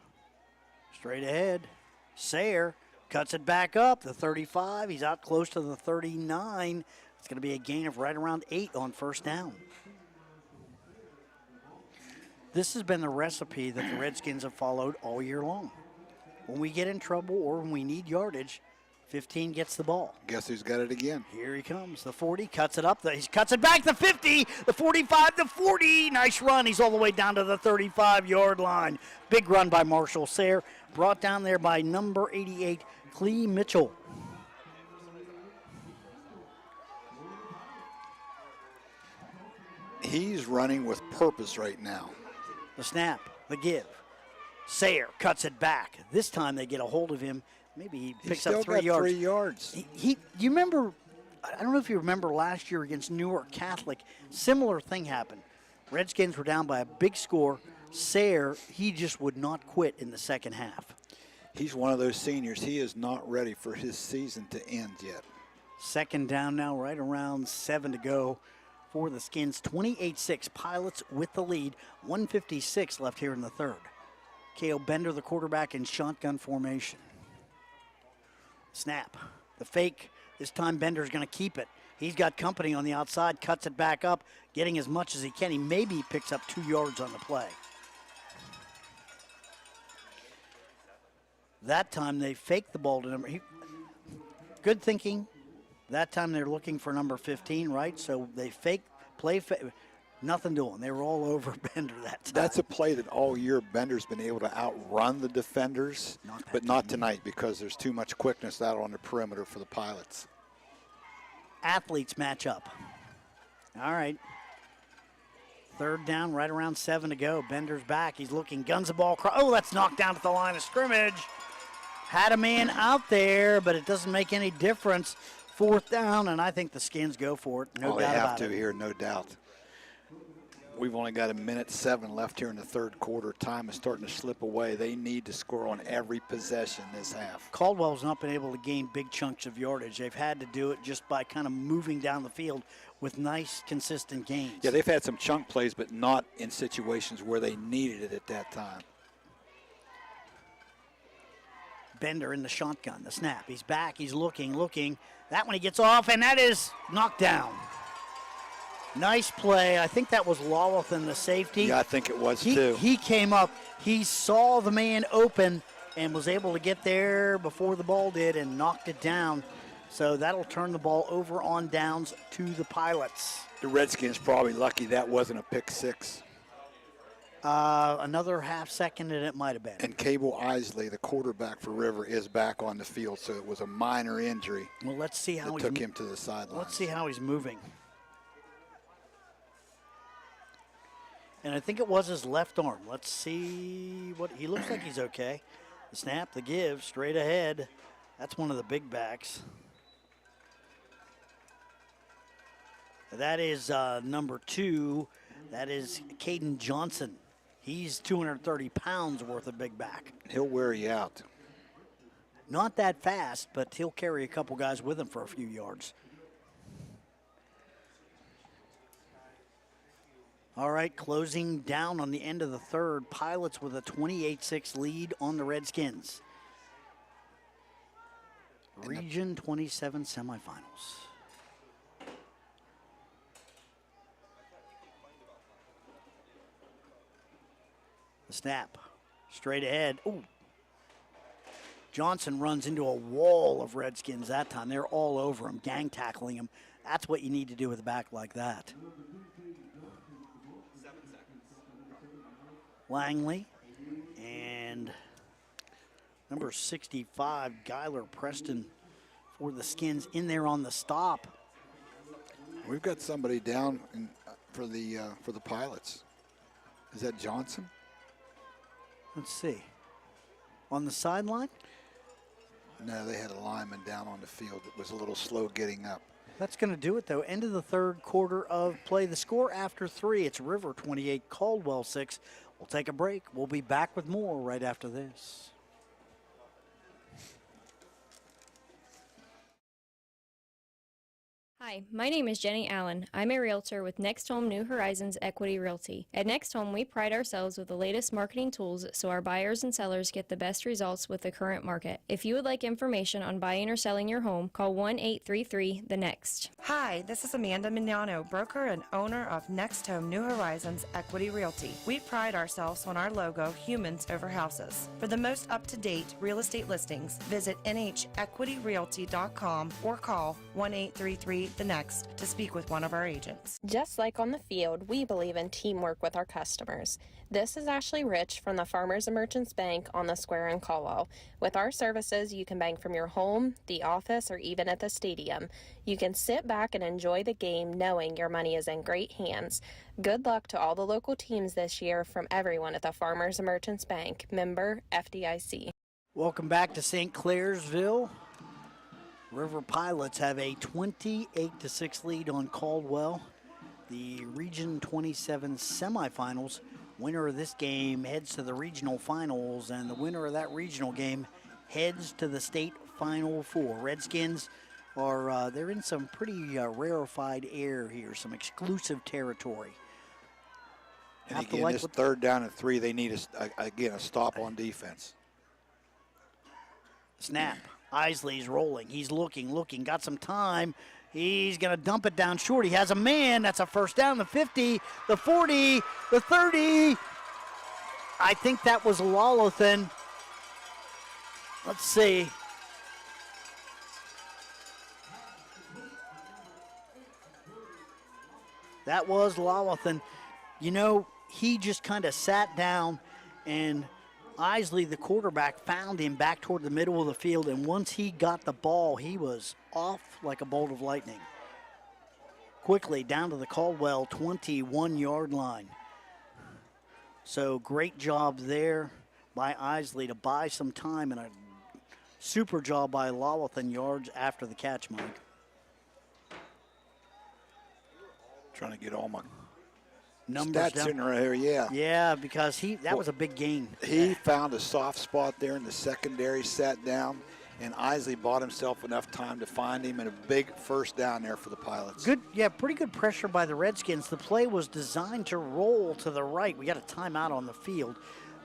Straight ahead. Sayre cuts it back up. The 35. He's out close to the 39. It's going to be a gain of right around 8 on 1st down. This has been the recipe that the Redskins have followed all year long. When we get in trouble or when we need yardage, 15 gets the ball. Guess who's got it again? Here he comes. The 40 cuts it up. He cuts it back. The 50, the 45, the 40. Nice run. He's all the way down to the 35-yard line. Big run by Marshall Sayre. Brought down there by number 88, Clee Mitchell. He's running with purpose right now. The snap, the give. Sayre cuts it back. This time they get a hold of him. Maybe he picks up 3 yards. 3 yards. You remember, I don't know if you remember last year against Newark Catholic, similar thing happened. Redskins were down by a big score. Sayre, he just would not quit in the second half. He's one of those seniors. He is not ready for his season to end yet. 2nd down now, right around 7 to go for the Skins. 28-6, Pilots with the lead. 1:56 left here in the 3rd. Cale Bender, the quarterback, in shotgun formation. Snap. The fake. This time Bender's going to keep it. He's got company on the outside, cuts it back up, getting as much as he can. He maybe picks up 2 yards on the play. That time they faked the ball to number. Good thinking. That time they're looking for number 15, right? So they nothing doing. They were all over Bender that time. That's a play that all year Bender's been able to outrun the defenders, but not tonight because there's too much quickness out on the perimeter for the Pilots. Athletes match up. All right. 3rd down, right around 7 to go. Bender's back. He's looking, guns the ball. Oh, that's knocked down at the line of scrimmage. Had a man out there, but it doesn't make any difference. 4th down, and I think the Skins go for it. No doubt about it. They have to here, no doubt. We've only got 1:07 left here in the 3rd quarter. Time is starting to slip away. They need to score on every possession this half. Caldwell's not been able to gain big chunks of yardage. They've had to do it just by kind of moving down the field with nice, consistent gains. Yeah, they've had some chunk plays, but not in situations where they needed it at that time. Bender in the shotgun, the snap. He's back, he's looking. That one he gets off, and that is knocked down. Nice play. I think that was Lawlithan, the safety. Yeah, I think it was too. He came up, he saw the man open and was able to get there before the ball did and knocked it down. So that'll turn the ball over on downs to the Pilots. The Redskins probably lucky that wasn't a pick 6. Another half second, and it might have been. And Cable Isley, the quarterback for River, is back on the field, so it was a minor injury. Well, let's see how that took him to the sideline. Let's see how he's moving. And I think it was his left arm. Let's see what he looks like. He's okay. The snap, the give, straight ahead. That's one of the big backs. That is number 2. That is Caden Johnson. He's 230 pounds worth of big back. He'll wear you out. Not that fast, but he'll carry a couple guys with him for a few yards. All right, closing down on the end of the third. Pilots with a 28-6 lead on the Redskins. Region 27 semifinals. The snap, straight ahead. Ooh. Johnson runs into a wall of Redskins that time. They're all over him, gang tackling him. That's what you need to do with a back like that. 7 seconds. Langley and number 65, Guyler Preston for the Skins in there on the stop. We've got somebody down for the Pilots. Is that Johnson? Let's see. On the sideline? No, they had a lineman down on the field that was a little slow getting up. That's going to do it, though. End of the third quarter of play. The score after 3, it's River 28, Caldwell 6. We'll take a break. We'll be back with more right after this. Hi, my name is Jenny Allen. I'm a realtor with Next Home New Horizons Equity Realty. At Next Home, we pride ourselves with the latest marketing tools so our buyers and sellers get the best results with the current market. If you would like information on buying or selling your home, call 1-833-THE-NEXT. Hi, this is Amanda Mignano, broker and owner of Next Home New Horizons Equity Realty. We pride ourselves on our logo, humans over houses. For the most up-to-date real estate listings, visit NHEquityRealty.com or call 1-833-THE-NEXT to speak with one of our agents. Just like on the field, we believe in teamwork with our customers. This is Ashley Rich from the Farmers and Merchants Bank on the Square in Caldwell. With our services, you can bank from your home, the office, or even at the stadium. You can sit back and enjoy the game knowing your money is in great hands. Good luck to all the local teams this year from everyone at the Farmers and Merchants Bank, member FDIC. Welcome back to St. Clairsville. River Pilots have a 28-6 lead on Caldwell. The Region 27 semifinals. Winner of this game heads to the regional finals, and the winner of that regional game heads to the state Final Four. Redskins are they're in some pretty rarefied air here, some exclusive territory. And again, this third down and 3, they need a stop on defense. Snap. Isley's rolling. He's looking, got some time. He's going to dump it down short. He has a man. That's a first down. The 50, the 40, the 30. I think that was Lawlothan. Let's see. That was Lawlothan. You know, he just kind of sat down, and Isley, the quarterback, found him back toward the middle of the field, and once he got the ball, he was off like a bolt of lightning. Quickly down to the Caldwell 21-yard line. So great job there by Isley to buy some time, and a super job by Lawlothan yards after the catch, Mike. Trying to get all my numbers stats in right here, yeah. Yeah, because that was a big gain. He found a soft spot there in the secondary, sat down, and Isley bought himself enough time to find him, and a big first down there for the Pilots. Good, yeah, pretty good pressure by the Redskins. The play was designed to roll to the right. We got a timeout on the field.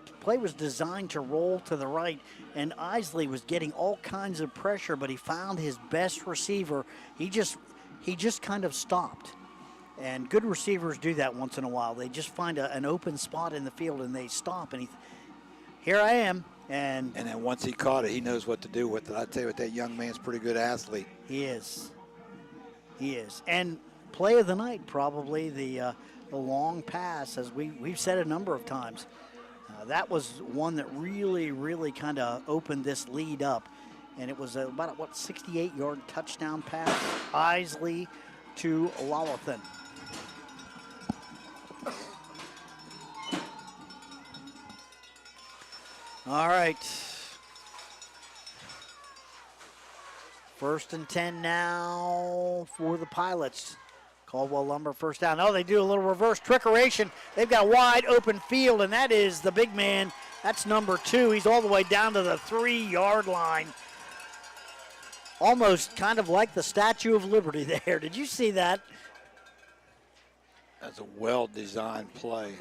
The play was designed to roll to the right, and Isley was getting all kinds of pressure, but he found his best receiver. He just kind of stopped. And good receivers do that once in a while. They just find an open spot in the field and they stop. And here I am. And then once he caught it, he knows what to do with it. I tell you what, that young man's a pretty good athlete. He is. He is. And play of the night, probably the long pass, as we've said a number of times. That was one that really, really kind of opened this lead up. And it was about a 68-yard touchdown pass. Isley to Lawlothan. All right, First and 10 now for the Pilots. Caldwell Lumber first down. Oh, they do a little reverse trickeration. They've got a wide open field, and that is the big man. That's number 2. He's all the way down to the 3-yard line. Almost kind of like the Statue of Liberty there. Did you see that? That's a well-designed play.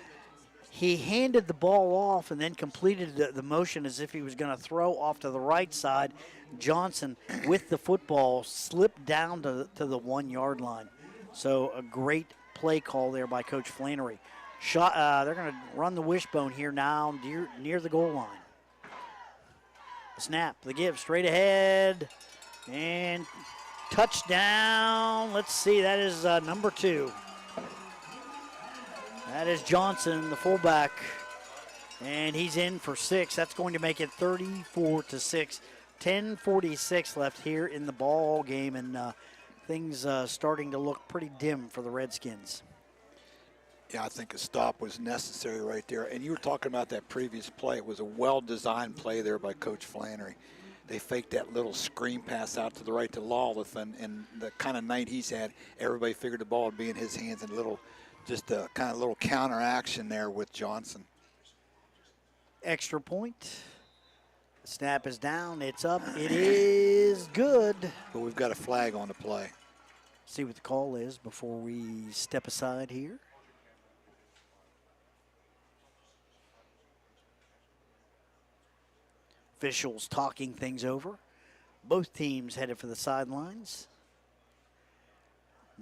He handed the ball off and then completed the motion as if he was going to throw off to the right side. Johnson, with the football, slipped down to the 1-yard line. So a great play call there by Coach Flannery. They're going to run the wishbone here now near the goal line. The snap, the give, straight ahead, and touchdown. Let's see, that is number 2. That is Johnson, the fullback, and he's in for 6. That's going to make it 34-6. 10:46 left here in the ball game, and things starting to look pretty dim for the Redskins. Yeah, I think a stop was necessary right there. And you were talking about that previous play. It was a well-designed play there by Coach Flannery. They faked that little screen pass out to the right to Lawleth, and the kind of night he's had, everybody figured the ball would be in his hands, and just a kind of little counter action there with Johnson. Extra point. The snap is down. It's up. It is good. But we've got a flag on the play. See what the call is before we step aside here. Officials talking things over. Both teams headed for the sidelines.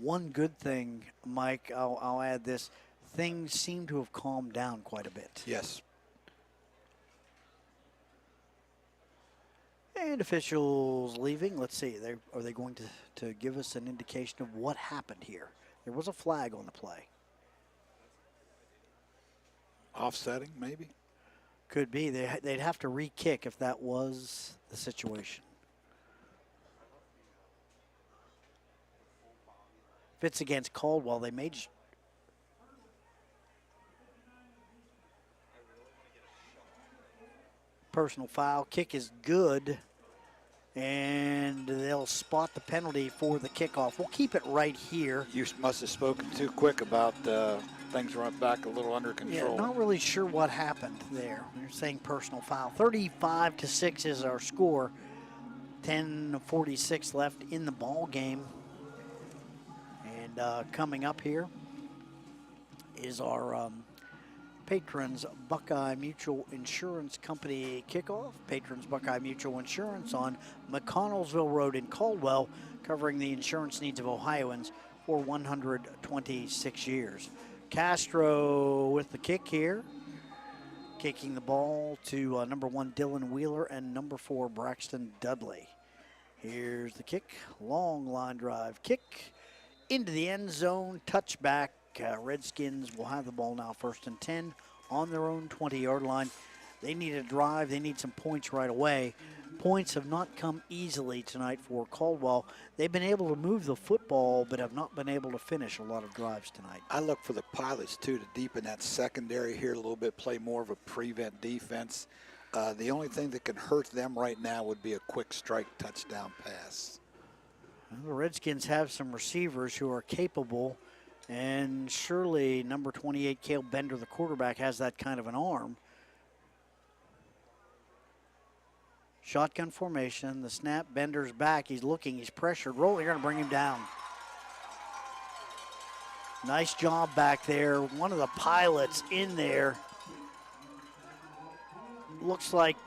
One good thing, Mike, I'll add this. Things seem to have calmed down quite a bit. Yes. And officials leaving. Let's see. Are they going to give us an indication of what happened here? There was a flag on the play. Offsetting, maybe? Could be. They'd have to re-kick if that was the situation. If it's against Caldwell, they may just... Personal foul. Kick is good. And they'll spot the penalty for the kickoff. We'll keep it right here. You must have spoken too quick about things run back a little under control. Yeah, not really sure what happened there. You're saying personal foul. 35-6 is our score. 10:46 left in the ball game. And coming up here is our Patrons Buckeye Mutual Insurance Company kickoff. Patrons Buckeye Mutual Insurance on McConnellsville Road in Caldwell, covering the insurance needs of Ohioans for 126 years. Castro with the kick here, kicking the ball to number 1 Dylan Wheeler and number 4 Braxton Dudley. Here's the kick, long line drive kick into the end zone, touchback. Redskins will have the ball now, 1st and 10 on their own 20-yard line. They need a drive. They need some points right away. Points have not come easily tonight for Caldwell. They've been able to move the football, but have not been able to finish a lot of drives tonight. I look for the Pilots, too, to deepen that secondary here a little bit, play more of a prevent defense. The only thing that can hurt them right now would be a quick strike touchdown pass. Well, the Redskins have some receivers who are capable, and surely number 28, Cale Bender, the quarterback, has that kind of an arm. Shotgun formation, the snap, Bender's back, he's looking, he's pressured, rolling, they're going to bring him down. Nice job back there. One of the Pilots in there. Looks like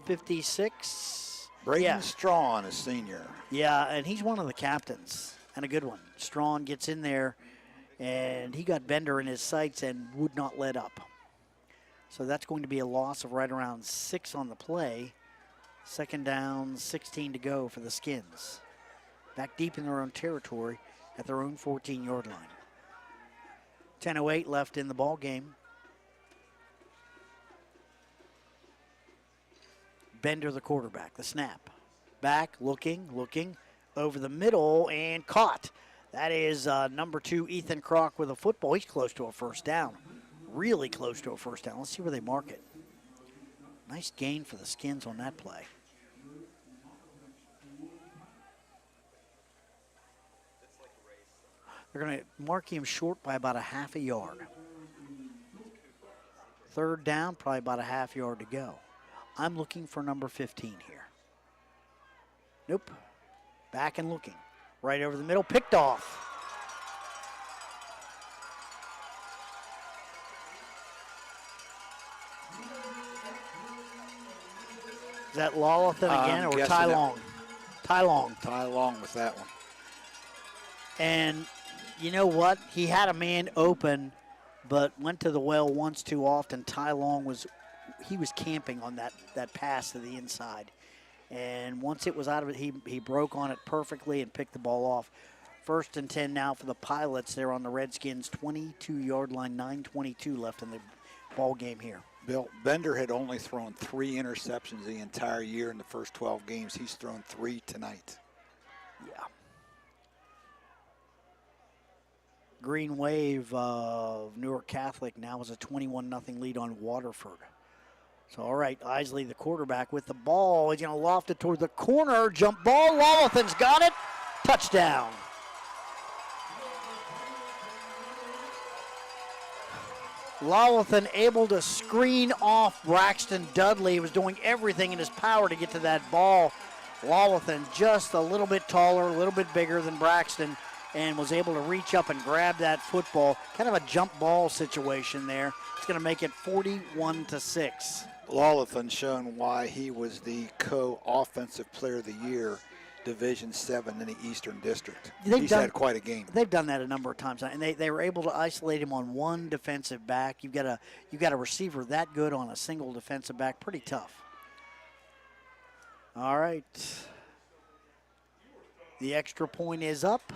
56. Braden Strawn, a senior. Yeah, and he's one of the captains, and a good one. Strawn gets in there, and he got Bender in his sights and would not let up. So that's going to be a loss of right around 6 on the play. 2nd down, 16 to go for the Skins. Back deep in their own territory at their own 14-yard line. 10:08 left in the ball game. Bender, the quarterback, the snap. Back, looking, over the middle, and caught. That is number 2, Ethan Kroc with a football. He's close to a 1st down. Really close to a 1st down. Let's see where they mark it. Nice gain for the Skins on that play. They're going to mark him short by about a half a yard. Third down, probably about a half yard to go. I'm looking for number 15 here. Nope. Back and looking. Right over the middle, picked off. Is that Lawlothan again or Ty Long? Ty Long. Ty Long with that one. And you know what? He had a man open, but went to the well once too often. Ty Long was camping on that pass to the inside. And once it was out of it, he broke on it perfectly and picked the ball off. 1st and 10 now for the Pilots. They're on the Redskins' 22-yard line, 9:22 left in the ball game here. Bill, Bender had only thrown 3 interceptions the entire year in the first 12 games. He's thrown 3 tonight. Yeah. Green Wave of Newark Catholic now has a 21-0 lead on Waterford. So, all right, Isley, the quarterback, with the ball. He's going to loft it toward the corner. Jump ball. Lawlothan's got it. Touchdown. Lawlothan able to screen off Braxton Dudley. He was doing everything in his power to get to that ball. Lawlothan just a little bit taller, a little bit bigger than Braxton, and was able to reach up and grab that football. Kind of a jump ball situation there. It's going to make it 41-6. Lawlothan shown why he was the co-offensive player of the year, Division 7 in the Eastern District. He's had quite a game. They've done that a number of times, and they were able to isolate him on one defensive back. You've got a receiver that good on a single defensive back. Pretty tough. All right. The extra point is up.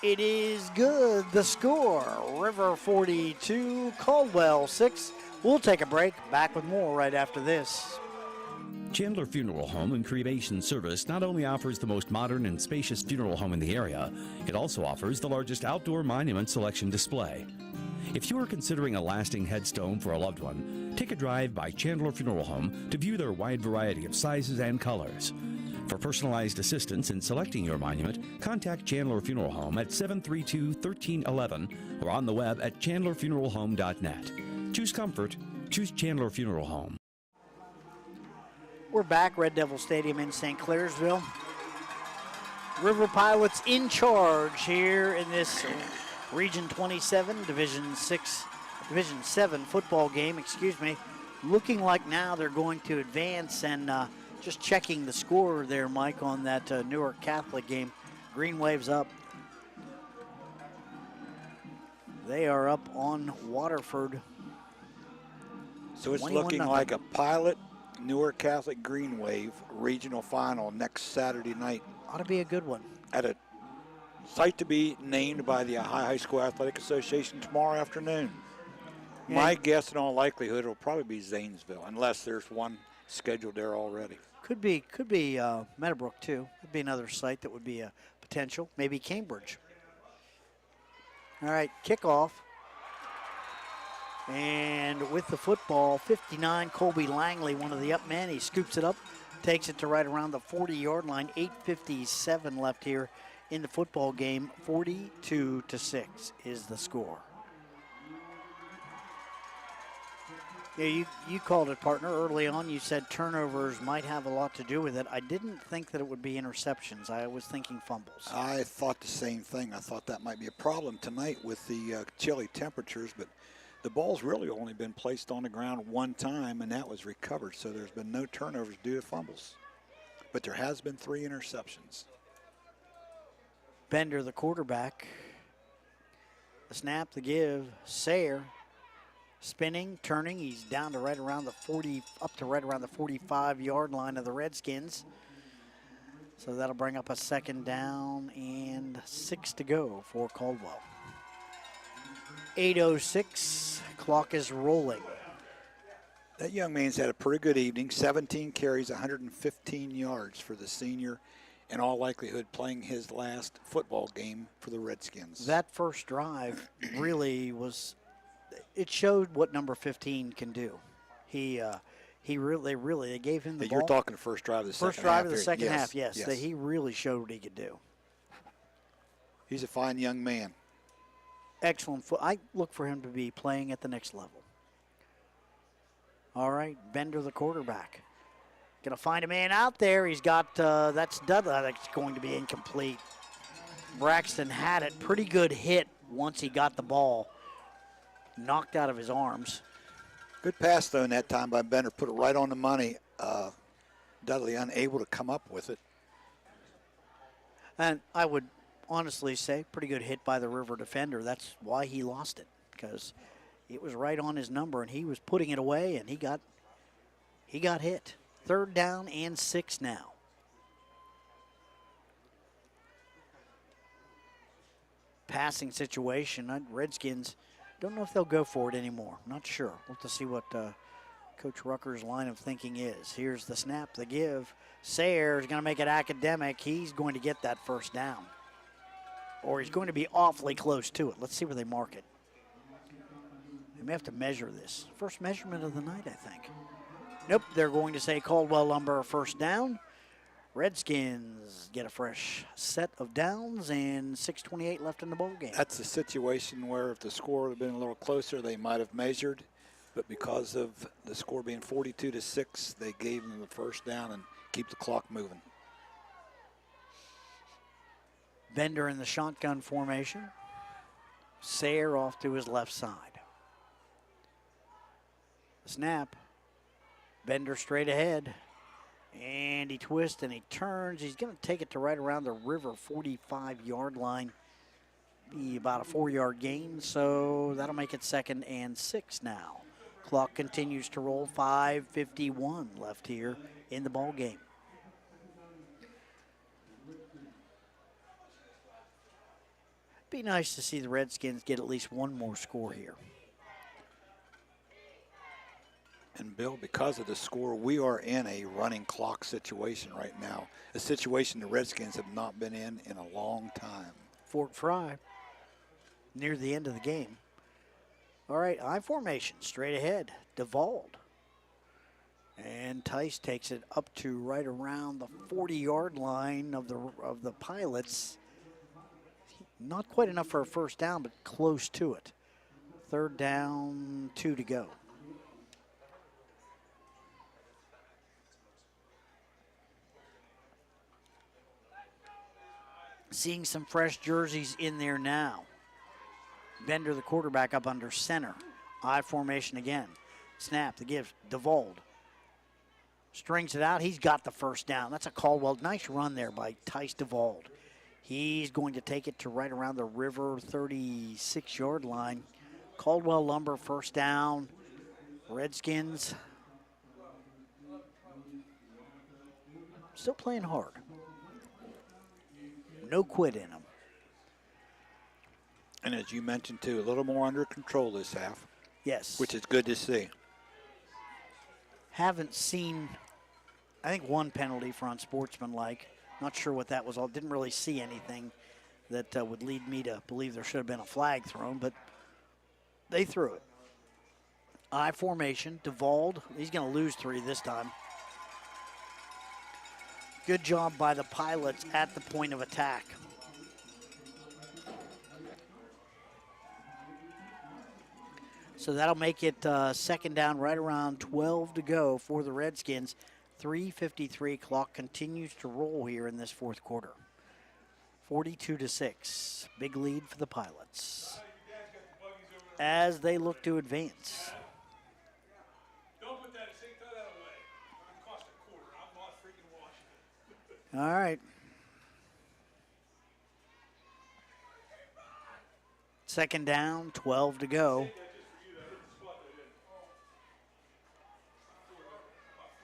It is good. The score, River 42, Caldwell 6. We'll take a break. Back with more right after this. Chandler Funeral Home and Cremation Service not only offers the most modern and spacious funeral home in the area, it also offers the largest outdoor monument selection display. If you are considering a lasting headstone for a loved one, take a drive by Chandler Funeral Home to view their wide variety of sizes and colors. For personalized assistance in selecting your monument, contact Chandler Funeral Home at 732-1311 or on the web at chandlerfuneralhome.net. Choose comfort. Choose Chandler Funeral Home. We're back, Red Devil Stadium in St. Clairsville. River Pilots in charge here in this Region 27, Division 7 football game, Looking like now they're going to advance, and just checking the score there, Mike, on that Newark Catholic game. Green Wave's up. They are up on Waterford. So it's looking like a Pilot Newark Catholic Green Wave regional final next Saturday night. Ought to be a good one. At a site to be named by the Ohio High School Athletic Association tomorrow afternoon. Yeah. My guess in all likelihood it'll probably be Zanesville, unless there's one scheduled there already. Could be Meadowbrook too. Could be another site that would be a potential. Maybe Cambridge. All right, kickoff. And with the football, 59, Colby Langley, one of the up men. He scoops it up, takes it to right around the 40-yard line. 8:57 left here in the football game. 42-6 is the score. Yeah, you called it, partner. Early on, you said turnovers might have a lot to do with it. I didn't think that it would be interceptions. I was thinking fumbles. I thought the same thing. I thought that might be a problem tonight with the chilly temperatures, but the ball's really only been placed on the ground one time, and that was recovered, so there's been no turnovers due to fumbles. But there has been 3 interceptions. Bender, the quarterback. The snap, the give. Sayre spinning, turning. He's down to right around the 40, up to right around the 45-yard line of the Redskins. So that'll bring up a 2nd down and 6 to go for Caldwell. 8:06, clock is rolling. That young man's had a pretty good evening. 17 carries, 115 yards for the senior, in all likelihood playing his last football game for the Redskins. That first drive really was, it showed what number 15 can do. They gave him the ball. You're talking first drive of the second half. First drive of the second half, yes. Yes. He really showed what he could do. He's a fine young man. Excellent. I look for him to be playing at the next level. All right, Bender, the quarterback. Going to find a man out there. He's got, that's Doudna. That's going to be incomplete. Braxton had it. Pretty good hit once he got the ball knocked out of his arms. Good pass, though, in that time by Bender. Put it right on the money. Dudley unable to come up with it. And I would honestly say pretty good hit by the River defender. That's why he lost it, because it was right on his number, and he was putting it away, and he got hit. 3rd down and 6 now. Passing situation. Redskins, don't know if they'll go for it anymore. Not sure. We'll have to see what Coach Rucker's line of thinking is. Here's the snap, the give. Sayre is going to make it academic. He's going to get that 1st down. Or he's going to be awfully close to it. Let's see where they mark it. They may have to measure this. First measurement of the night, I think. Nope, they're going to say Caldwell Lumber 1st down. Redskins get a fresh set of downs and 6:28 left in the ball game. That's a situation where if the score would have been a little closer, they might have measured. But because of the score being 42-6, they gave them the 1st down and keep the clock moving. Bender in the shotgun formation. Sayre off to his left side. Snap. Bender straight ahead. And he twists and he turns. He's going to take it to right around the River 45-yard line. Be about a 4-yard gain, so that'll make it 2nd and 6 now. Clock continues to roll. 5:51 left here in the ball game. Be nice to see the Redskins get at least one more score here. And, Bill, because of the score, we are in a running clock situation right now, a situation the Redskins have not been in a long time. Fort Fry, near the end of the game. All right, I formation, straight ahead, DeVauld. And Tice takes it up to right around the 40-yard line of the Pilots. Not quite enough for a 1st down, but close to it. 3rd down, 2 to go. Seeing some fresh jerseys in there now. Bender, the quarterback, up under center. I formation again. Snap, the give, DeVauld. Strings it out. He's got the 1st down. That's a Caldwell. Nice run there by Tice DeVauld. He's going to take it to right around the River 36-yard line. Caldwell Lumber 1st down. Redskins still playing hard. No quit in them. And as you mentioned, too, a little more under control this half. Yes. Which is good to see. Haven't seen, I think, one penalty for unsportsmanlike. Not sure what that was all. Didn't really see anything that would lead me to believe there should have been a flag thrown, but they threw it. I formation, DeVauld. He's going to lose 3 this time. Good job by the Pilots at the point of attack. So that'll make it 2nd down, right around 12 to go for the Redskins. 3:53 clock continues to roll here in this 4th quarter. 42-6, big lead for the Pilots as they look to advance. All right. 2nd down, 12 to go.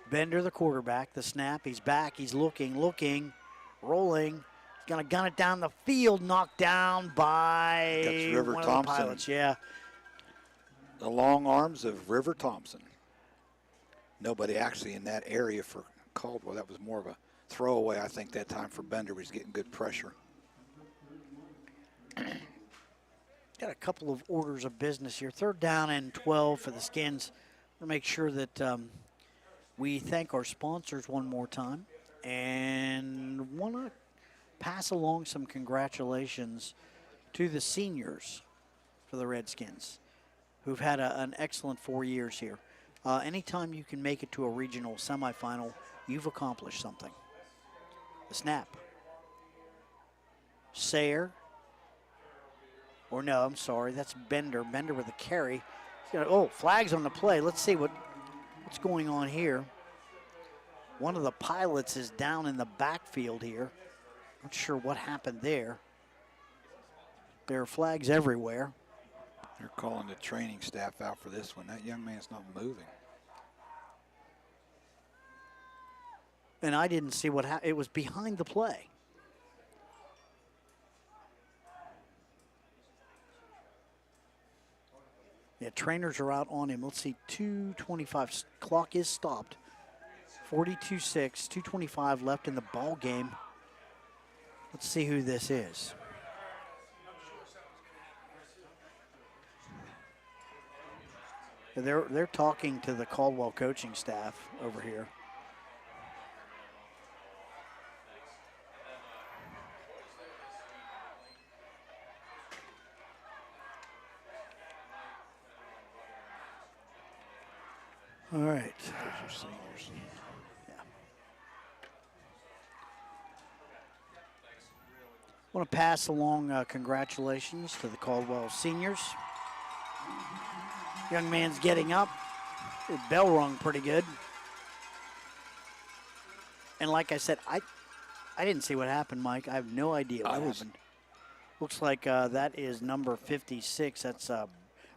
Bender, the quarterback, the snap. He's back. He's looking, rolling. He's going to gun it down the field, knocked down by That's River one Thompson. of the Pilots. Yeah. The long arms of River Thompson. Nobody actually in that area for Caldwell. That was more of a throwaway, I think, that time for Bender. He was getting good pressure. Got a couple of orders of business here. 3rd down and 12 for the Skins. We'll make sure that we thank our sponsors one more time. And want to pass along some congratulations to the seniors for the Redskins, who've had an excellent 4 years here. Anytime you can make it to a regional semifinal, you've accomplished something. The snap. Sayre. Or no, I'm sorry, that's Bender. Bender with a carry. Flags on the play. Let's see what's going on here. One of the pilots is down in the backfield here. Not sure what happened there. There are flags everywhere. They're calling the training staff out for this one. That young man's not moving. And I didn't see what happened. It was behind the play. Yeah, trainers are out on him. Let's see, 2:25. Clock is stopped. 42-6, 2:25 left in the ball game. Let's see who this is. They're talking to the Caldwell coaching staff over here. All right. Yeah. I want to pass along congratulations to the Caldwell seniors. Young man's getting up. The bell rung pretty good. And like I said, I didn't see what happened, Mike. I have no idea what happened. Looks like that is number 56. That's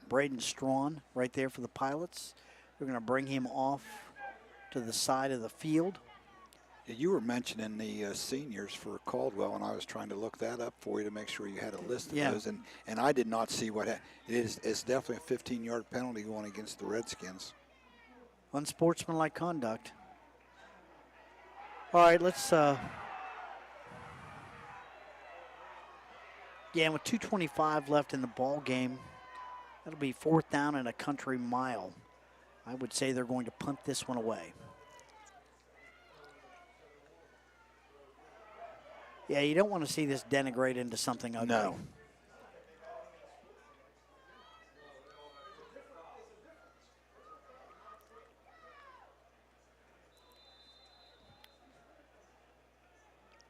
Braden Strawn right there for the Pilots. They're going to bring him off to the side of the field. Yeah, you were mentioning the seniors for Caldwell, and I was trying to look that up for you to make sure you had a list of those. And I did not see what happened. It's definitely a 15-yard penalty going against the Redskins. Unsportsmanlike conduct. All right, let's. Yeah, and with 2:25 left in the ball game, that'll be 4th down and a country mile. I would say they're going to punt this one away. Yeah, you don't want to see this denigrate into something ugly. No.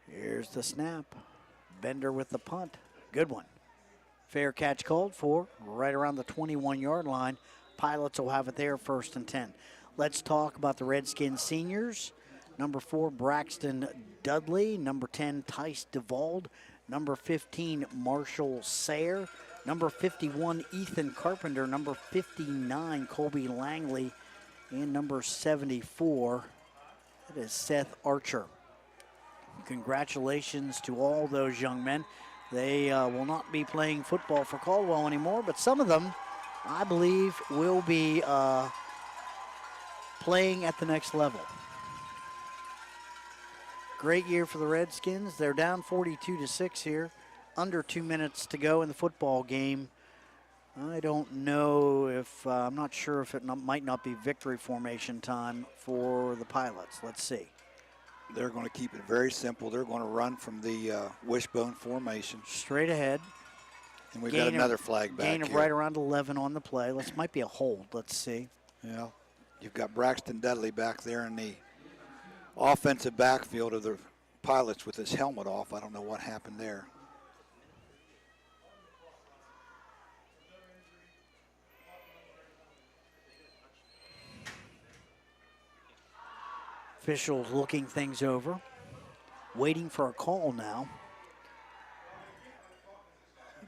Here's the snap. Bender with the punt. Good one. Fair catch called for right around the 21-yard line. Pilots will have it there, 1st and 10. Let's talk about the Redskins seniors. Number 4, Braxton Dudley. Number 10, Tice DeVald. Number 15, Marshall Sayre. Number 51, Ethan Carpenter. Number 59, Colby Langley. And number 74, that is Seth Archer. Congratulations to all those young men. They will not be playing football for Caldwell anymore, but some of them, I believe, will be playing at the next level. Great year for the Redskins. They're down 42-6 here. Under 2 minutes to go in the football game. I don't know if, I'm not sure if it might not be victory formation time for the Pilots. Let's see. They're going to keep it very simple. They're going to run from the wishbone formation. Straight ahead. And we've got another flag back Gain of here. right around 11 on the play. Might be a hold. Let's see. Yeah. You've got Braxton Dudley back there in the offensive backfield of the Pilots with his helmet off. I don't know what happened there. Officials looking things over. Waiting for a call now.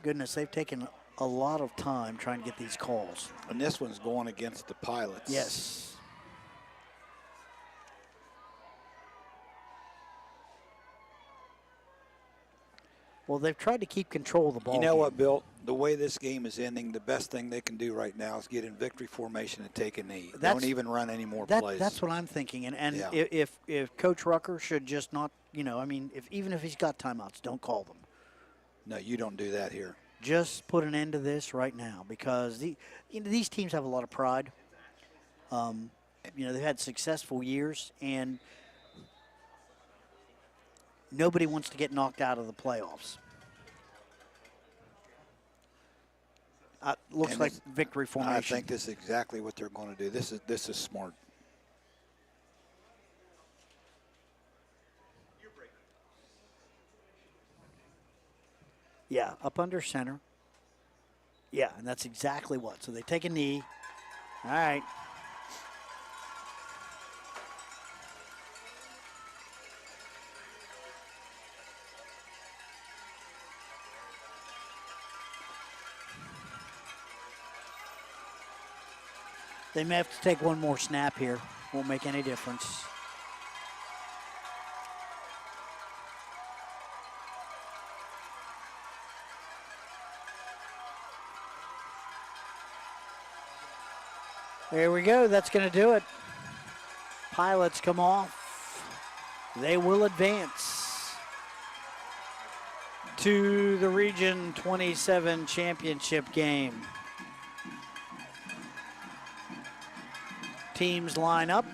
Goodness, they've taken a lot of time trying to get these calls. And this one's going against the Pilots. Yes. Well, they've tried to keep control of the ball. You know what, Bill? The way this game is ending, the best thing they can do right now is get in victory formation and take a knee. Don't even run any more plays. That's what I'm thinking. And Yeah. if Coach Rucker should just not, even if he's got timeouts, don't call them. No, you don't do that here. Just put an end to this right now because these teams have a lot of pride. They've had successful years, and nobody wants to get knocked out of the playoffs. Looks like victory formation. I think this is exactly what they're going to do. This is smart. Yeah, up under center. Yeah, and that's exactly what. So they take a knee. All right. They may have to take one more snap here. Won't make any difference. There we go. That's going to do it. Pilots come off. They will advance to the Region 27 championship game. Teams line up,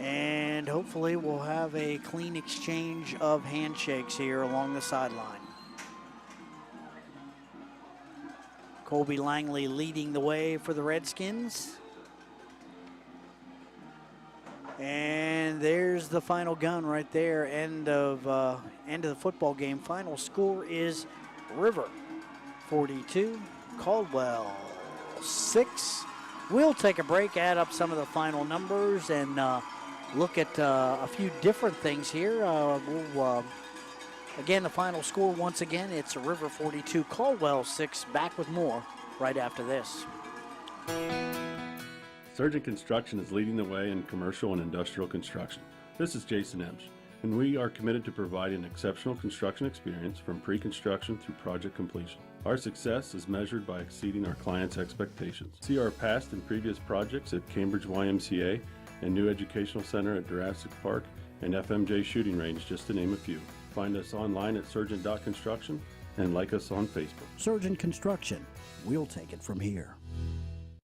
and hopefully we'll have a clean exchange of handshakes here along the sideline. Colby Langley leading the way for the Redskins. And there's the final gun right there, end of the football game. Final score is River 42, Caldwell 6. We'll take a break, add up some of the final numbers, and look at a few different things here. Again, the final score, once again, it's River 42, Caldwell 6. Back with more right after this. Surgent Construction is leading the way in commercial and industrial construction. This is Jason Emsch, and we are committed to providing an exceptional construction experience from pre-construction through project completion. Our success is measured by exceeding our clients' expectations. See our past and previous projects at Cambridge YMCA and New Educational Center at Jurassic Park and FMJ Shooting Range, just to name a few. Find us online at surgent.construction and like us on Facebook. Surgent Construction. We'll take it from here.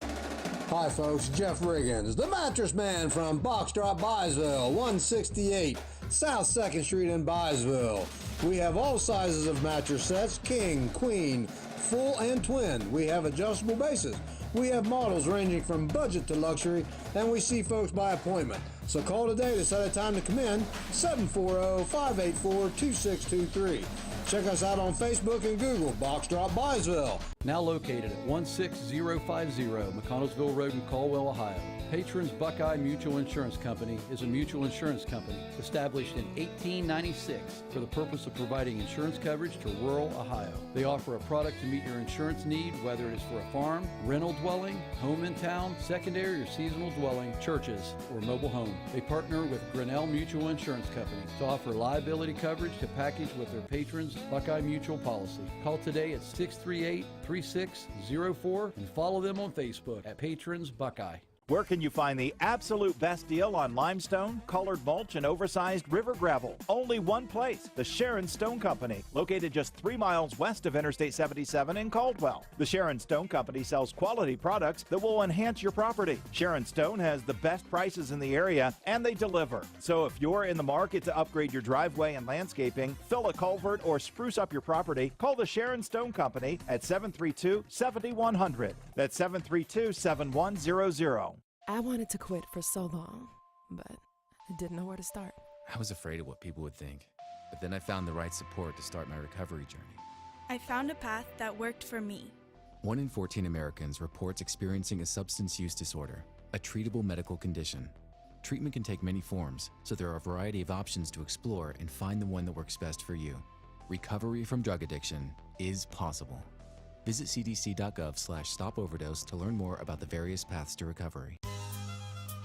Hi folks, Jeff Riggins, the mattress man from BoxDrop Byesville, 168 South 2nd Street in Byesville. We have all sizes of mattress sets, king, queen, full and twin. We have adjustable bases. We have models ranging from budget to luxury, and we see folks by appointment. So call today to set a time to come in, 740-584-2623. Check us out on Facebook and Google, BoxDrop Byesville. Now located at 16050 McConnellsville Road in Caldwell, Ohio. Patrons Buckeye Mutual Insurance Company is a mutual insurance company established in 1896 for the purpose of providing insurance coverage to rural Ohio. They offer a product to meet your insurance need, whether it is for a farm, rental dwelling, home in town, secondary or seasonal dwelling, churches, or mobile home. They partner with Grinnell Mutual Insurance Company to offer liability coverage to package with their patrons Buckeye Mutual policy. Call today at 638-3604 and follow them on Facebook at Patrons Buckeye. Where can you find the absolute best deal on limestone, colored mulch, and oversized river gravel? Only one place, the Sharon Stone Company, located just 3 miles west of Interstate 77 in Caldwell. The Sharon Stone Company sells quality products that will enhance your property. Sharon Stone has the best prices in the area, and they deliver. So if you're in the market to upgrade your driveway and landscaping, fill a culvert, or spruce up your property, call the Sharon Stone Company at 732-7100. That's 732-7100. I wanted to quit for so long, but I didn't know where to start. I was afraid of what people would think, but then I found the right support to start my recovery journey. I found a path that worked for me. 1 in 14 Americans reports experiencing a substance use disorder, a treatable medical condition. Treatment can take many forms, so there are a variety of options to explore and find the one that works best for you. Recovery from drug addiction is possible. Visit cdc.gov/stopoverdose to learn more about the various paths to recovery.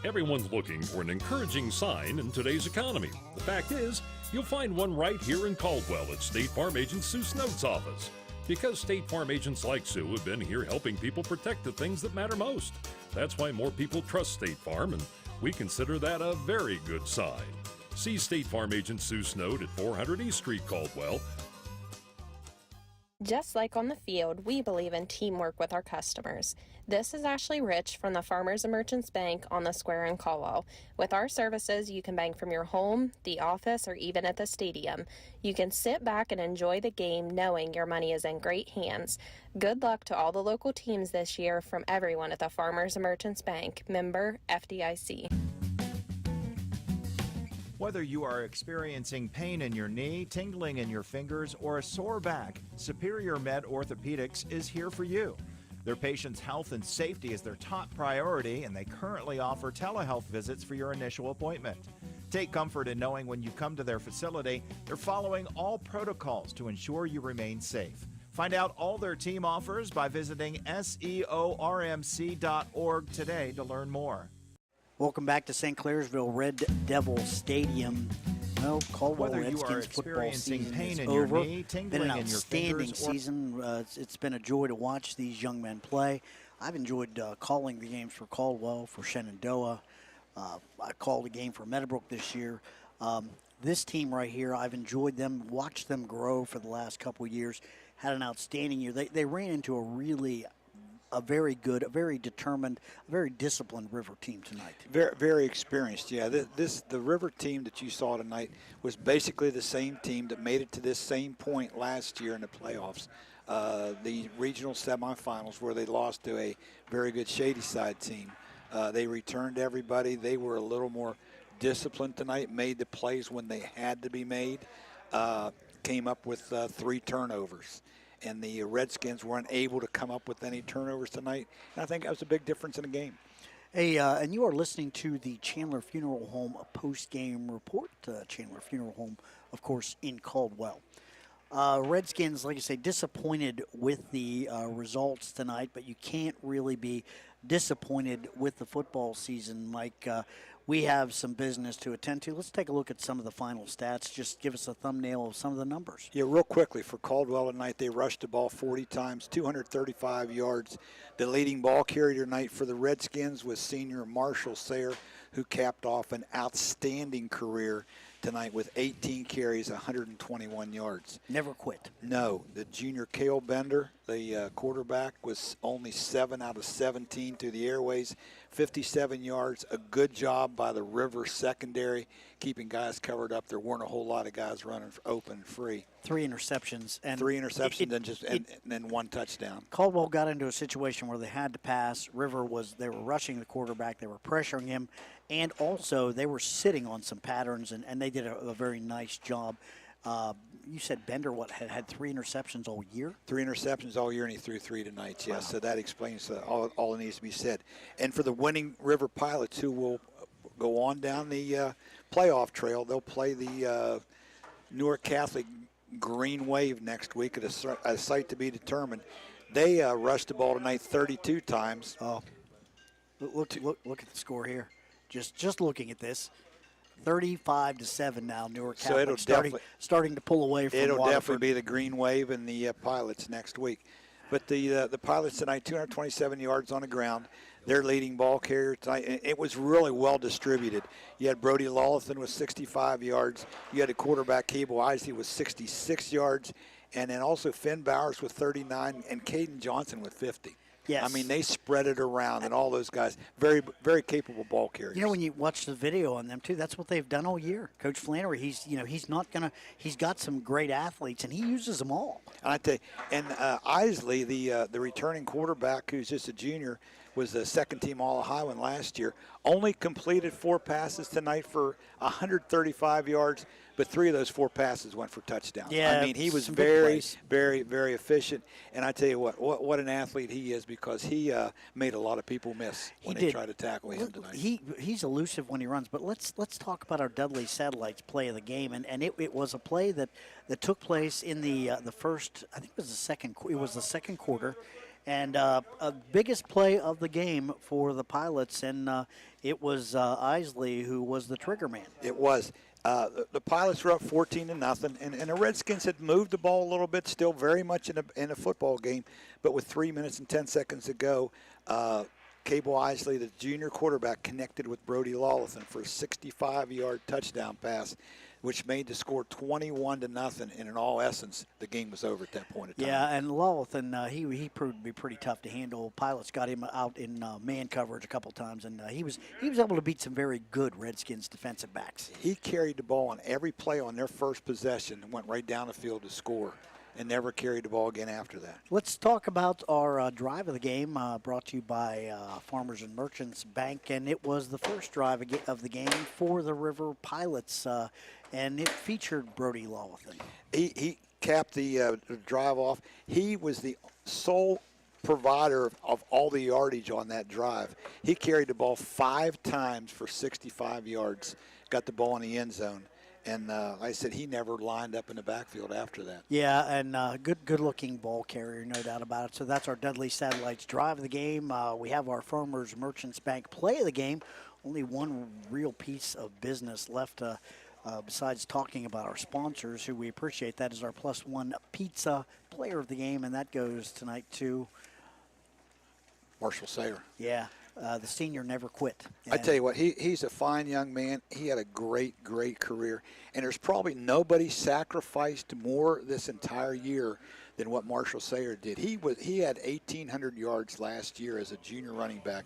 Everyone's looking for an encouraging sign in today's economy. The fact is, you'll find one right here in Caldwell at State Farm Agent Sue Snode's office. Because State Farm agents like Sue have been here helping people protect the things that matter most. That's why more people trust State Farm, and we consider that a very good sign. See State Farm Agent Sue Snode at 400 East Street, Caldwell. Just like on the field, we believe in teamwork with our customers. This is Ashley Rich from the Farmers and Merchants Bank on the Square in Caldwell. With our services, you can bank from your home, the office, or even at the stadium. You can sit back and enjoy the game knowing your money is in great hands. Good luck to all the local teams this year from everyone at the Farmers and Merchants Bank, member FDIC. Whether you are experiencing pain in your knee, tingling in your fingers, or a sore back, Superior Med Orthopedics is here for you. Their patients' health and safety is their top priority, and they currently offer telehealth visits for your initial appointment. Take comfort in knowing when you come to their facility, they're following all protocols to ensure you remain safe. Find out all their team offers by visiting seormc.org today to learn more. Welcome back to St. Clairsville Red Devil Stadium. Well, Caldwell Redskins football season is over. Been an outstanding season. It's been a joy to watch these young men play. I've enjoyed calling the games for Caldwell, for Shenandoah. I called a game for Meadowbrook this year. This team right here, I've enjoyed them, watched them grow for the last couple of years. Had an outstanding year. They ran into a very good, a very determined, a very disciplined River team tonight. Very, very experienced, yeah. The River team that you saw tonight was basically the same team that made it to this same point last year in the playoffs. The regional semifinals where they lost to a very good Shadyside team. They returned everybody. They were a little more disciplined tonight, made the plays when they had to be made, came up with 3 turnovers. And the Redskins weren't able to come up with any turnovers tonight. And I think that was a big difference in the game. Hey, and you are listening to the Chandler Funeral Home post-game report. Chandler Funeral Home, of course, in Caldwell. Redskins, like I say, disappointed with the results tonight, but you can't really be disappointed with the football season, Mike. We have some business to attend to. Let's take a look at some of the final stats. Just give us a thumbnail of some of the numbers. Yeah, real quickly, for Caldwell tonight, they rushed the ball 40 times, 235 yards. The leading ball carrier tonight for the Redskins was senior Marshall Sayre, who capped off an outstanding career tonight with 18 carries, 121 yards. Never quit. No. The junior Cale Bender, the quarterback, was only 7 out of 17 through the airways, 57 yards. A good job by the River secondary, keeping guys covered up. There weren't a whole lot of guys running open and free. 3 interceptions. And 3 interceptions and then 1 touchdown. Caldwell got into a situation where they had to pass. They were rushing the quarterback. They were pressuring him. And also they were sitting on some patterns, and they did a very nice job. You said Bender, had 3 interceptions all year? 3 interceptions all year, and he threw 3 tonight, yes. Wow. So that explains all that needs to be said. And for the winning River Pilots, who will go on down the playoff trail, they'll play the Newark Catholic Green Wave next week at a site to be determined. They rushed the ball tonight 32 times. Oh, look at the score here. Just looking at this, 35-7 now. Newark Catholic starting to pull away from It'll Waterford. definitely be the Green Wave and the Pilots next week. But the Pilots tonight, 227 yards on the ground. Their leading ball carrier tonight. It was really well distributed. You had Brody Lawlithan with 65 yards. You had a quarterback, Cable Isley, with 66 yards. And then also Finn Bowers with 39 and Caden Johnson with 50. Yes. I mean, they spread it around, and all those guys, very, very capable ball carriers. You know, when you watch the video on them, too, that's what they've done all year. Coach Flannery, he's got some great athletes, and he uses them all. And I tell you, and Isley, the returning quarterback, who's just a junior, was the second-team All-Ohioan last year, only completed 4 passes tonight for 135 yards, but 3 of those 4 passes went for touchdowns. Yeah, I mean, he was very, very, very efficient. And I tell you what an athlete he is, because he made a lot of people miss when they tried to tackle him tonight. He's elusive when he runs. But let's talk about our Dudley Satellites play of the game, and it was a play that took place in the first. I think it was the second. It was the second quarter. And a biggest play of the game for the Pilots, and it was Isley who was the trigger man. It was. The Pilots were up 14-0, and the Redskins had moved the ball a little bit, still very much in a football game. But with 3 minutes and 10 seconds to go, Cable Isley, the junior quarterback, connected with Brody Lawlithan for a 65-yard touchdown pass. which made the score 21-0. And in all essence, the game was over at that point in time. Yeah, and Lawton, he proved to be pretty tough to handle. Pilots got him out in man coverage a couple times, and he was able to beat some very good Redskins defensive backs. He carried the ball on every play on their first possession and went right down the field to score, and never carried the ball again after that. Let's talk about our drive of the game, brought to you by Farmers and Merchants Bank, and it was the first drive of the game for the River Pilots, and it featured Brody Lawton. He capped the drive off. He was the sole provider of all the yardage on that drive. He carried the ball 5 times for 65 yards, got the ball in the end zone. And like I said, he never lined up in the backfield after that. Yeah, and good-looking ball carrier, no doubt about it. So that's our Dudley Satellites drive of the game. We have our Farmers Merchants Bank play of the game. Only one real piece of business left besides talking about our sponsors, who we appreciate. That is our +1 pizza player of the game, and that goes tonight to Marshall Sayer. Yeah. The senior never quit. I tell you what, he's a fine young man. He had a great career. And there's probably nobody sacrificed more this entire year than what Marshall Sayer did. He had 1,800 yards last year as a junior running back.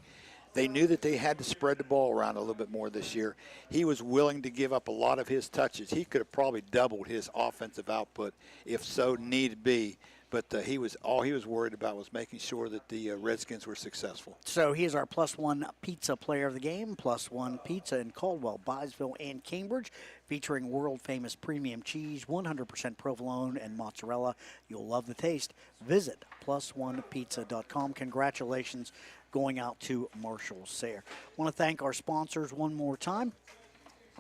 They knew that they had to spread the ball around a little bit more this year. He was willing to give up a lot of his touches. He could have probably doubled his offensive output if so need be. But all he was worried about was making sure that the Redskins were successful. So he is our +1 pizza player of the game. +1 pizza in Caldwell, Byesville, and Cambridge, featuring world-famous premium cheese, 100% provolone and mozzarella. You'll love the taste. Visit +1pizza.com. Congratulations going out to Marshall Sayer. I want to thank our sponsors one more time.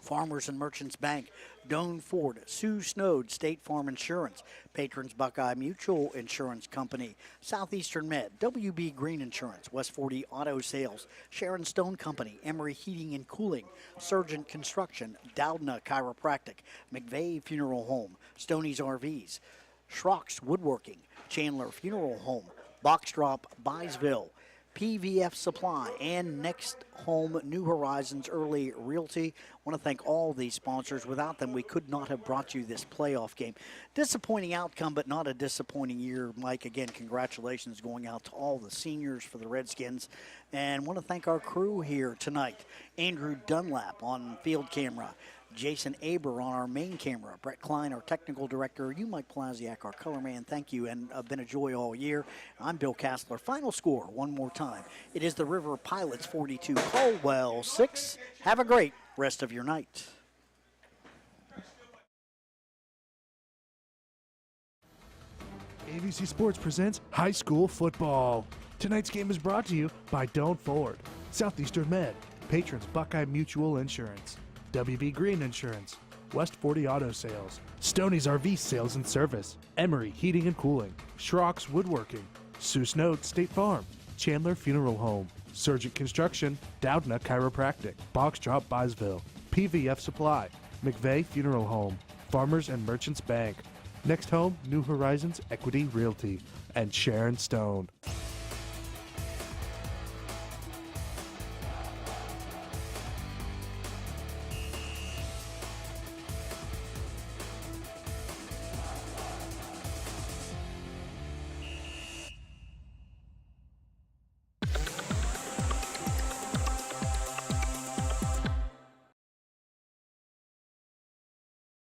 Farmers and Merchants Bank, Doan Ford, Snode, State Farm Insurance, Patrons Buckeye Mutual Insurance Company, Southeastern Med, WB Green Insurance, West 40 Auto Sales, Sharon Stone Company, Emory Heating and Cooling, Surgent Construction, Doudna Chiropractic, McVay Funeral Home, Stoneys RVs, Schrocks Woodworking, Chandler Funeral Home, BoxDrop Byesville, PVF Supply, and Next Home New Horizons Early Realty. I want to thank all these sponsors. Without them, we could not have brought you this playoff game. Disappointing outcome, but not a disappointing year. Mike, again, congratulations going out to all the seniors for the Redskins. And want to thank our crew here tonight. Andrew Dunlap on field camera. Jason Aber on our main camera, Brett Klein, our technical director, you, Mike Podlasiak, our color man. Thank you, and been a joy all year. I'm Bill Cassler. Final score, one more time. It is the River Pilots 42, Caldwell 6. Have a great rest of your night. AVC Sports presents high school football. Tonight's game is brought to you by Doan Ford, Southeastern Med, Patrons Buckeye Mutual Insurance, WB Green Insurance, West 40 Auto Sales, Stoneys RVs Sales and Service, Emory Heating and Cooling, Schrocks Woodworking, Snode State Farm, Chandler Funeral Home, Surgent Construction, Doudna Chiropractic, BoxDrop Byesville, PVF Supply, McVay Funeral Home, Farmers and Merchants Bank, Next Home New Horizons Equity Realty, and Sharon Stone.